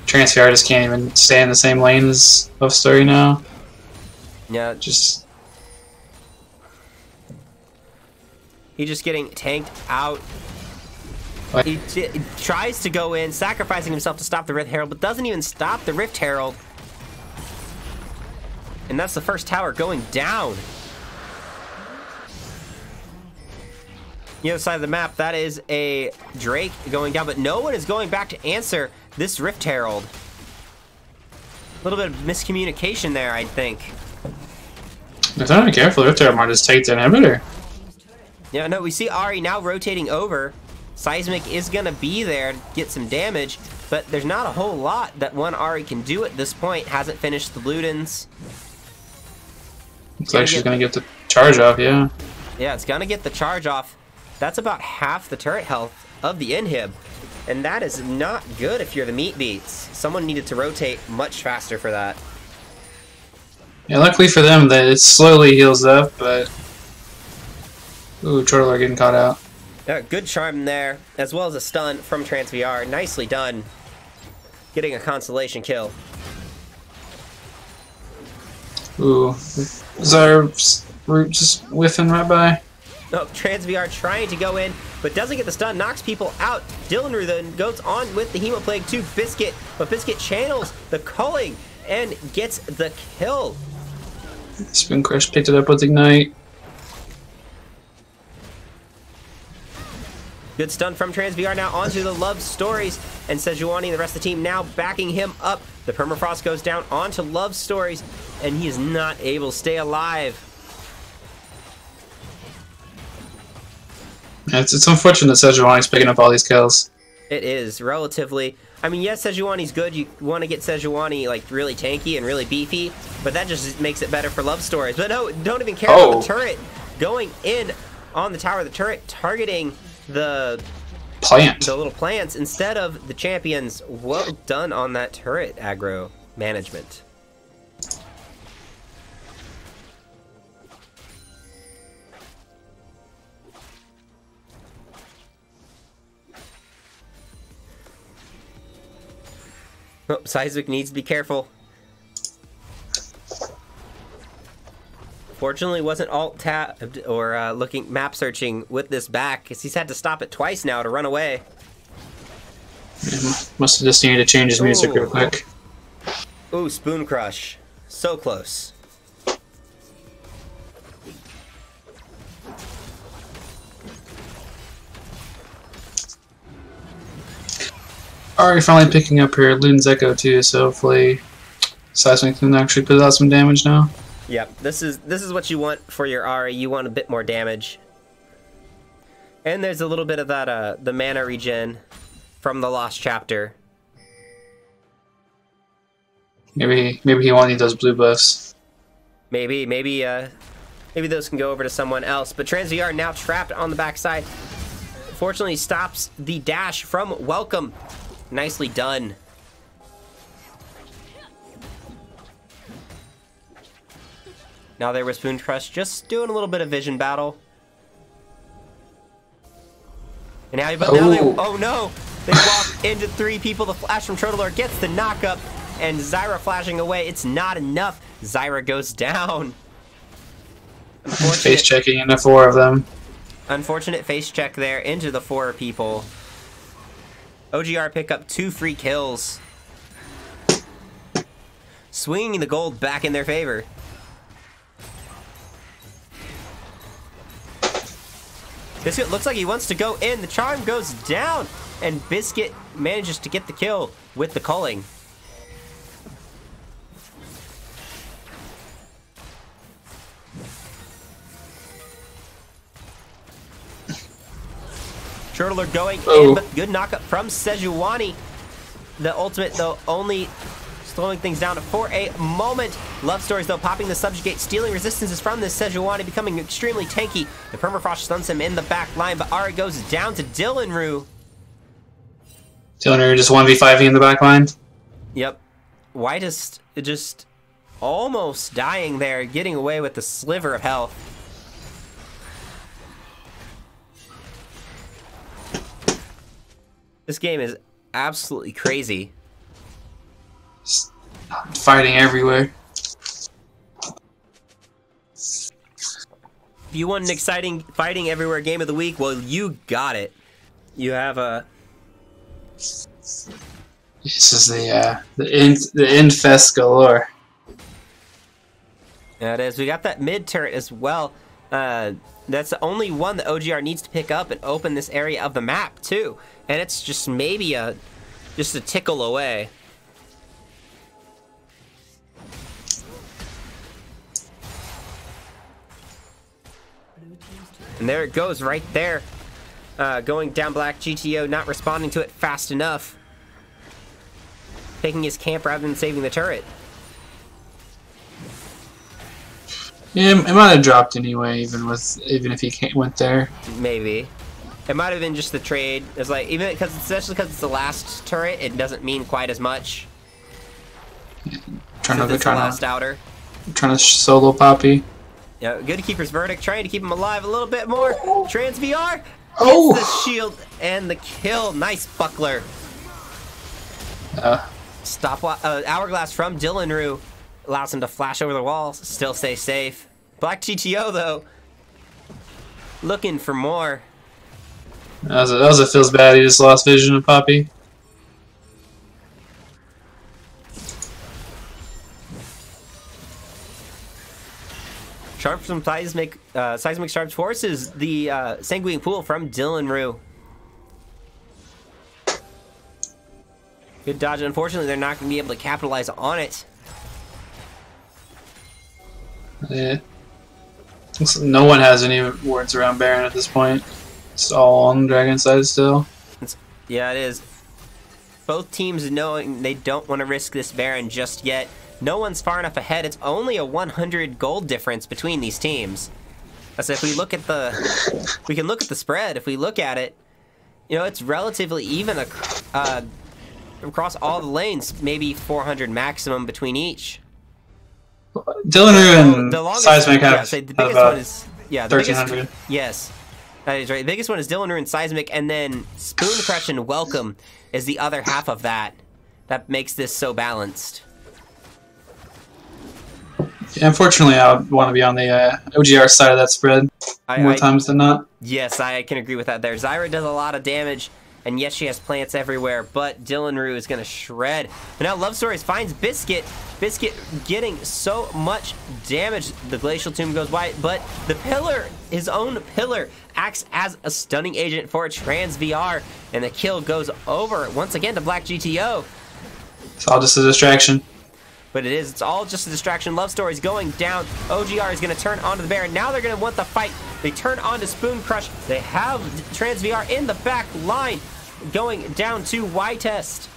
TransVR just can't even stay in the same lane as Love Story now. Yeah, just... He's just getting tanked out. What? He tries to go in, sacrificing himself to stop the Rift Herald, but doesn't even stop the Rift Herald. And that's the first tower going down. The other side of the map, that is a Drake going down, but no one is going back to answer this Rift Herald. A little bit of miscommunication there, I think. If they're not careful, Rift Herald might just take the inhibitor. Yeah, no, we see Ahri now rotating over. Seismic is going to be there to get some damage, but there's not a whole lot that one Ahri can do at this point. Hasn't finished the Ludens. Looks like she's going to get the charge off, yeah. Yeah, it's going to get the charge off. That's about half the turret health of the inhib. And that is not good if you're the meat beats. Someone needed to rotate much faster for that. Yeah, luckily for them, that it slowly heals up, but Ooh, Turtle are getting caught out. Good charm there, as well as a stun from TransVR. Nicely done. Getting a consolation kill. Ooh, Zyre's root just whiffing right by. Oh, TransVR trying to go in, but doesn't get the stun, knocks people out. Dylan then goes on with the Hemoplague to Biscuit, but Biscuit channels the culling and gets the kill. Spoon Crush picked it up with Ignite. Good stun from TransVR now onto the Love Stories, and Sejuani and the rest of the team now backing him up. The Permafrost goes down onto Love Stories, and he is not able to stay alive. It's unfortunate that Sejuani's picking up all these kills. It is, relatively. I mean, yes, Sejuani's good. You want to get Sejuani, like, really tanky and really beefy, but that just makes it better for Love Stories. But no, don't even care about the turret going in on the tower of the turret, targeting the little plants instead of the champions. Well done on that turret aggro management. Oh, Seismic needs to be careful. Fortunately, wasn't alt-tabbed or looking map searching with this back, because he's had to stop it twice now to run away. Must have just needed to change his music real quick. Ooh, Spoon Crush. So close. Alright, finally picking up here. Loon's Echo too, so hopefully Seismic can actually put out some damage now. Yep, this is what you want for your Ari. You want a bit more damage. And there's a little bit of that the mana regen from the Lost Chapter. Maybe he won't need those blue buffs. Maybe those can go over to someone else. But TransVR now trapped on the backside. Fortunately, stops the dash from Welcome. Nicely done. Now there was Spoon Crush just doing a little bit of vision battle. And now, oh no! They walk into three people. The flash from Trottler gets the knockup, and Zyra flashing away. It's not enough. Zyra goes down. Face checking into four of them. Unfortunate face check there into the four people. OGR pick up 2 free kills. Swinging the gold back in their favor. Biscuit looks like he wants to go in. The charm goes down, and Biscuit manages to get the kill with the culling. Turtler going in, but good knockup from Sejuani. The ultimate, though, only slowing things down for a moment. Love Stories, though, popping the Subjugate, stealing resistances from this Sejuani, becoming extremely tanky. The Permafrost stuns him in the back line, but Ari goes down to Dylanru. Dylanru just 1v5ing in the back line? Yep. Whitest just almost dying there, getting away with the sliver of health. This game is absolutely crazy. Fighting everywhere. If you want an exciting fighting everywhere game of the week, well, you got it. You have a... This is the infest galore. That is. We got that mid turret as well. That's the only one that OGR needs to pick up and open this area of the map too. And it's just maybe just a tickle away. And there it goes right there. Going down black, GTO not responding to it fast enough. Taking his camp rather than saving the turret. Yeah, it might have dropped anyway, even if he went there. Maybe. It might have been just the trade. It's like, especially because it's the last turret, it doesn't mean quite as much. Trying to last outer. Trying to solo Poppy. Yeah, good keeper's verdict, trying to keep him alive a little bit more. Trans VR gets Oh! the shield and the kill. Nice buckler. Hourglass from Dylan Rue allows him to flash over the wall, still stay safe. Black GTO though, looking for more. That was a feels bad. He just lost vision of Poppy. Sharp from Seismic Sharp forces the Sanguine Pool from Dylan Rue. Good dodge. Unfortunately, they're not going to be able to capitalize on it. Yeah. No one has any wards around Baron at this point. It's all on Dragon side still. Yeah, it is. Both teams knowing they don't want to risk this Baron just yet. No one's far enough ahead. It's only a 100 gold difference between these teams. So if we look at we can look at the spread. If we look at it, you know, it's relatively even across all the lanes. Maybe 400 maximum between each. Dylan Rue and Seismic have the biggest one is 1300. Yes, that is right. The biggest one is Dylan Rue and Seismic, and then Spoon Crush and Welcome is the other half of that. That makes this so balanced. Yeah, unfortunately, I would want to be on the OGR side of that spread more times than not. Yes, I can agree with that there. Zyra does a lot of damage, and yes, she has plants everywhere, but Dylan Rue is going to shred. But now Love Stories finds Biscuit. Biscuit getting so much damage. The Glacial Tomb goes wide, but the pillar, his own pillar, acts as a stunning agent for Trans VR, and the kill goes over once again to Black GTO. It's all just a distraction. But it's all just a distraction. Love Story's going down. OGR is going to turn onto the Baron. Now they're going to want the fight. They turn on to Spoon Crush. They have Trans VR in the back line, going down to Y-Test.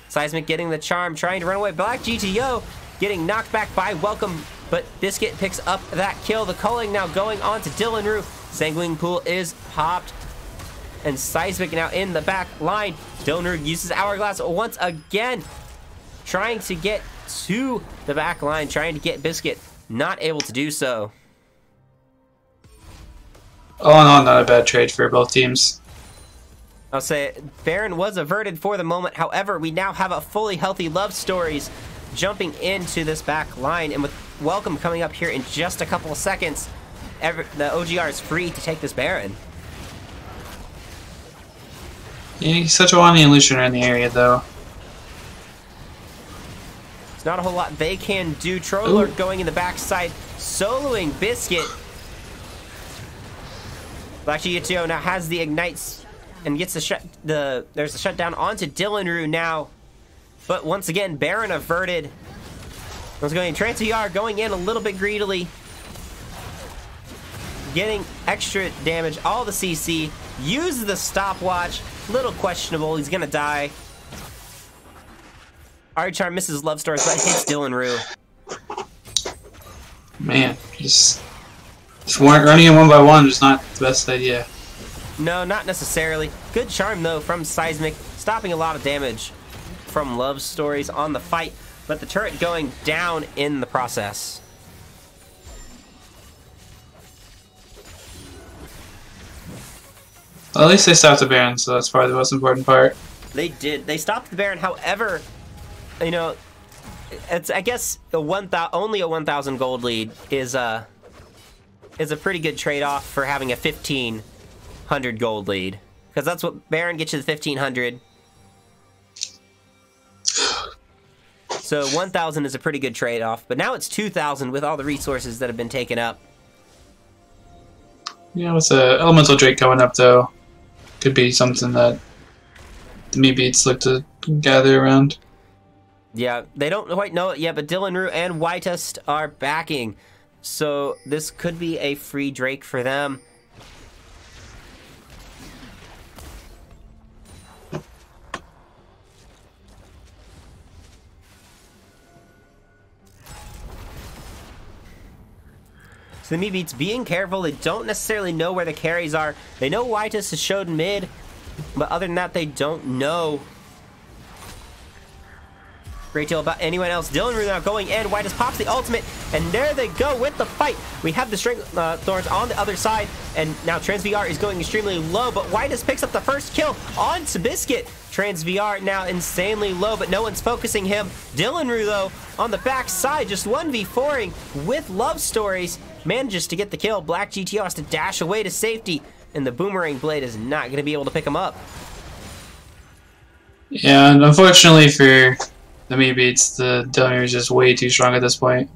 Seismic getting the charm, trying to run away. Black GTO getting knocked back by Welcome, but Biscuit picks up that kill. The culling now going on to Dylan Rue. Sanguine Pool is popped, and Seismic now in the back line. Dylan Rue uses Hourglass once again, trying to get to the back line, trying to get Biscuit, not able to do so. All in all, not a bad trade for both teams. I'll say Baron was averted for the moment. However, we now have a fully healthy Love Stories jumping into this back line, and with Welcome coming up here in just a couple of seconds, the OGR is free to take this Baron. Yeah, he's such a Wani and Lucian are in the area, though. It's not a whole lot they can do. Troller going in the backside, soloing Biscuit. Black GTO now has the ignites and gets there's a shutdown onto Dylan Rue now. But once again, Baron averted. Let's go in. Trans VR going in a little bit greedily, getting extra damage. All the CC, uses the stopwatch. Little questionable. He's gonna die. Archar misses Love Stories, but hits Dylan Rue. Man, just running in one by one is not the best idea. No, not necessarily. Good charm, though, from Seismic, stopping a lot of damage from Love Stories on the fight, but the turret going down in the process. Well, at least they stopped the Baron, so that's probably the most important part. They did. They stopped the Baron. However, you know, it's, I guess only a 1,000 gold lead is a pretty good trade-off for having a 1,500 gold lead, because that's what Baron gets you, the 1,500. So 1,000 is a pretty good trade-off, but now it's 2,000 with all the resources that have been taken up. Yeah, with the Elemental Drake coming up, though, could be something that the Meatbeats look to gather around. Yeah, they don't quite know it yet, but Dylan Rue and Y-Test are backing, so this could be a free Drake for them. So the Meatbeats being careful. They don't necessarily know where the carries are. They know Y-Test has showed mid, but other than that, they don't know. great deal about anyone else. Dylan Rue now going in. Whitus pops the ultimate, and there they go with the fight. We have the String Thorns on the other side, and now TransVR is going extremely low, but Whitus picks up the first kill on Biscuit. TransVR now insanely low, but no one's focusing him. Dylan Rue, though, on the back side, just 1v4ing with Love Stories, manages to get the kill. Black GTO has to dash away to safety, and the Boomerang Blade is not going to be able to pick him up. Yeah, and unfortunately for the Me Beats, the Dylan Rue is just way too strong at this point.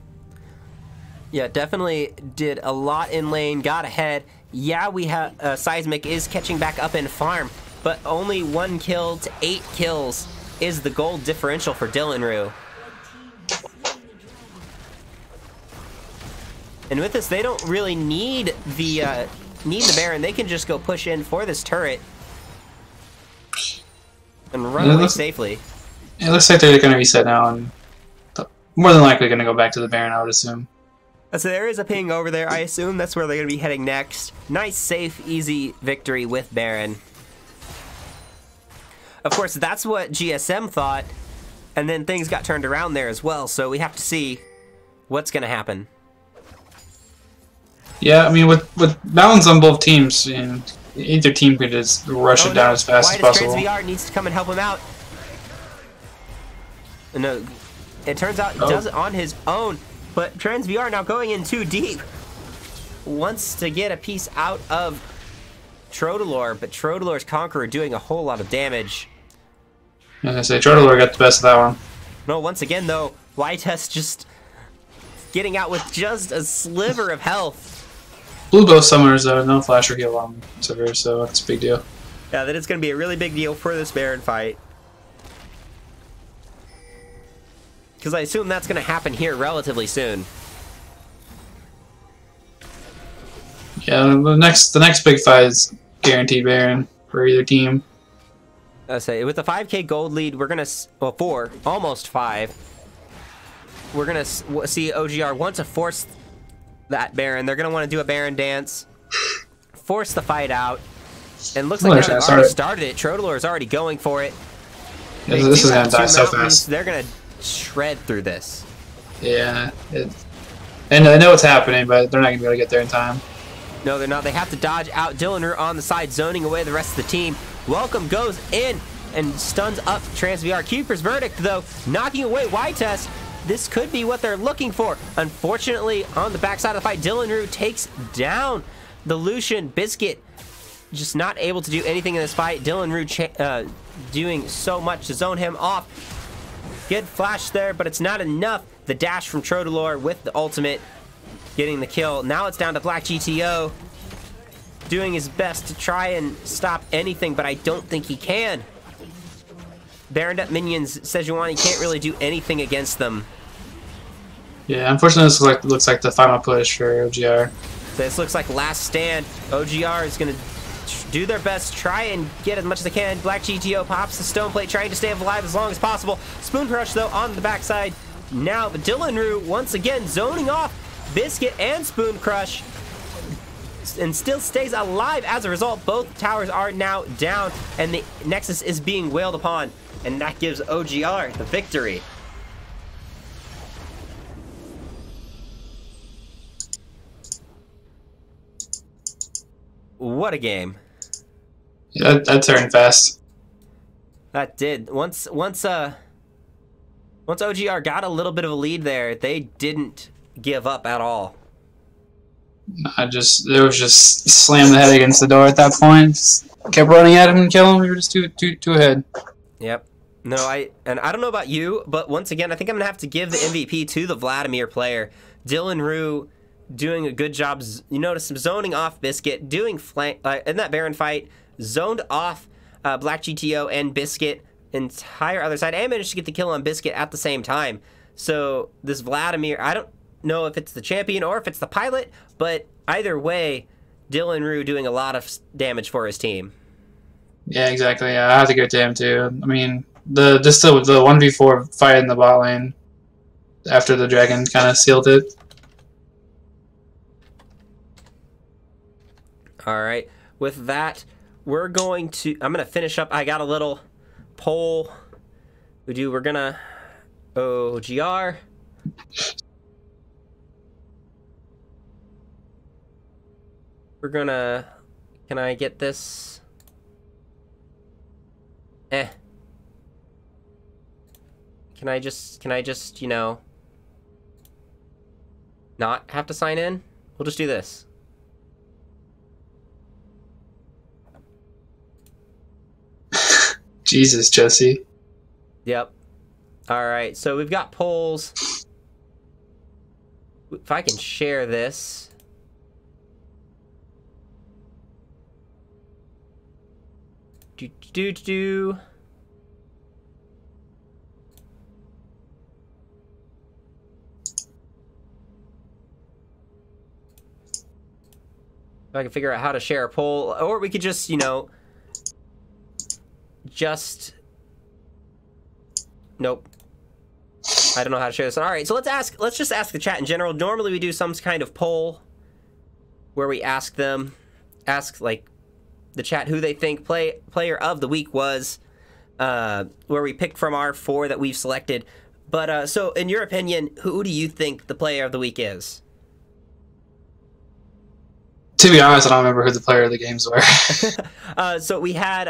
Yeah, definitely did a lot in lane, got ahead. Yeah, we have Seismic is catching back up in farm, but only 1 kill to 8 kills is the gold differential for Dylan Rue. And with this, they don't really need the Baron. They can just go push in for this turret and run away safely. It looks like they're going to reset now, and more than likely going to go back to the Baron, I would assume. So there is a ping over there. I assume that's where they're going to be heading next. Nice, safe, easy victory with Baron. Of course, that's what GSM thought, and then things got turned around there as well, so we have to see what's going to happen. Yeah, I mean, with balance on both teams, you know, either team could just rush it down as fast as possible. TransVR needs to come and help him out. No, it turns out he does it on his own, but TransVR now going in too deep. Wants to get a piece out of Trodelor, but Trodelor's Conqueror doing a whole lot of damage. As I say, Trodelor got the best of that one. No, once again, though, Whitus just getting out with just a sliver of health. Blue bow summoners, though, no flash or heal on Severe, so that's a big deal. Yeah, that is going to be a really big deal for this Baron fight. Because I assume that's going to happen here relatively soon. Yeah, the next big fight is guaranteed Baron for either team. I say with the 5K gold lead, we're gonna almost 5. We're gonna see OGR want to force that Baron. They're gonna want to do a Baron dance, force the fight out, and looks like they've already started it. Trodelor is already going for it. Yeah, this is gonna die so fast. They're gonna shred through this. Yeah, and I know what's happening, but they're not gonna be able to get there in time. No, they're not. They have to dodge out. Dylan Rue on the side, zoning away the rest of the team. Welcome goes in and stuns up TransVR. Keeper's Verdict, though, knocking away Whitus. This could be what they're looking for. Unfortunately, on the backside of the fight, Dylan Rue takes down the Lucian. Biscuit just not able to do anything in this fight. Dylan Rue doing so much to zone him off. Good flash there, but it's not enough. The dash from Trodelor with the ultimate, getting the kill. Now it's down to Black GTO, doing his best to try and stop anything, but I don't think he can. Baroned up minions, Sejuani can't really do anything against them. Yeah, unfortunately this looks like the final push for OGR. This looks like last stand. OGR is going to do their best, try and get as much as they can. Black GTO pops the stone plate, trying to stay alive as long as possible. Spoon Crush, though, on the backside. Now, Dylan Rue, once again, zoning off Biscuit and Spoon Crush, and still stays alive as a result. Both towers are now down, and the Nexus is being wailed upon, and that gives OGR the victory. What a game. Yeah, that turned fast. That did. Once OGR got a little bit of a lead there, they didn't give up at all. It was just slam the head against the door at that point. Just kept running at him and killing him. We were just too ahead. Yep. No, I don't know about you, but once again, I think I'm gonna have to give the MVP to the Vladimir player. Dylan Rue doing a good job. You notice him zoning off Biscuit, doing flank in that Baron fight, zoned off Black GTO and Biscuit, entire other side, and managed to get the kill on Biscuit at the same time. So this Vladimir, I don't know if it's the champion or if it's the pilot, but either way, Dylan Rue doing a lot of damage for his team. Yeah, exactly. Yeah, I have to give it to him too. I mean, the 1v4 fight in the bot lane after the dragon kind of sealed it. All right. With that, I'm going to finish up. I got a little poll. We're going to OGR. We're gonna... Can I get this? Can I just, you know, not have to sign in? We'll just do this. Jesus, Jesse. Yep. Alright, so we've got polls. If I can share this. Do. If I can figure out how to share a poll, or we could just, you know, nope. I don't know how to share this. All right, so let's just ask the chat in general. Normally we do some kind of poll where we ask like the chat who they think player of the week was, where we pick from our 4 that we've selected. But so in your opinion, who do you think the player of the week is? To be honest, I don't remember who the player of the games were. So we had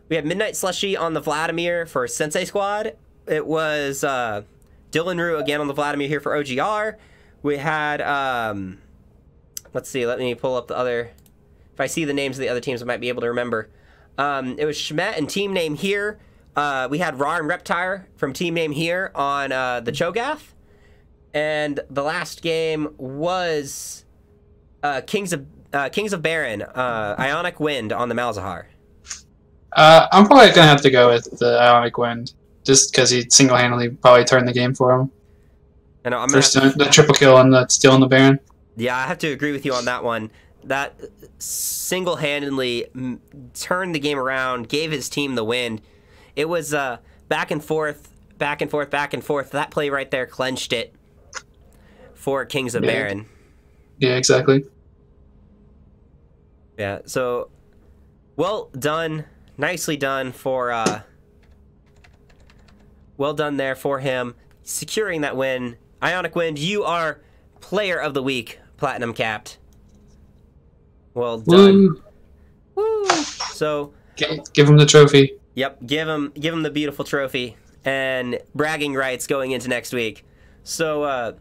Midnight Slushy on the Vladimir for Sensei Squad. It was Dylan Rue again on the Vladimir here for OGR. We had let's see, let me pull up the other. If I see the names of the other teams, I might be able to remember. It was Schmet and Team Name Here. We had Rar and Reptire from Team Name Here on the Cho'Gath. And the last game was Kings of Baron, Ionic Wind on the Malzahar. I'm probably gonna have to go with the Ionic Wind, just because he single-handedly probably turned the game for him. I know, the triple kill and the steal on the Baron. Yeah, I have to agree with you on that one. That single-handedly turned the game around, gave his team the win. It was back and forth, back and forth, back and forth. That play right there clenched it for Kings of Baron. Yeah, exactly. Yeah, so well done. Nicely done for well done there for him, securing that win. Ionic Wind, you are player of the week, platinum capped. Well done. Woo! So give him the trophy. Yep, give him the beautiful trophy and bragging rights going into next week. So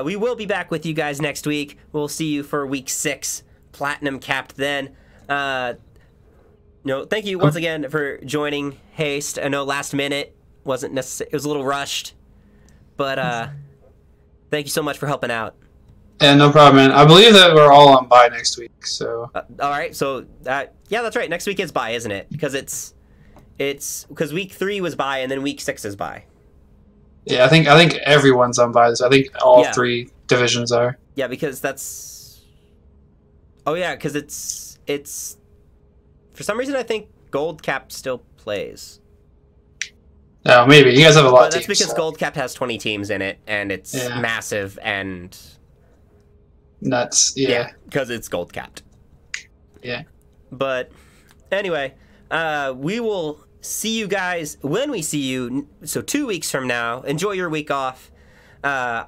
we will be back with you guys next week. We'll see you for week 6, platinum capped then. Thank you once again for joining, Haste. I know last minute wasn't necessary; it was a little rushed, but thank you so much for helping out. Yeah, no problem, man. I believe that we're all on bye next week. So all right, so yeah, that's right. Next week is bye, isn't it? Because it's because week 3 was bye, and then week 6 is bye. Yeah, I think everyone's on bye. I think all 3 divisions are. Yeah, because that's. Oh yeah, because it's. For some reason, I think Gold Cap still plays. No, maybe. You guys have a lot of teams. That's because so. Gold Cap has 20 teams in it, and it's massive and... nuts, yeah. Because it's Gold Capped. Yeah. But, anyway, we will see you guys when we see you, so 2 weeks from now. Enjoy your week off. I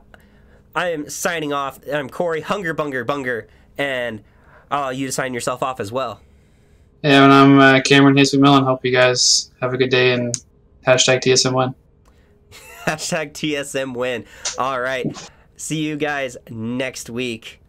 am signing off. I'm Corey, Hunger Bunger Bunger, and I'll allow you to sign yourself off as well. Yeah, and I'm Cameron Hayes McMillan. Hope you guys have a good day and hashtag TSM win. Hashtag TSM win. All right. See you guys next week.